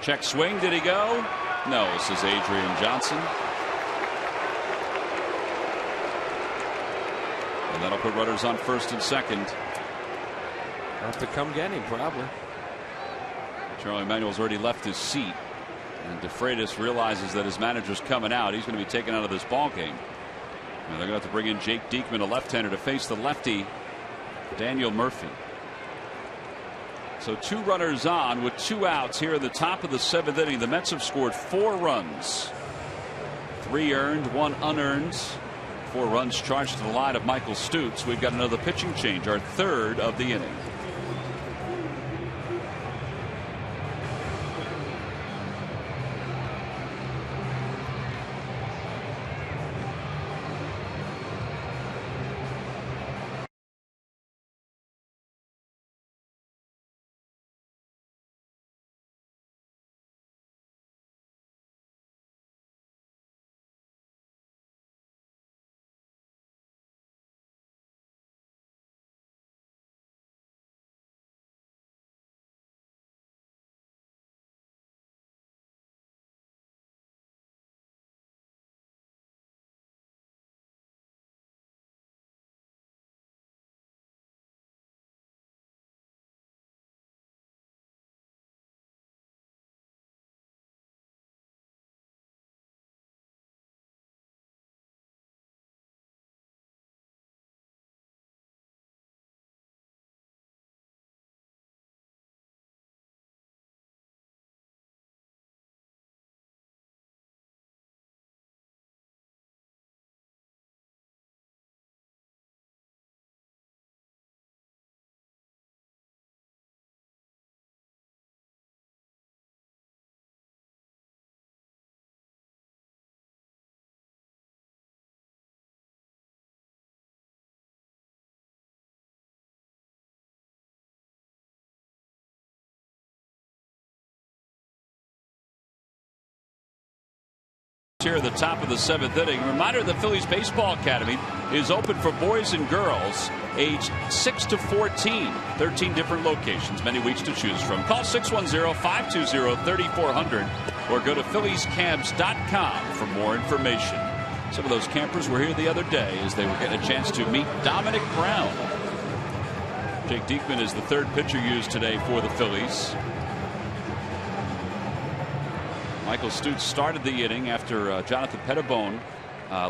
Check swing. Did he go? No, this is Adrian Johnson. And that'll put runners on first and second. Have to come get him, probably. Charlie Manuel's already left his seat, and DeFreitas realizes that his manager's coming out. He's going to be taken out of this ball game. Now they're going to have to bring in Jake Diekman, a left-hander, to face the lefty Daniel Murphy. So 2 runners on with 2 outs here in the top of the 7th inning. The Mets have scored 4 runs. 3 earned, 1 unearned. 4 runs charged to the line of Michael Stutes. We've got another pitching change, our 3rd of the inning. Here at the top of the 7th inning. Reminder, the Phillies Baseball Academy is open for boys and girls aged 6 to 14. 13 different locations, many weeks to choose from. Call 610-520-3400 or go to philliescamps.com for more information. Some of those campers were here the other day as they were getting a chance to meet Dominic Brown. Jake Diekman is the third pitcher used today for the Phillies. Michael Stutz started the inning after Jonathan Pettibone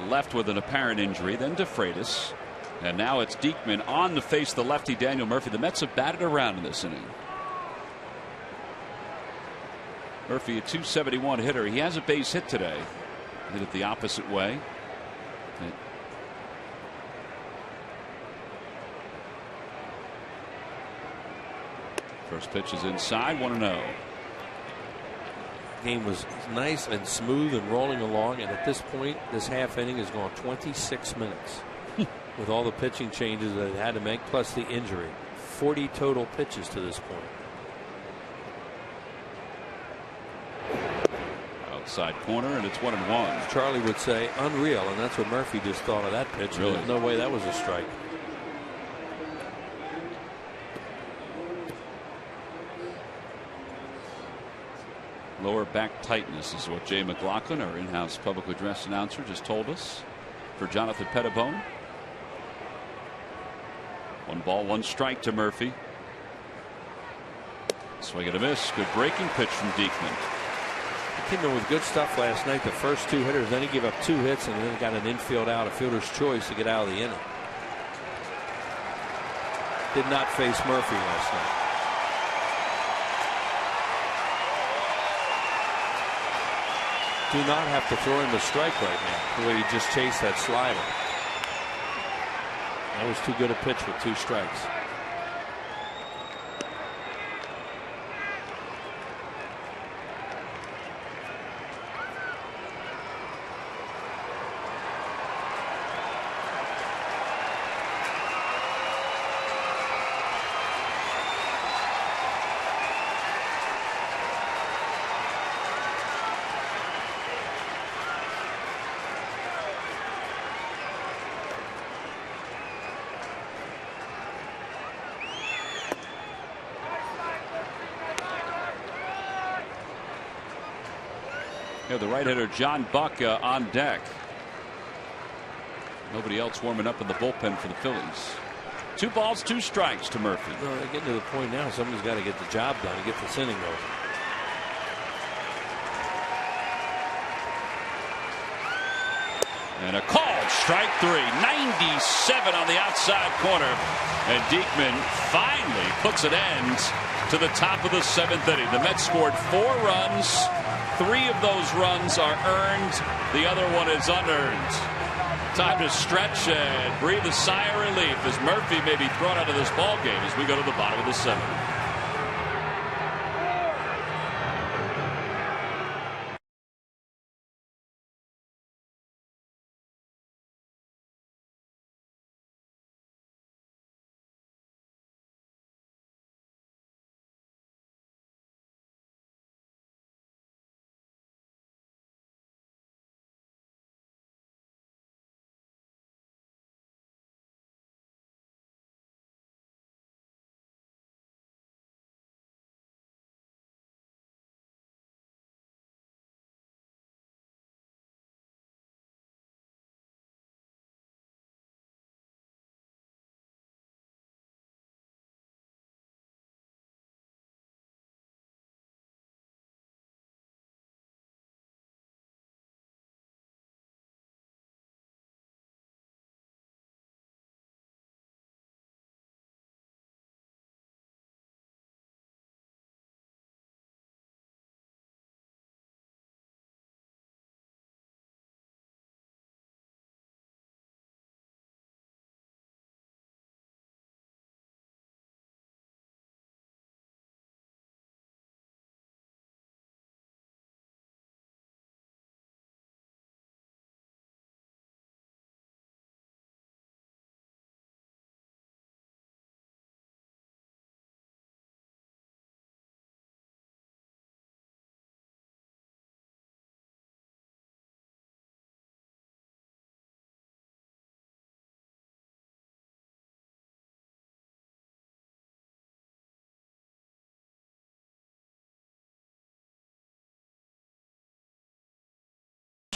left with an apparent injury, then DeFreitas. And now it's Diekman on to face the lefty Daniel Murphy. The Mets have batted around in this inning. Murphy, a .271 hitter. He has a base hit today. Hit it the opposite way. First pitch is inside, 1-0. Game was nice and smooth and rolling along, and at this point this half inning has gone 26 minutes with all the pitching changes that it had to make plus the injury. 40 total pitches to this point. Outside corner, and it's 1-1. Charlie would say unreal, and that's what Murphy just thought of that pitch. Really? There's no way that was a strike. Lower back tightness is what Jay McLaughlin, our in-house public address announcer, just told us for Jonathan Pettibone. 1 ball, 1 strike to Murphy. Swing and a miss. Good breaking pitch from Diekman. He came in with good stuff last night. The first 2 hitters, then he gave up 2 hits, and then got an infield out, a fielder's choice to get out of the inning. Did not face Murphy last night. Do not have to throw him a strike right now, the way he just chased that slider. That was too good a pitch with 2 strikes. The right hitter John Buck on deck. Nobody else warming up in the bullpen for the Phillies. 2 balls, 2 strikes to Murphy. No, they're getting to the point now. Somebody's got to get the job done and get this inning over. And a called strike 3. 97 on the outside corner. And Diekman finally puts an end to the top of the 7th inning. The Mets scored 4 runs. 3 of those runs are earned. The other one is unearned. Time to stretch and breathe a sigh of relief as Murphy may be thrown out of this ball game as we go to the bottom of the 7th.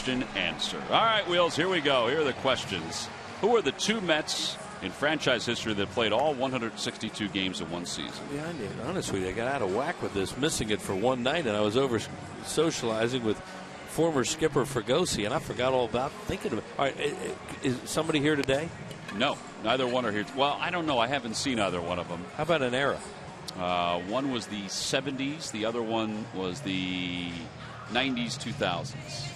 question answer. All right, Wheels, here we go. Here are the questions. Who are the 2 Mets in franchise history that played all 162 games in one season? Yeah, honestly, I got out of whack with this, missing it for one night, and I was over socializing with former skipper Fregosi, and I forgot all about thinking of it. All right, is somebody here today? No, neither one are here. Well, I don't know. I haven't seen either one of them. How about an era? One was the 70s. The other one was the 90s, 2000s.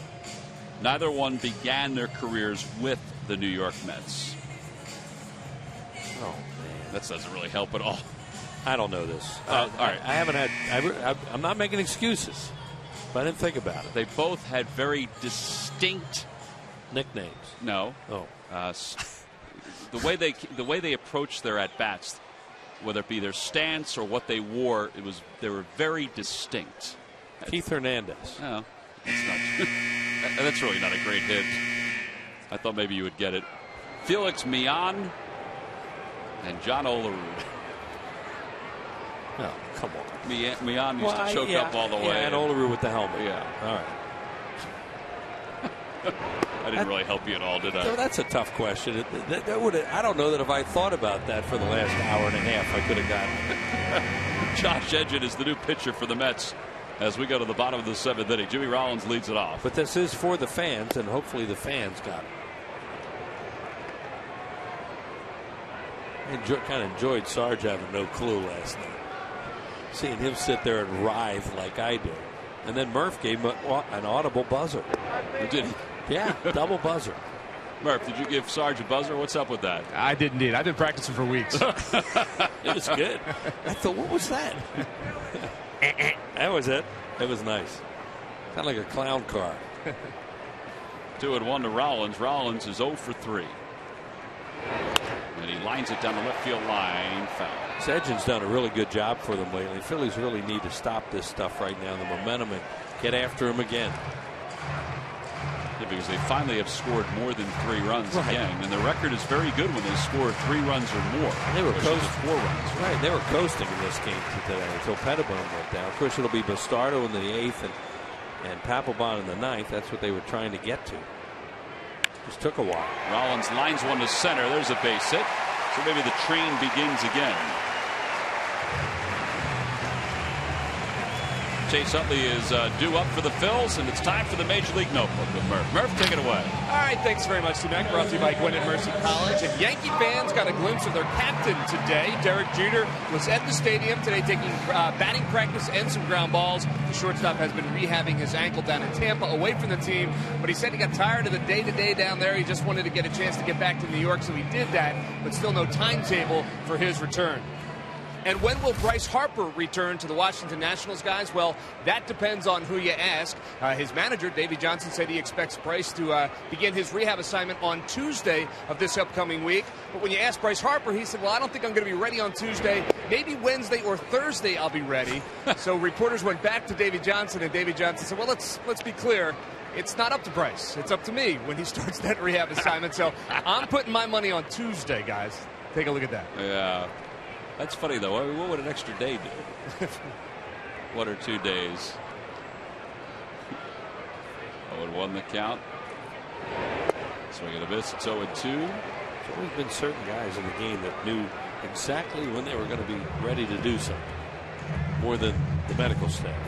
Neither one began their careers with the New York Mets. Oh, man. That doesn't really help at all. I don't know this. All right. I haven't had. I'm not making excuses, but I didn't think about it. They both had very distinct Nicknames. No. Oh. The way they approached their at bats, whether it be their stance or what they wore, they were very distinct. Keith Hernandez. No, that's not. That's really not a great hit. I thought maybe you would get it. Felix Millan and John Olerud. Oh, come on. Millan used to choke up all the way. Yeah, and Olerud with the helmet. Yeah. All right. I didn't really help you at all, did I? So that's a tough question. I don't know that if I thought about that for the last hour and a half, I could have gotten it. Josh Edgin is the new pitcher for the Mets as we go to the bottom of the 7th inning. Jimmy Rollins leads it off. But this is for the fans, and hopefully the fans got it. Kind of enjoyed Sarge having no clue last night. Seeing him sit there and writhe like I do. And then Murph gave him an audible buzzer. Did he? Yeah, double buzzer. Murph, did you give Sarge a buzzer? What's up with that? I did indeed. I've been practicing for weeks. It was good. I thought, what was that? That was it. It was nice. Kind of like a clown car. 2-1 to Rollins. Rollins is 0 for 3. And he lines it down the left field line. Foul. Sedgin's done a really good job for them lately. Phillies really need to stop this stuff right now, the momentum, and get after him again. Yeah, because they finally have scored more than 3 runs again. And the record is very good when they score 3 runs or more. They were coasting 4 runs. Right, they were coasting in this game today until Pettibone went down. Of course, it'll be Bastardo in the 8th and Papelbon in the 9th. That's what they were trying to get to. Just took a while. Rollins lines one to center. There's a base hit. So maybe the train begins again. Chase Utley is due up for the Phils, and it's time for the Major League Notebook with Murph. Murph, take it away. All right, thanks very much, T-Mac. Brought to you by Gwinnett Mercy College. And Yankee fans got a glimpse of their captain today. Derek Jeter was at the stadium today taking batting practice and some ground balls. The shortstop has been rehabbing his ankle down in Tampa, away from the team. But he said he got tired of the day-to-day down there. He just wanted to get a chance to get back to New York, so he did that, but still no timetable for his return. And when will Bryce Harper return to the Washington Nationals, guys? Well, that depends on who you ask. His manager, Davey Johnson, said he expects Bryce to begin his rehab assignment on Tuesday of this upcoming week. But when you ask Bryce Harper, he said, well, I don't think I'm going to be ready on Tuesday. Maybe Wednesday or Thursday I'll be ready. So reporters went back to Davey Johnson, and Davey Johnson said, well, let's be clear. It's not up to Bryce. It's up to me when he starts that rehab assignment. So I'm putting my money on Tuesday, guys. Take a look at that. Yeah. That's funny, though. What would an extra day do? 1 or 2 days. 0-1 the count. Swing and a miss. It's 0-2. There's always been certain guys in the game that knew exactly when they were going to be ready to do something, more than the medical staff.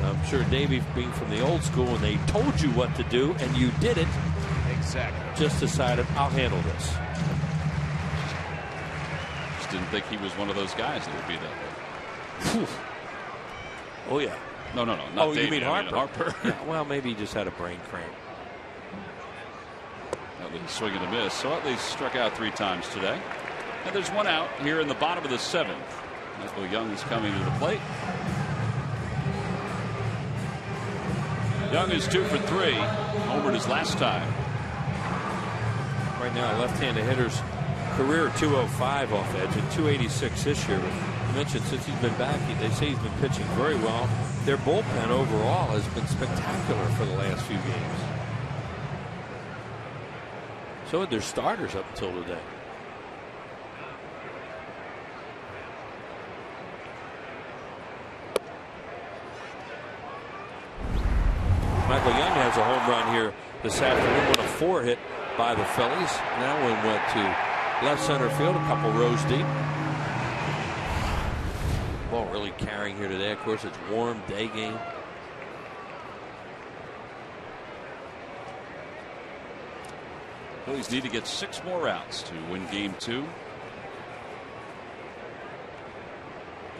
I'm sure Davey, being from the old school, when they told you what to do and you did it, exactly, just decided, I'll handle this. Didn't think he was one of those guys that would be that way. Oh, yeah. No. Not Davey, you mean Harper? Harper. Yeah, well, maybe he just had a brain cramp. Utley swing and a miss. So Utley struck out 3 times today. And there's 1 out here in the bottom of the 7th. Michael Young is coming to the plate. Young is 2 for 3. Homered his last time. Right now, left-handed hitters career 205 off edge and 286 this year. You mentioned since he's been back, they say he's been pitching very well. Their bullpen overall has been spectacular for the last few games. So had their starters up until today. Michael Young has a home run here this afternoon with a 4 hit by the Phillies. That one went to left center field, a couple rows deep. Ball really carrying here today. Of course, it's warm day game. Phillies need to get 6 more outs to win game 2.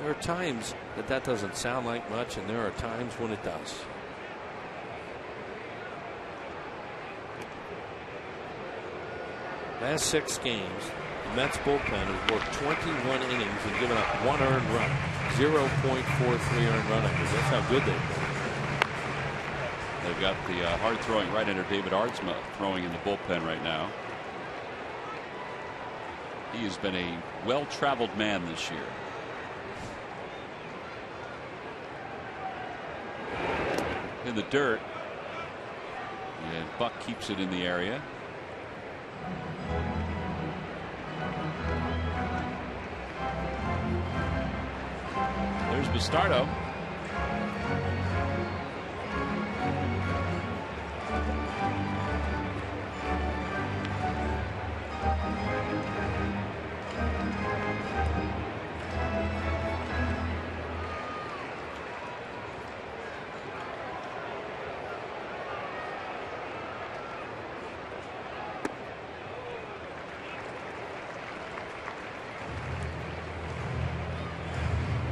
There are times that doesn't sound like much, and there are times when it does. Last 6 games, the Mets bullpen has worked 21 innings and given up 1 earned run, 0.43 earned run average. That's how good they've been. They've got the hard throwing right-hander David Ardsma throwing in the bullpen right now. He has been a well-traveled man this year. In the dirt, and Buck keeps it in the area. There's Bastardo.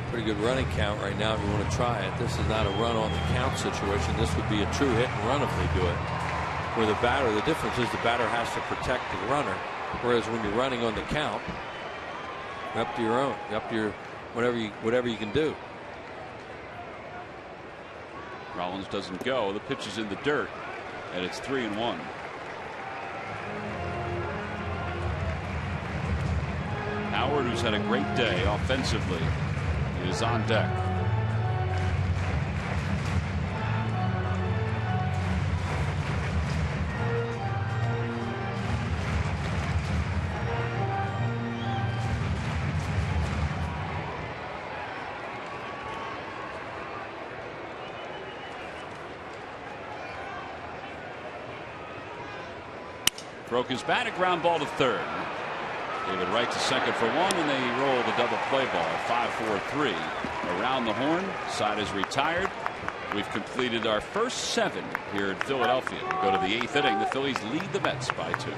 Pretty good running count right now if you want to try it. This is not a run on the count situation. This would be a true hit and run if they do it. Where the batter, the difference is the batter has to protect the runner. Whereas when you're running on the count, you're up to your own, you're up to your whatever you can do. Rollins doesn't go. The pitch is in the dirt, and it's 3-1. Howard, who's had a great day offensively, is on deck. Broke his bat, a ground ball to third. David Wright to second for 1, and they roll the double play ball. 5-4-3 around the horn. Side is retired. We've completed our first 7 here in Philadelphia. We go to the 8th inning. The Phillies lead the Mets by 2.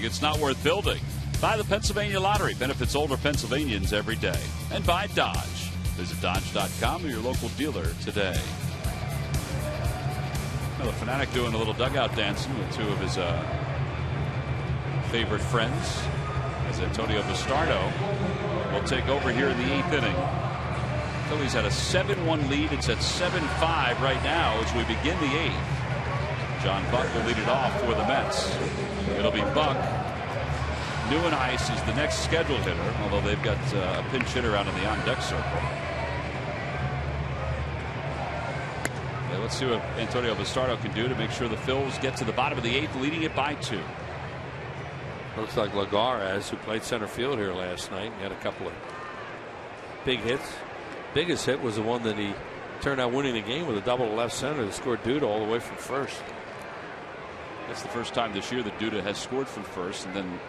It's not worth building. Buy the Pennsylvania Lottery. Benefits older Pennsylvanians every day. And buy Dodge. Visit Dodge.com or your local dealer today. Well, the Fanatic doing a little dugout dancing with 2 of his favorite friends, as Antonio Bastardo will take over here in the 8th inning. Phillies had a 7-1 lead. It's at 7-5 right now as we begin the 8th. John Buck will lead it off for the Mets. It'll be Buck NYN is the next scheduled hitter, although they've got a pinch hitter out in the on-deck circle. Yeah, let's see what Antonio Bastardo can do to make sure the Phils get to the bottom of the 8th, leading it by 2. Looks like Lagares, who played center field here last night, had a couple of big hits. Biggest hit was the one that he turned out winning the game with a double to left center that scored Duda all the way from first. That's the first time this year that Duda has scored from first, and then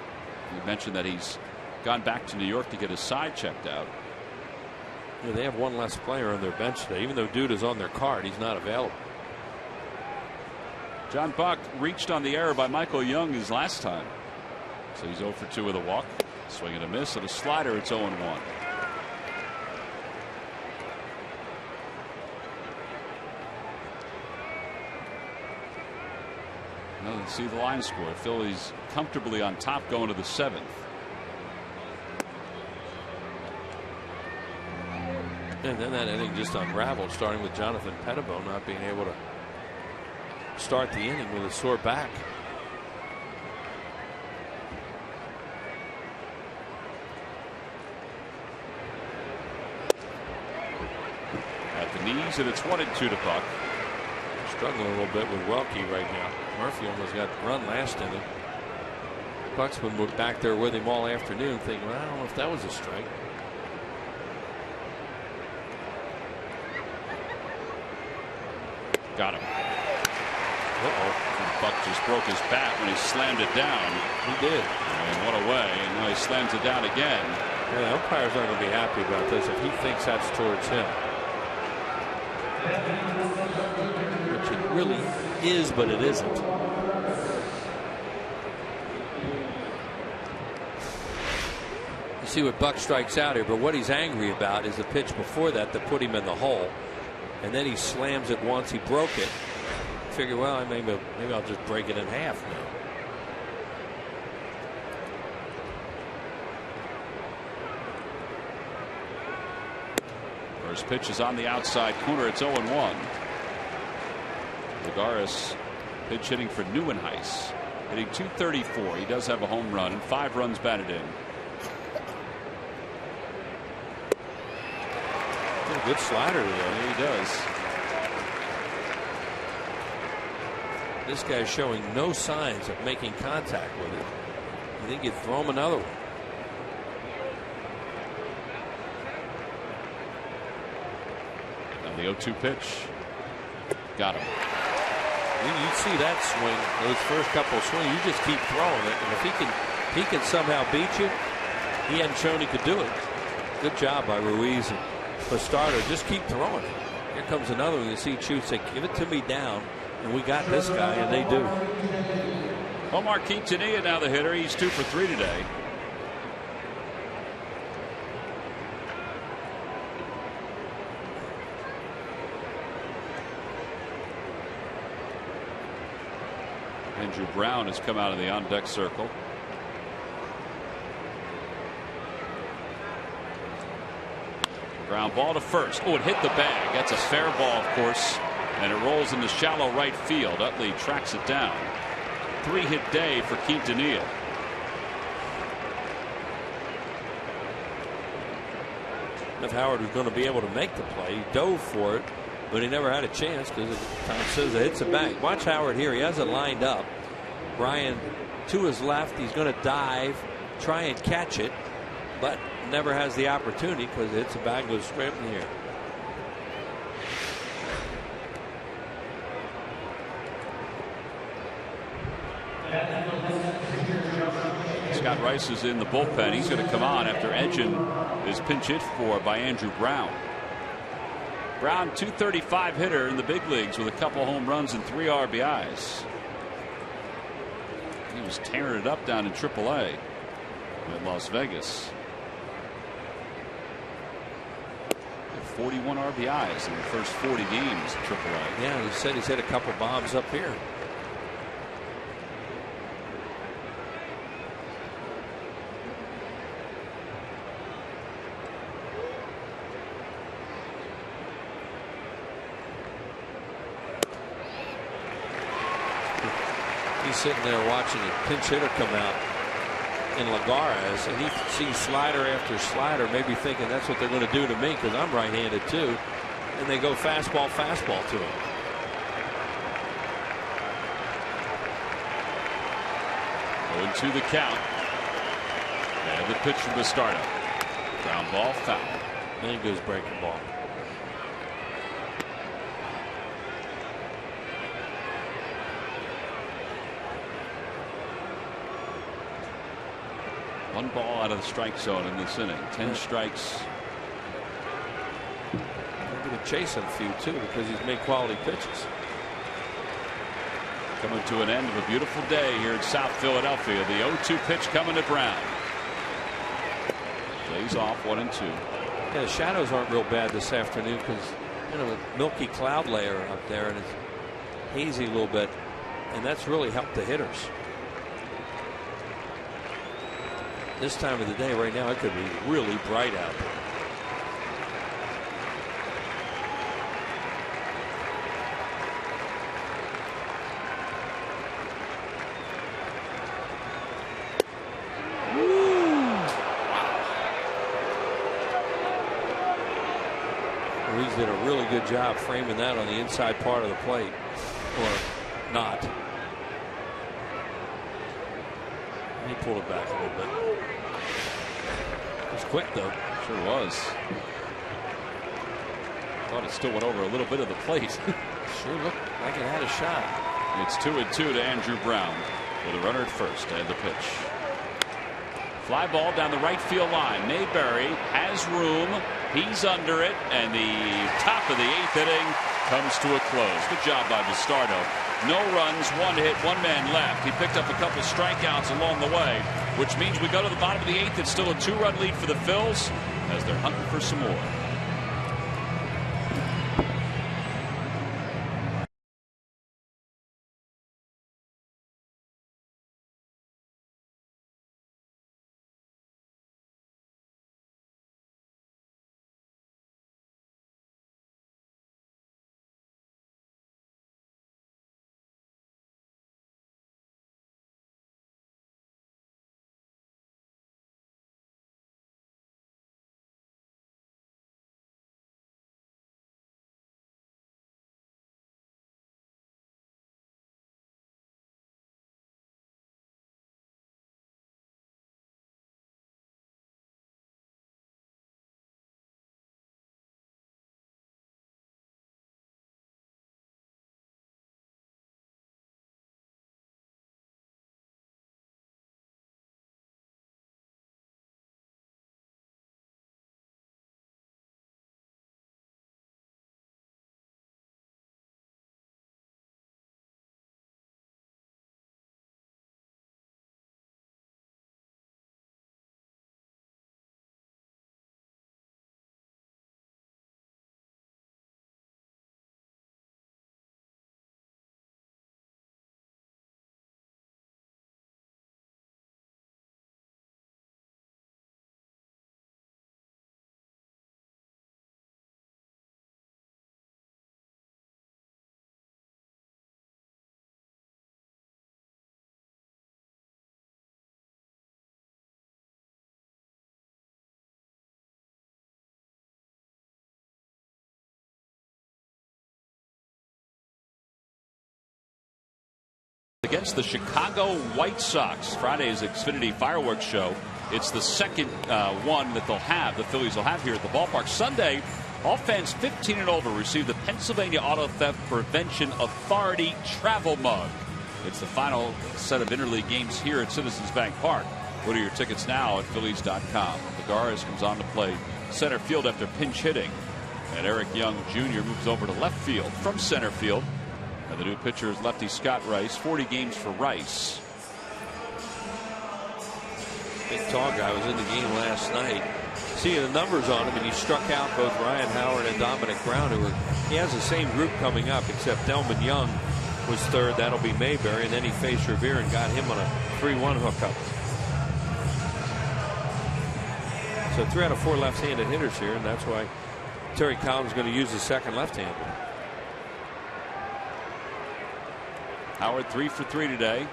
you mentioned that he's gone back to New York to get his side checked out. Yeah, they have one less player on their bench today. Even though Duda's on their card, he's not available. John Buck reached on the error by Michael Young his last time. So he's 0 for 2 with a walk. Swing and a miss, and a slider. It's 0-1. Now let's see the line score. Phillies comfortably on top going to the 7th. And then that inning just unraveled, starting with Jonathan Pettibone not being able to start the inning with a sore back. At the knees, and it's 1-2 to Buck. Struggling a little bit with Welke right now. Murphy almost got run last inning. Buck's been back there with him all afternoon thinking, well, I don't know if that was a strike. Got him. Buck just broke his bat when he slammed it down. He did. And what a way. And now he slams it down again. Yeah, the umpires aren't going to be happy about this if he thinks that's towards him. Which it really is, but it isn't. You see what Buck strikes out here, but what he's angry about is the pitch before that put him in the hole. And then he slams it once. He broke it. Figure, well, maybe I'll just break it in half now. First pitch is on the outside corner. It's 0-1. Lagares pitch hitting for NYN hitting .234. He does have a home run and 5 runs batted in. Good slider today. Yeah, he does. This guy's showing no signs of making contact with it. You think you'd throw him another one? And the 0-2 pitch. Got him. You see that swing, those first couple of swings, you just keep throwing it, and if he can somehow beat you, he hadn't shown he could do it. Good job by Ruiz and Bastardo. Just keep throwing it. Here comes another one. You see Chu say, give it to me down, and we got this guy, and they do. Omar Quintanilla now the hitter. He's 2 for 3 today. Andrew Brown has come out of the on-deck circle. Ground ball to first. Oh, it hit the bag. That's a fair ball, of course. And it rolls into shallow right field. Utley tracks it down. 3-hit day for Quintanilla. If Howard was going to be able to make the play, he dove for it, but he never had a chance because Tom Souza hits it back. Watch Howard here. He has it lined up. Brian to his left. He's going to dive, try and catch it, but never has the opportunity because it hits a bag, goes straight in the air. Scott Rice is in the bullpen. He's going to come on after Edgin is pinch hit for by Andrew Brown. Brown, .235 hitter in the big leagues with a couple home runs and 3 RBIs. He was tearing it up down in AAA at Las Vegas. 41 RBIs in the first 40 games at AAA. Yeah, he said he's hit a couple bombs up here. He's sitting there watching a pinch hitter come out. in Lagares, and he sees slider after slider, maybe thinking that's what they're going to do to me because I'm right-handed too, and they go fastball to him. Going to the count. And the pitch from the startup. Ground ball, foul. And he goes breaking ball. One ball out of the strike zone in this inning. 10 strikes. They're going to chase him a few too because he's made quality pitches. Coming to an end of a beautiful day here in South Philadelphia. The 0-2 pitch coming to Brown. Lays off 1-2. Yeah, the shadows aren't real bad this afternoon because a milky cloud layer up there and it's hazy a little bit, and that's really helped the hitters. This time of the day right now it could be really bright out there. Ruiz did a really good job framing that on the inside part of the plate, or not. He pulled it back a little bit. It was quick though. Sure was. Thought it still went over a little bit of the plate. Sure looked like it had a shot. It's 2-2 to Andrew Brown with a runner at first and the pitch. Fly ball down the right field line. Mayberry has room. He's under it, and the top of the 8th inning comes to a close. Good job by Bastardo. No runs, 1 hit, 1 man left. He picked up a couple strikeouts along the way, which means we go to the bottom of the 8th. It's still a 2-run lead for the Phils as they're hunting for some more. Against the Chicago White Sox. Friday's Xfinity Fireworks Show. It's the second one that they'll have, the Phillies will have here at the ballpark. Sunday, all fans 15 and over receive the Pennsylvania Auto Theft Prevention Authority travel mug. It's the final set of interleague games here at Citizens Bank Park. Order your tickets now at Phillies.com. Lagares comes on to play center field after pinch hitting. And Eric Young Jr. moves over to left field from center field. And the new pitcher is lefty Scott Rice. 40 games for Rice. Big tall guy was in the game last night. Seeing the numbers on him, and he struck out both Ryan Howard and Dominic Brown, he has the same group coming up, except Delman Young was third. That'll be Mayberry, and then he faced Revere and got him on a 3-1 hookup. So 3 out of 4 left-handed hitters here, and that's why Terry Collins is going to use his second left-hander. Howard 3 for 3 today.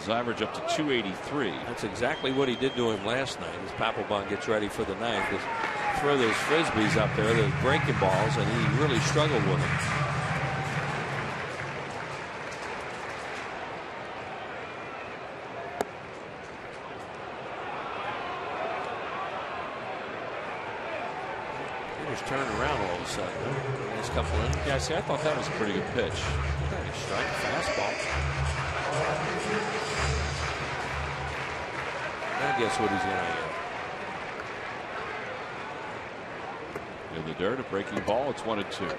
His average up to 283. That's exactly what he did to him last night as Papelbon gets ready for the ninth. Is throw those frisbees up there, those breaking balls, and he really struggled with them. He was turning around all of a sudden. Nice couple in. Yeah, see, I thought that was a pretty good pitch. Nice strike, fastball. Now guess what he's going to In the dirt, a breaking ball. It's 1-2.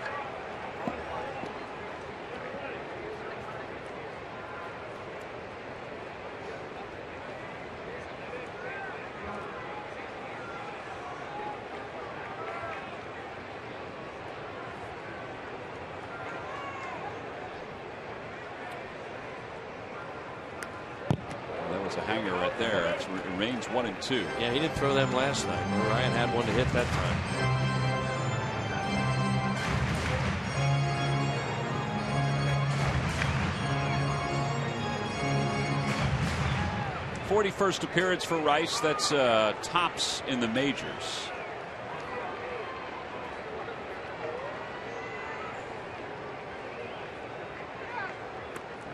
That was a hanger right there. It remains 1-2. Yeah, he didn't throw them last night. Ryan had one to hit that time. 41st appearance for Rice. That's tops in the majors.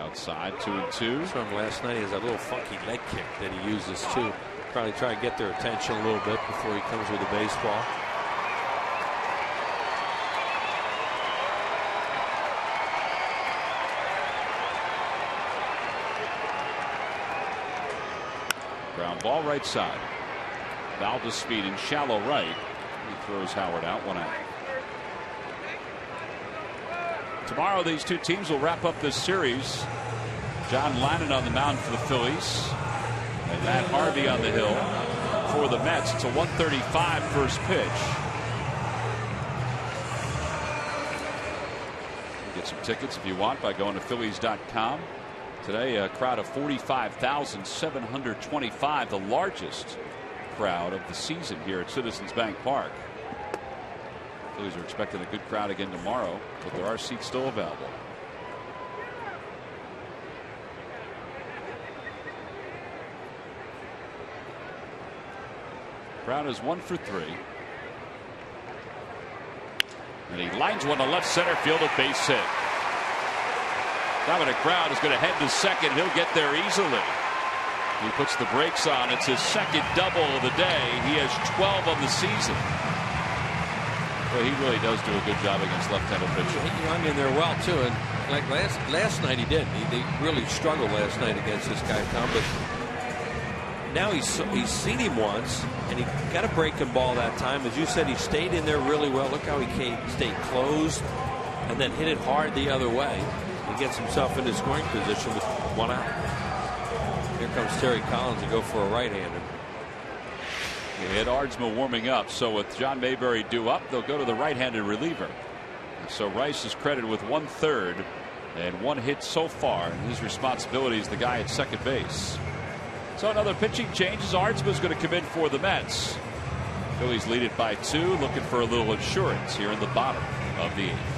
Outside, 2-2. From last night, he has a little funky leg kick that he uses too. Probably try to get their attention a little bit before he comes with a baseball. Ground ball right side. Valdez speed in shallow right. He throws Howard out, 1 out. Tomorrow these two teams will wrap up this series. John Lannon on the mound for the Phillies and Matt Harvey on the hill for the Mets. It's a 1:35 first pitch. Get some tickets if you want by going to Phillies.com. Today a crowd of 45,725, the largest crowd of the season here at Citizens Bank Park. Phillies are expecting a good crowd again tomorrow, but there are seats still available. Crowd is 1 for 3. And he lines one to left center field, a base hit. Dominic Brown is going to head to second. He'll get there easily. He puts the brakes on. It's his second double of the day. He has 12 on the season. Well, he really does do a good job against left-handed pitching. He hung in there well too, and like last night he did. He really struggled last night against this guy, Tom. But now he's seen him once, and he got a breaking ball that time. As you said, he stayed in there really well. Look how he stayed closed, and then hit it hard the other way. He gets himself into scoring position with 1 out. Here comes Terry Collins to go for a right-hander. They had Ardsma warming up, so with John Mayberry due up, they'll go to the right-handed reliever. And so Rice is credited with 1/3 and 1 hit so far, and his responsibility is the guy at second base. So another pitching change as Ardsma is going to come in for the Mets. Phillies lead it by 2, looking for a little insurance here in the bottom of the 8th.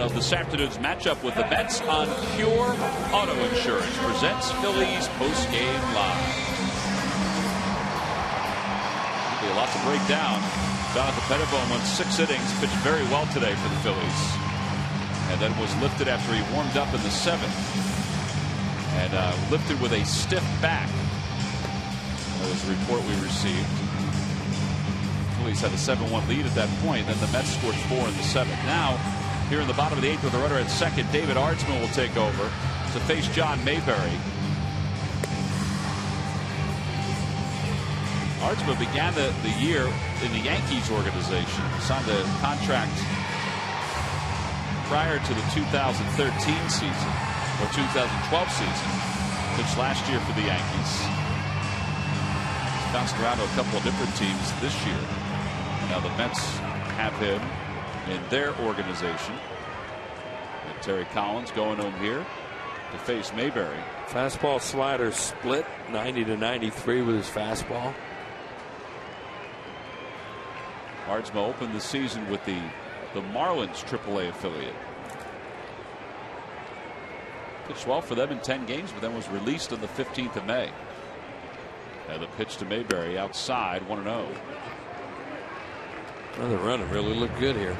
details this afternoon's matchup with the Mets on Pure Auto Insurance. Presents Phillies Postgame Live. Be a lot to break down. Jonathan Pettibone went 6 innings, pitched very well today for the Phillies, and then was lifted after he warmed up in the 7th, and lifted with a stiff back. That was the report we received. Phillies had a 7-1 lead at that point. Then the Mets scored 4 in the 7th. Now, here in the bottom of the 8th with a runner at second, David Ardsman will take over to face John Mayberry. Ardsman began the year in the Yankees organization. Signed a contract prior to the 2013 season, or 2012 season. Pitched last year for the Yankees. He's bounced around to a couple of different teams this year. Now the Mets have him in their organization. And Terry Collins going home here to face Mayberry. Fastball slider split 90-93 with his fastball. Ardsman opened the season with the Marlins AAA affiliate. Pitched well for them in 10 games, but then was released on the 15th of May. Now the pitch to Mayberry outside, 1-0. Another runner really looked good here.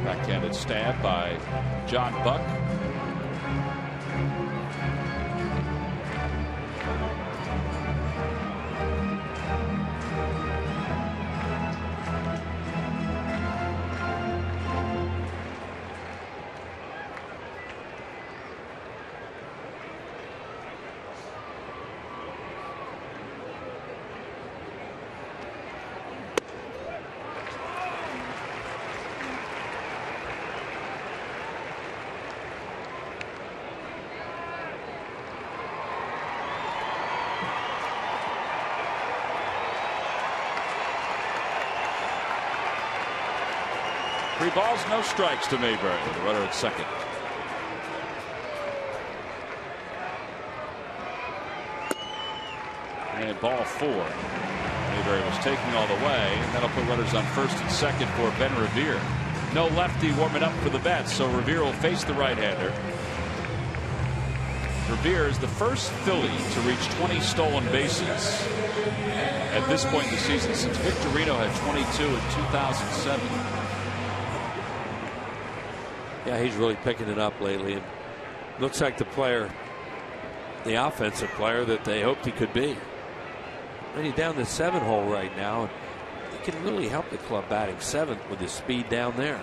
Backhanded stab by John Buck. Three balls, no strikes to Mayberry, the runner at second. And ball 4. Mayberry was taking all the way, and that'll put runners on first and second for Ben Revere. No lefty warming up for the Mets, so Revere will face the right-hander. Revere is the first Philly to reach 20 stolen bases at this point in the season since Victorino had 22 in 2007. Yeah, he's really picking it up lately, and looks like the player, the offensive player that they hoped he could be. And he's down the 7-hole right now. He can really help the club batting 7th with his speed down there,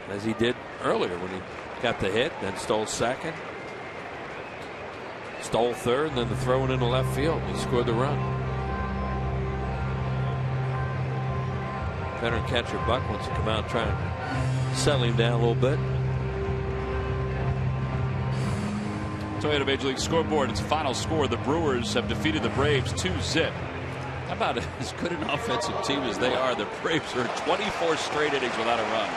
as he did earlier when he got the hit, then stole second, stole third, and then the throw into left field. He scored the run. Veteran catcher Buck wants to come out and try and settle him down a little bit. Toyota Major League Scoreboard, its final score. The Brewers have defeated the Braves 2-0. How about as good an offensive team as they are? The Braves are 24 straight innings without a run.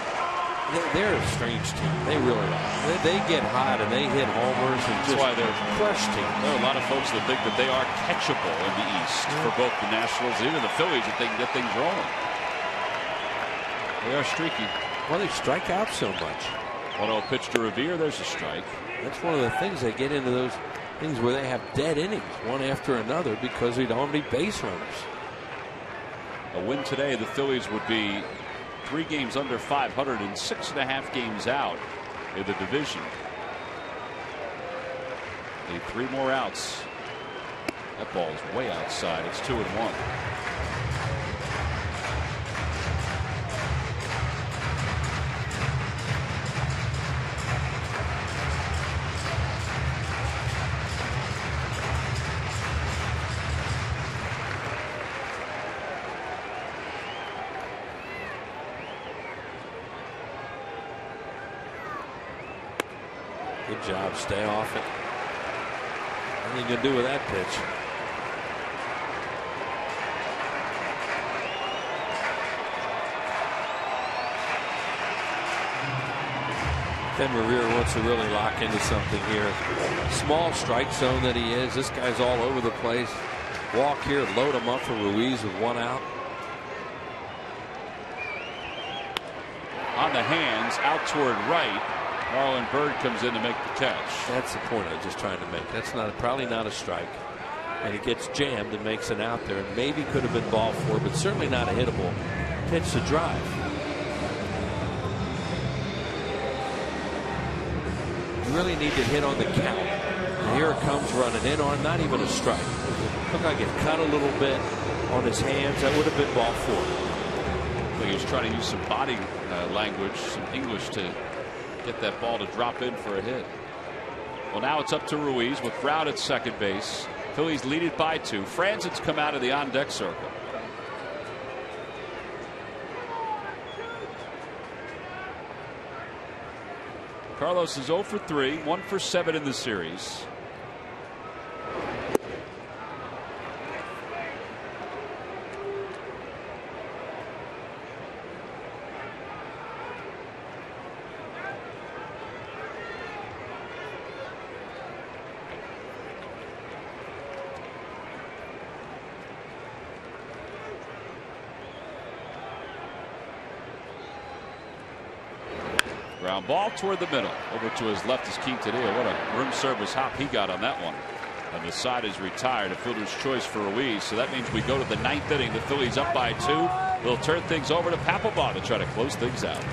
They're a strange team. They really are. They get hot and they hit homers and just why they're crush teams. There are a lot of folks that think that they are catchable in the East for both the Nationals and even the Phillies if they can get things rolling. They are streaky. Well, they strike out so much. 1-0 pitch to Revere. There's a strike. That's one of the things. They get into those things where they have dead innings one after another because they don't have any base runners. A win today, the Phillies would be 3 games under 500 and 6.5 games out in the division. Need 3 more outs. That ball is way outside. It's 2-1. Good job. Stay off it. Nothing you can do with that pitch. Then Revere wants to really lock into something here. Small strike zone that he is. This guy's all over the place. Walk here, load him up for Ruiz with 1 out. On the hands, out toward right. Marlon Byrd comes in to make the catch. That's the point I was just trying to make. That's probably not a strike. And he gets jammed and makes an out there. Maybe could have been ball 4, but certainly not a hittable pitch to drive. You really need to hit on the count. And here it comes running in on not even a strike. Looked like it cut a little bit on his hands. That would have been ball 4. Well, he was trying to use some body language, some English to get that ball to drop in for a hit. Well, now it's up to Ruiz with Brown at second base. Phillies lead it by 2. Franzen's come out of the on-deck circle. Carlos is 0 for 3, 1 for 7 in the series. Ground ball toward the middle. Over to his left is Quintanilla. What a room service hop he got on that one. And the side is retired. A fielder's choice for Ruiz. So that means we go to the 9th inning. The Phillies up by 2. They'll turn things over to Papelbon to try to close things out.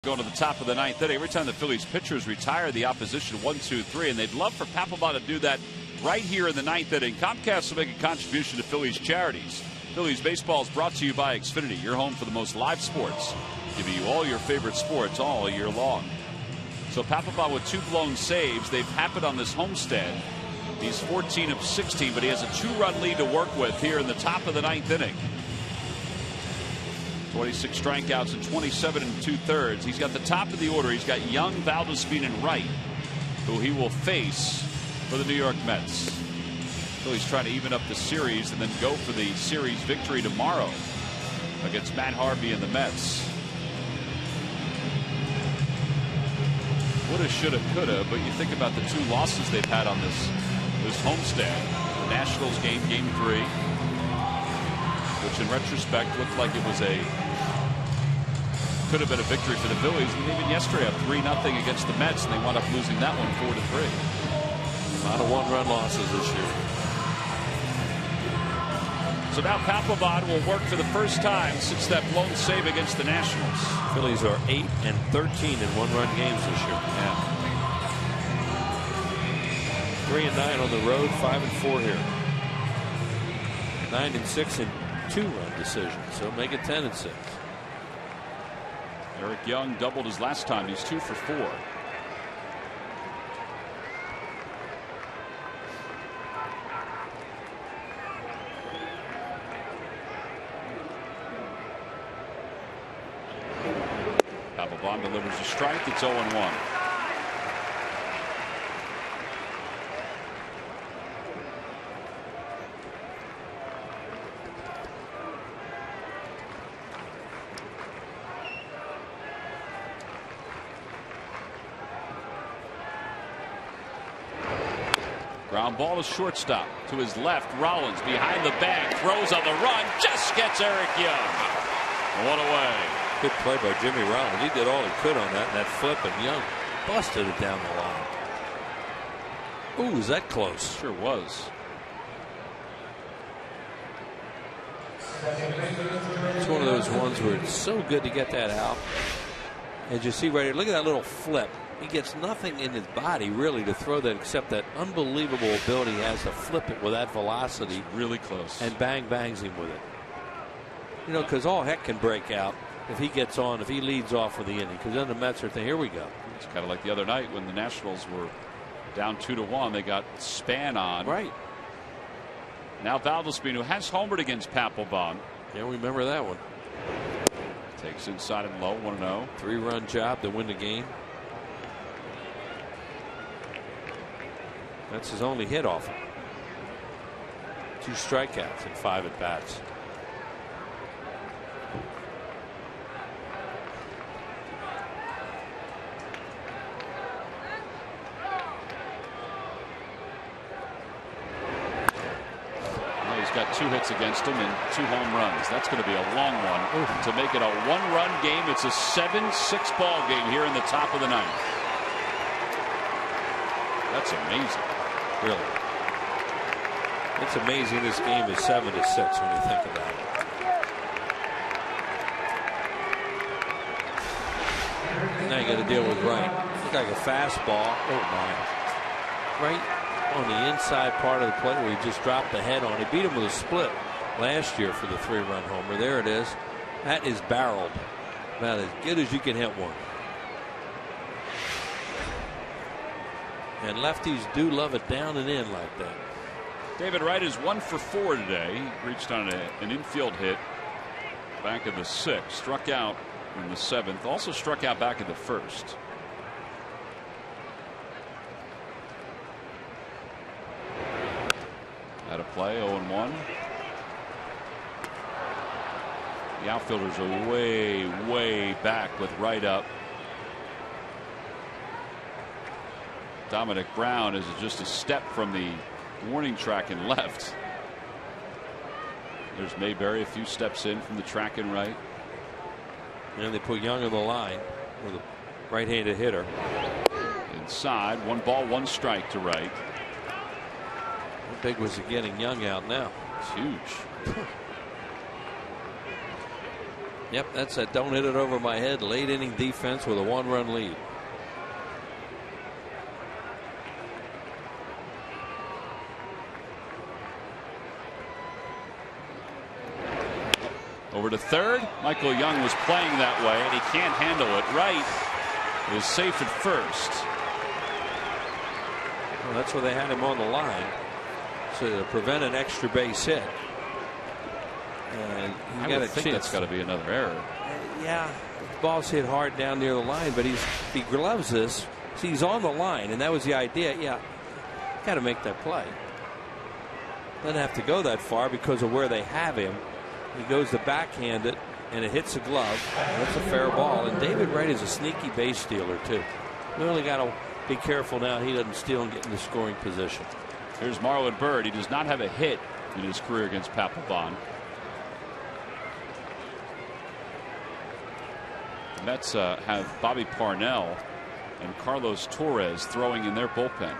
Going to the top of the 9th inning. Every time the Phillies pitchers retire, the opposition 1, 2, 3, and they'd love for Papelbon to do that right here in the 9th inning. Comcast will make a contribution to Phillies charities. Phillies baseball is brought to you by Xfinity, your home for the most live sports, giving you all your favorite sports all year long. So Papelbon with 2 blown saves. They've happened on this homestand. He's 14 of 16, but he has a 2-run lead to work with here in the top of the 9th inning. 26 strikeouts and 27 2/3. He's got the top of the order. He's got Young, Valdespin, and Wright, who he will face for the New York Mets. So he's trying to even up the series and then go for the series victory tomorrow against Matt Harvey and the Mets. Woulda, shoulda, coulda, but you think about the 2 losses they've had on this homestand. The Nationals game, Game 3. Which in retrospect looked like it was could have been a victory for the Phillies. And even yesterday, a 3-0 against the Mets, and they wound up losing that one 4-3. A lot of 1-run losses this year. So now Papelbon will work for the first time since that blown save against the Nationals. Phillies are 8 and 13 in 1-run games this year. Yeah. 3 and 9 on the road, 5 and 4 here. 9 and 6 in 2-run decision. So make it 10-6. Eric Young doubled his last time. He's 2 for 4. Papelbon delivers a strike. It's 0-1. Ground ball to shortstop. To his left, Rollins behind the bag, throws on the run, just gets Eric Young. One away. Good play by Jimmy Rollins. He did all he could on that flip, and Young busted it down the line. Ooh, is that close? Sure was. It's one of those ones where it's so good to get that out. As you see right here, look at that little flip. He gets nothing in his body really to throw that except that unbelievable ability he has to flip it with that velocity. It's really close. And bangs him with it. You know, because all heck can break out if he gets on, if he leads off with the inning. Because then the Mets are thinking, here we go. It's kind of like the other night when the Nationals were down 2-1. They got Span on. Right. Now Valdespin, who has homered against Papelbon. Yeah, remember that one. Takes inside and low, 1-0. 3-run job to win the game. That's his only hit off him. 2 strikeouts and 5 at bats. Well, he's got 2 hits against him and 2 home runs. That's going to be a long one. To make it a 1-run game, it's a 7-6 ball game here in the top of the 9th. That's amazing. Really. It's amazing this game is 7-6 when you think about it. Now you got to deal with Wright. Look like a fastball. Oh my. Right on the inside part of the plate where he just dropped the head on. He beat him with a split last year for the 3-run homer. There it is. That is barreled. About as good as you can hit one. And lefties do love it down and in like that. David Wright is 1 for 4 today. He reached on an infield hit back in the 6th. Struck out in the 7th. Also struck out back in the 1st. Out of play, 0-1. The outfielders are way back with Wright up. Dominic Brown is just a step from the warning track and left. There's Mayberry a few steps in from the track and right. And they put Young on the line with a right-handed hitter. Inside, 1 ball, 1 strike to Wright. How big was he getting Young out now? It's huge. Yep, that's that don't hit it over my head late inning defense with a 1-run lead. Over to third. Michael Young was playing that way and he can't handle it. Wright is safe at first. Well, that's where they had him on the line, so to prevent an extra base hit. And I would think that's got to be another error. Yeah, the ball's hit hard down near the line, but he gloves this. See, he's on the line, and that was the idea. Yeah, got to make that play. Doesn't have to go that far because of where they have him. He goes to backhand it, and it hits the glove. That's a fair ball. And David Wright is a sneaky base stealer, too. We only got to be careful now he doesn't steal and get in the scoring position. Here's Marlon Byrd. He does not have a hit in his career against Papelbon. The Mets have Bobby Parnell and Carlos Torres throwing in their bullpen.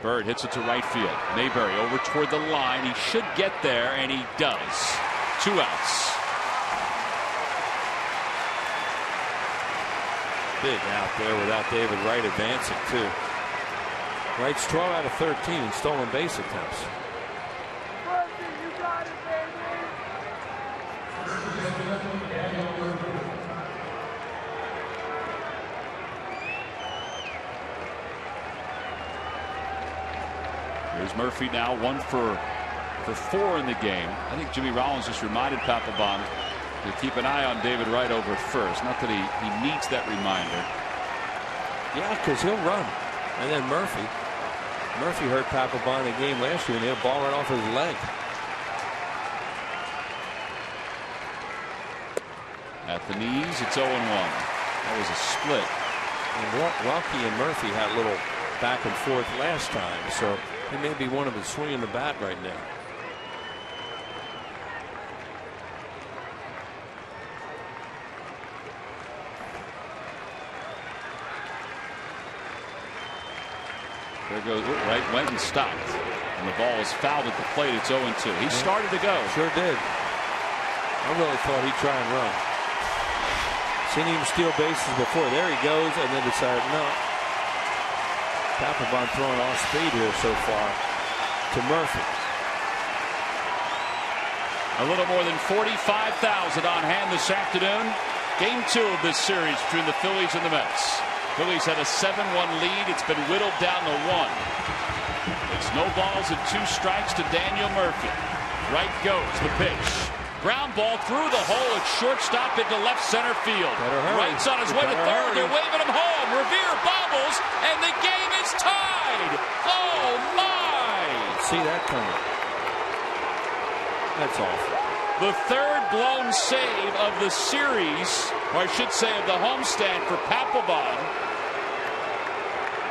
Bird hits it to right field. Mayberry over toward the line. He should get there, and he does. 2 outs. Big out there without David Wright advancing, too. Wright's 12 out of 13 in stolen base attempts. Here's Murphy now 1 for 4 in the game. I think Jimmy Rollins just reminded Papelbon to keep an eye on David Wright over at first. Not that he needs that reminder. Yeah, because he'll run. And then Murphy hurt Papelbon in the game last year, and he had a ball right off his leg. At the knees, it's 0-1. That was a split. And Rocky and Murphy had a little back and forth last time, so it may be one of them swinging the bat right now. There goes Wright, went and stopped, and the ball is fouled at the plate. It's 0-2. He started to go. Sure did. I really thought he'd try and run. Seen him steal bases before. There he goes, and then decided no. Papelbon throwing off speed here so far to Murphy. A little more than 45,000 on hand this afternoon. Game 2 of this series between the Phillies and the Mets. Phillies had a 7-1 lead. It's been whittled down to 1. It's no balls and 2 strikes to Daniel Murphy. Right goes the pitch. Ground ball through the hole at shortstop into left center field. Wright's on his way to third. They're waving him home. Revere bobbles, and the game is tied. Oh, my. See that coming. That's awful. The third blown save of the series, or I should say of the homestand for Papelbon.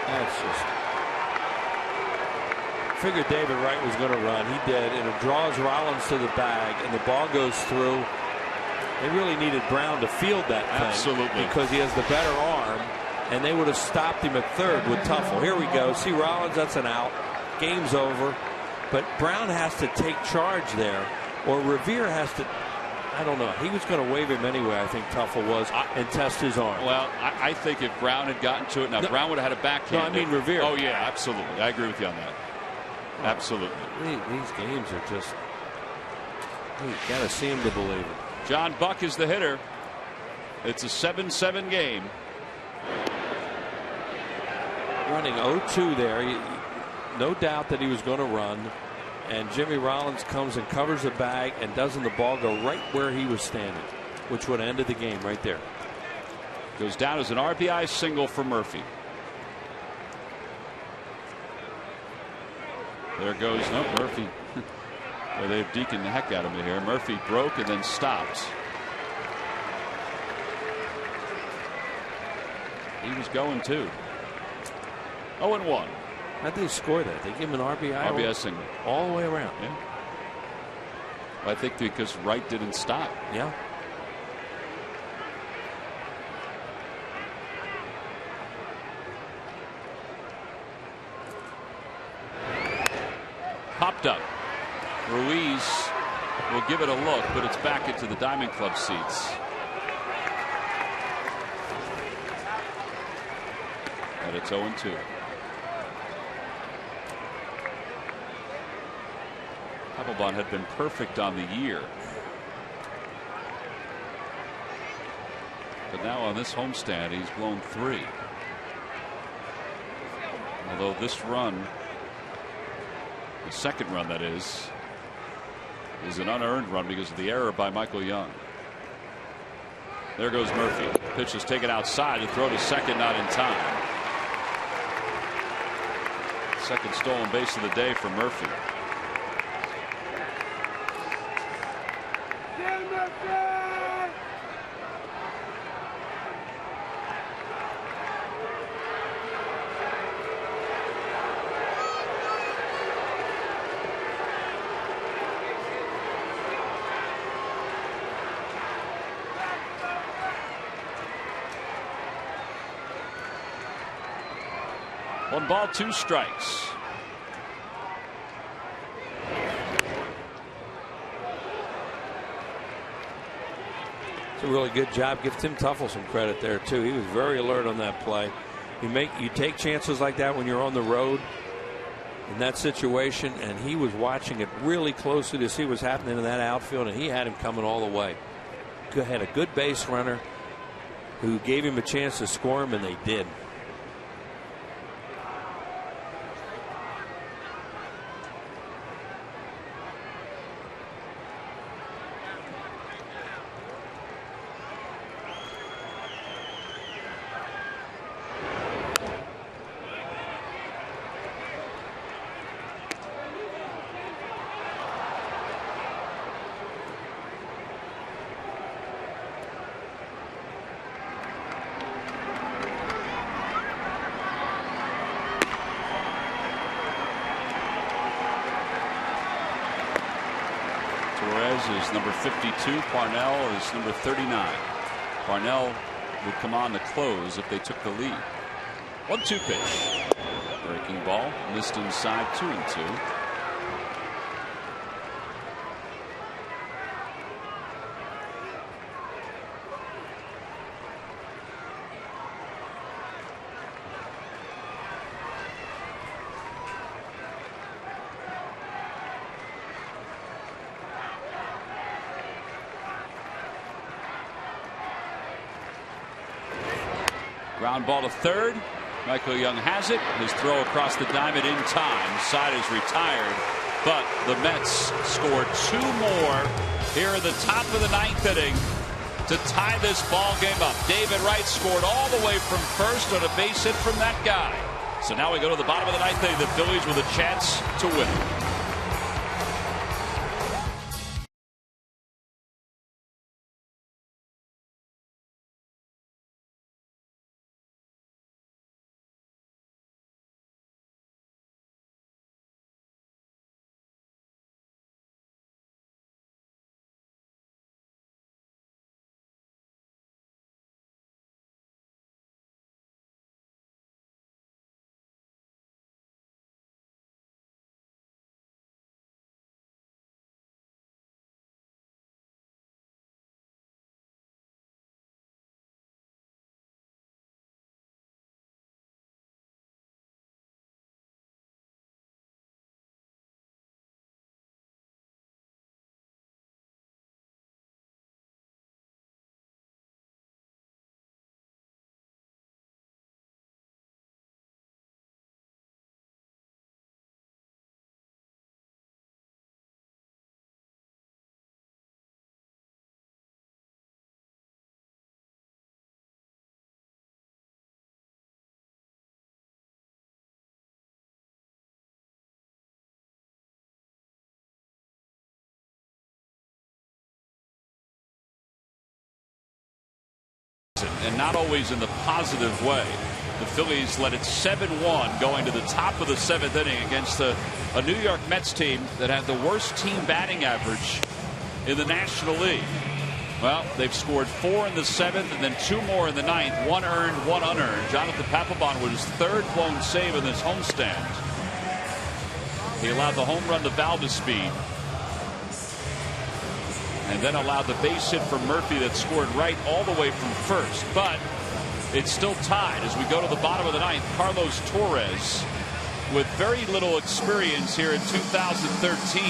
That's just... Figured David Wright was going to run. He did, and it draws Rollins to the bag, and the ball goes through. They really needed Brown to field that thing. Absolutely. Because he has the better arm, and they would have stopped him at third with Tuffle. Here we go. See Rollins, that's an out. Game's over. But Brown has to take charge there, or Revere has to... I don't know. He was going to wave him anyway, I think Tuffle was, and test his arm. Well, I think if Brown had gotten to it, now Brown would have had a backhand. No, I mean Revere. Oh, yeah, absolutely. I agree with you on that. Absolutely. These games are just... You got to see him to believe it. John Buck is the hitter. It's a 7-7 game. Running 0-2 there. No doubt that he was going to run. And Jimmy Rollins comes and covers the bag, and doesn't the ball go right where he was standing, which would have ended the game right there. Goes down as an RBI single for Murphy. There goes Murphy. Well, they've deaconed the heck out of me here. Murphy broke and then stopped. He was going too. 0-1. How'd they score that? They give him an RBI? RBI single. All the way around. Yeah. I think because Wright didn't stop. Yeah. Popped up. Ruiz will give it a look, but it's back into the Diamond Club seats. And it's 0-2. Papelbon had been perfect on the year. But now on this homestand, he's blown 3. Although this run, the second run that is an unearned run because of the error by Michael Young. There goes Murphy. Pitch is taken outside. The throw to second, not in time. Second stolen base of the day for Murphy. One ball, 2 strikes. It's a really good job. Give Tim Tuffle some credit there too. He was very alert on that play. You take chances like that when you're on the road in that situation, and he was watching it really closely to see what's happening in that outfield, and he had him coming all the way. Had a good base runner who gave him a chance to score him, and they did. Torres is number 52. Parnell is number 39. Parnell would come on to close if they took the lead. 1-2 pitch. Breaking ball. Missed inside 2-2. Ground ball to third. Michael Young has it. His throw across the diamond in time. Side is retired, but the Mets scored 2 more here in the top of the 9th inning to tie this ball game up. David Wright scored all the way from first on a base hit from that guy. So now we go to the bottom of the 9th inning. The Phillies with a chance to win it. And not always in the positive way. The Phillies led it 7-1 going to the top of the 7th inning against a New York Mets team that had the worst team batting average in the National League. Well, they've scored 4 in the 7th and then 2 more in the 9th. 1 earned, 1 unearned. Jonathan Papelbon with his 3rd blown save in this homestand. He allowed the home run to Valdez-Speed, and then allowed the base hit from Murphy that scored right all the way from first. But it's still tied as we go to the bottom of the 9th. Carlos Torres, with very little experience here in 2013,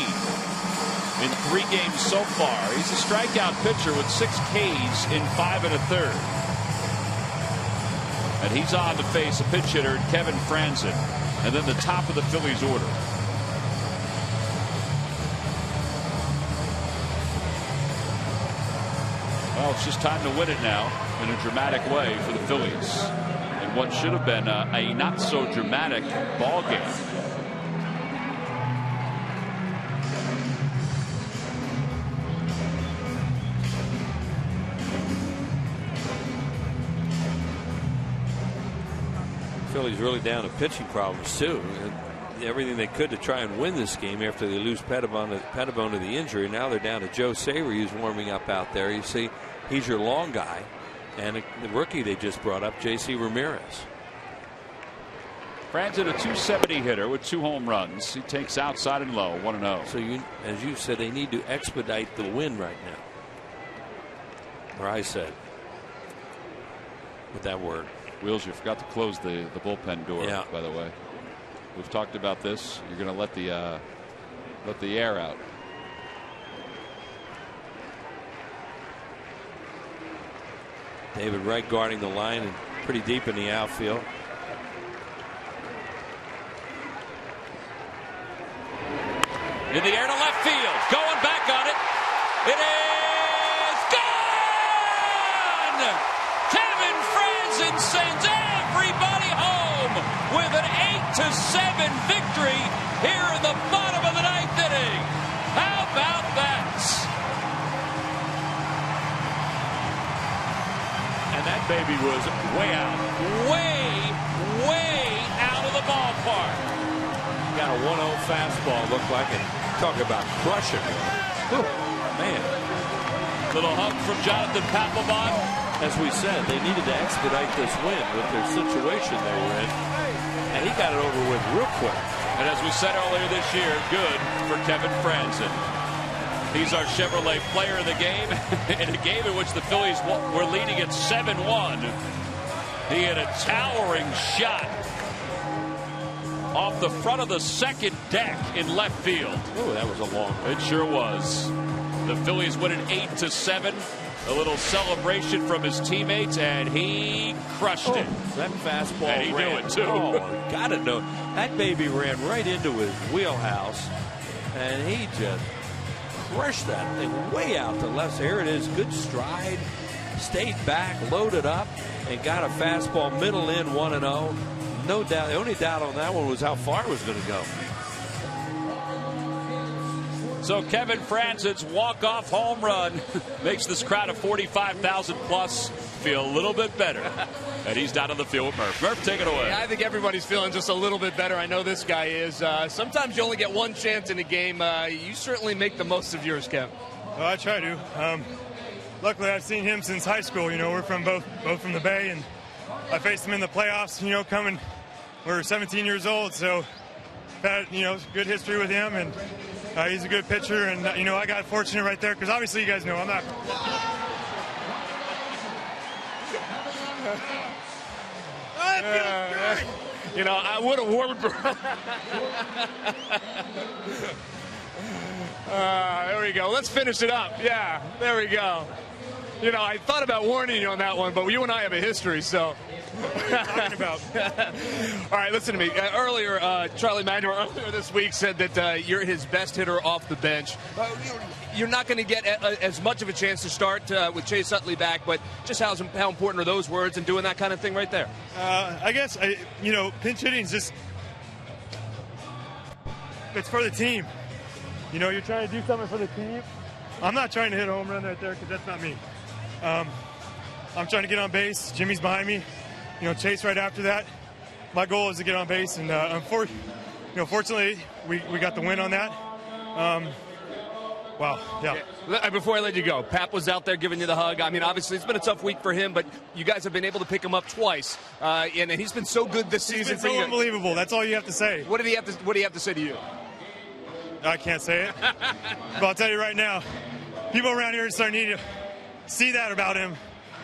in 3 games so far. He's a strikeout pitcher with 6 Ks in 5 1/3. And he's on to face a pinch hitter, Kevin Franzen, and then the top of the Phillies order. Well, it's just time to win it now in a dramatic way for the Phillies in what should have been a not so dramatic ball game. Phillies really down to pitching problems too. Everything they could to try and win this game after they lose Pettibone to the injury. Now they're down to Joe Savory, who's warming up out there. You see, he's your long guy, and the rookie they just brought up, J.C. Ramirez. Franzen, a .270 hitter with 2 home runs. He takes outside and low, 1-0. So as you said, they need to expedite the win right now. Or I said, with that word. Wheels, you forgot to close the bullpen door. Yeah. By the way, we've talked about this. You're going to let the air out. David Wright guarding the line and pretty deep in the outfield. In the air to left field. Going back on it. It is gone! Kevin Franzen sends everybody home with an 8-7 victory here in the bottom of the 9th inning. How about that? And that baby was way out. Way out of the ballpark. Got a 1-0 fastball, looked like it. talk about crushing. Whew, man. Little hug from Jonathan Papelbon. As we said, they needed to expedite this win with their situation they were in. And he got it over with real quick. And as we said earlier this year, good for Kevin Franzen. He's our Chevrolet player of the game in a game in which the Phillies were leading at 7-1. He had a towering shot off the front of the second deck in left field. Oh, that was a long one. It sure was. The Phillies win it 8-7. A little celebration from his teammates, and he crushed it. That fastball and he ran. knew it, too. Oh, gotta know. That baby ran right into his wheelhouse, and he just crushed that thing way out to left. Here it is, good stride, stayed back, loaded up, and got a fastball middle in 1-0. No doubt. The only doubt on that one was how far it was going to go. So Kevin Franzen's walk-off home run makes this crowd of 45,000 plus feel a little bit better. And he's down on the field with Murph. Murph, take it away. Yeah, I think everybody's feeling just a little bit better. I know this guy is. Sometimes you only get one chance in a game. You certainly make the most of yours, Kev. Well, I try to. Luckily, I've seen him since high school. You know, we're from both from the Bay, and I faced him in the playoffs. You know, coming, we were 17 years old, so had good history with him, and he's a good pitcher. And I got fortunate right there because obviously you guys know I'm not. I would have warmed. There we go. Let's finish it up. Yeah, there we go. I thought about warning you on that one, but you and I have a history, so. What are you talking about? All right, listen to me. Earlier, Charlie Manuel earlier this week said that you're his best hitter off the bench. You're not going to get as much of a chance to start with Chase Utley back, but just how important are those words and doing that kind of thing right there? I guess, pinch hitting is just, it's for the team. You're trying to do something for the team. I'm not trying to hit a home run right there because that's not me. I'm trying to get on base. Jimmy's behind me. Chase right after that. My goal is to get on base, and fortunately, we got the win on that. Wow, yeah. Before I let you go, Pap was out there giving you the hug. I mean, obviously, it's been a tough week for him, but you guys have been able to pick him up twice, and he's been so good this season. He's been so unbelievable. That's all you have to say. What did he have to say to you? I can't say it, but I'll tell you right now, people around here are starting to see that about him.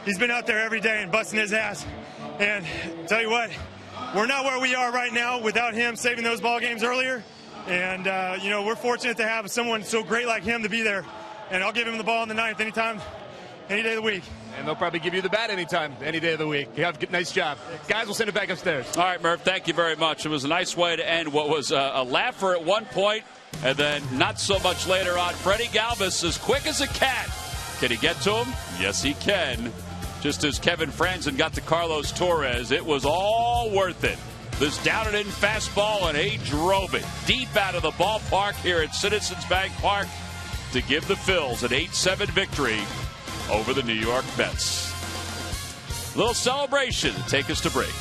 He's been out there every day and busting his ass. And tell you what, we're not where we are right now without him saving those ball games earlier. And, we're fortunate to have someone so great like him to be there. And I'll give him the ball in the ninth anytime, any day of the week. And they'll probably give you the bat anytime, any day of the week. You have a nice job. Guys, we'll send it back upstairs. All right, Murph, thank you very much. It was a nice way to end what was a laugher at one point, and then not so much later on. Freddie Galvis, as quick as a cat. Can he get to him? Yes, he can. Just as Kevin Franzen got to Carlos Torres, it was all worth it. This down-and-in fastball, and he drove it deep out of the ballpark here at Citizens Bank Park to give the Phils an 8-7 victory over the New York Mets. Little celebration to take us to break.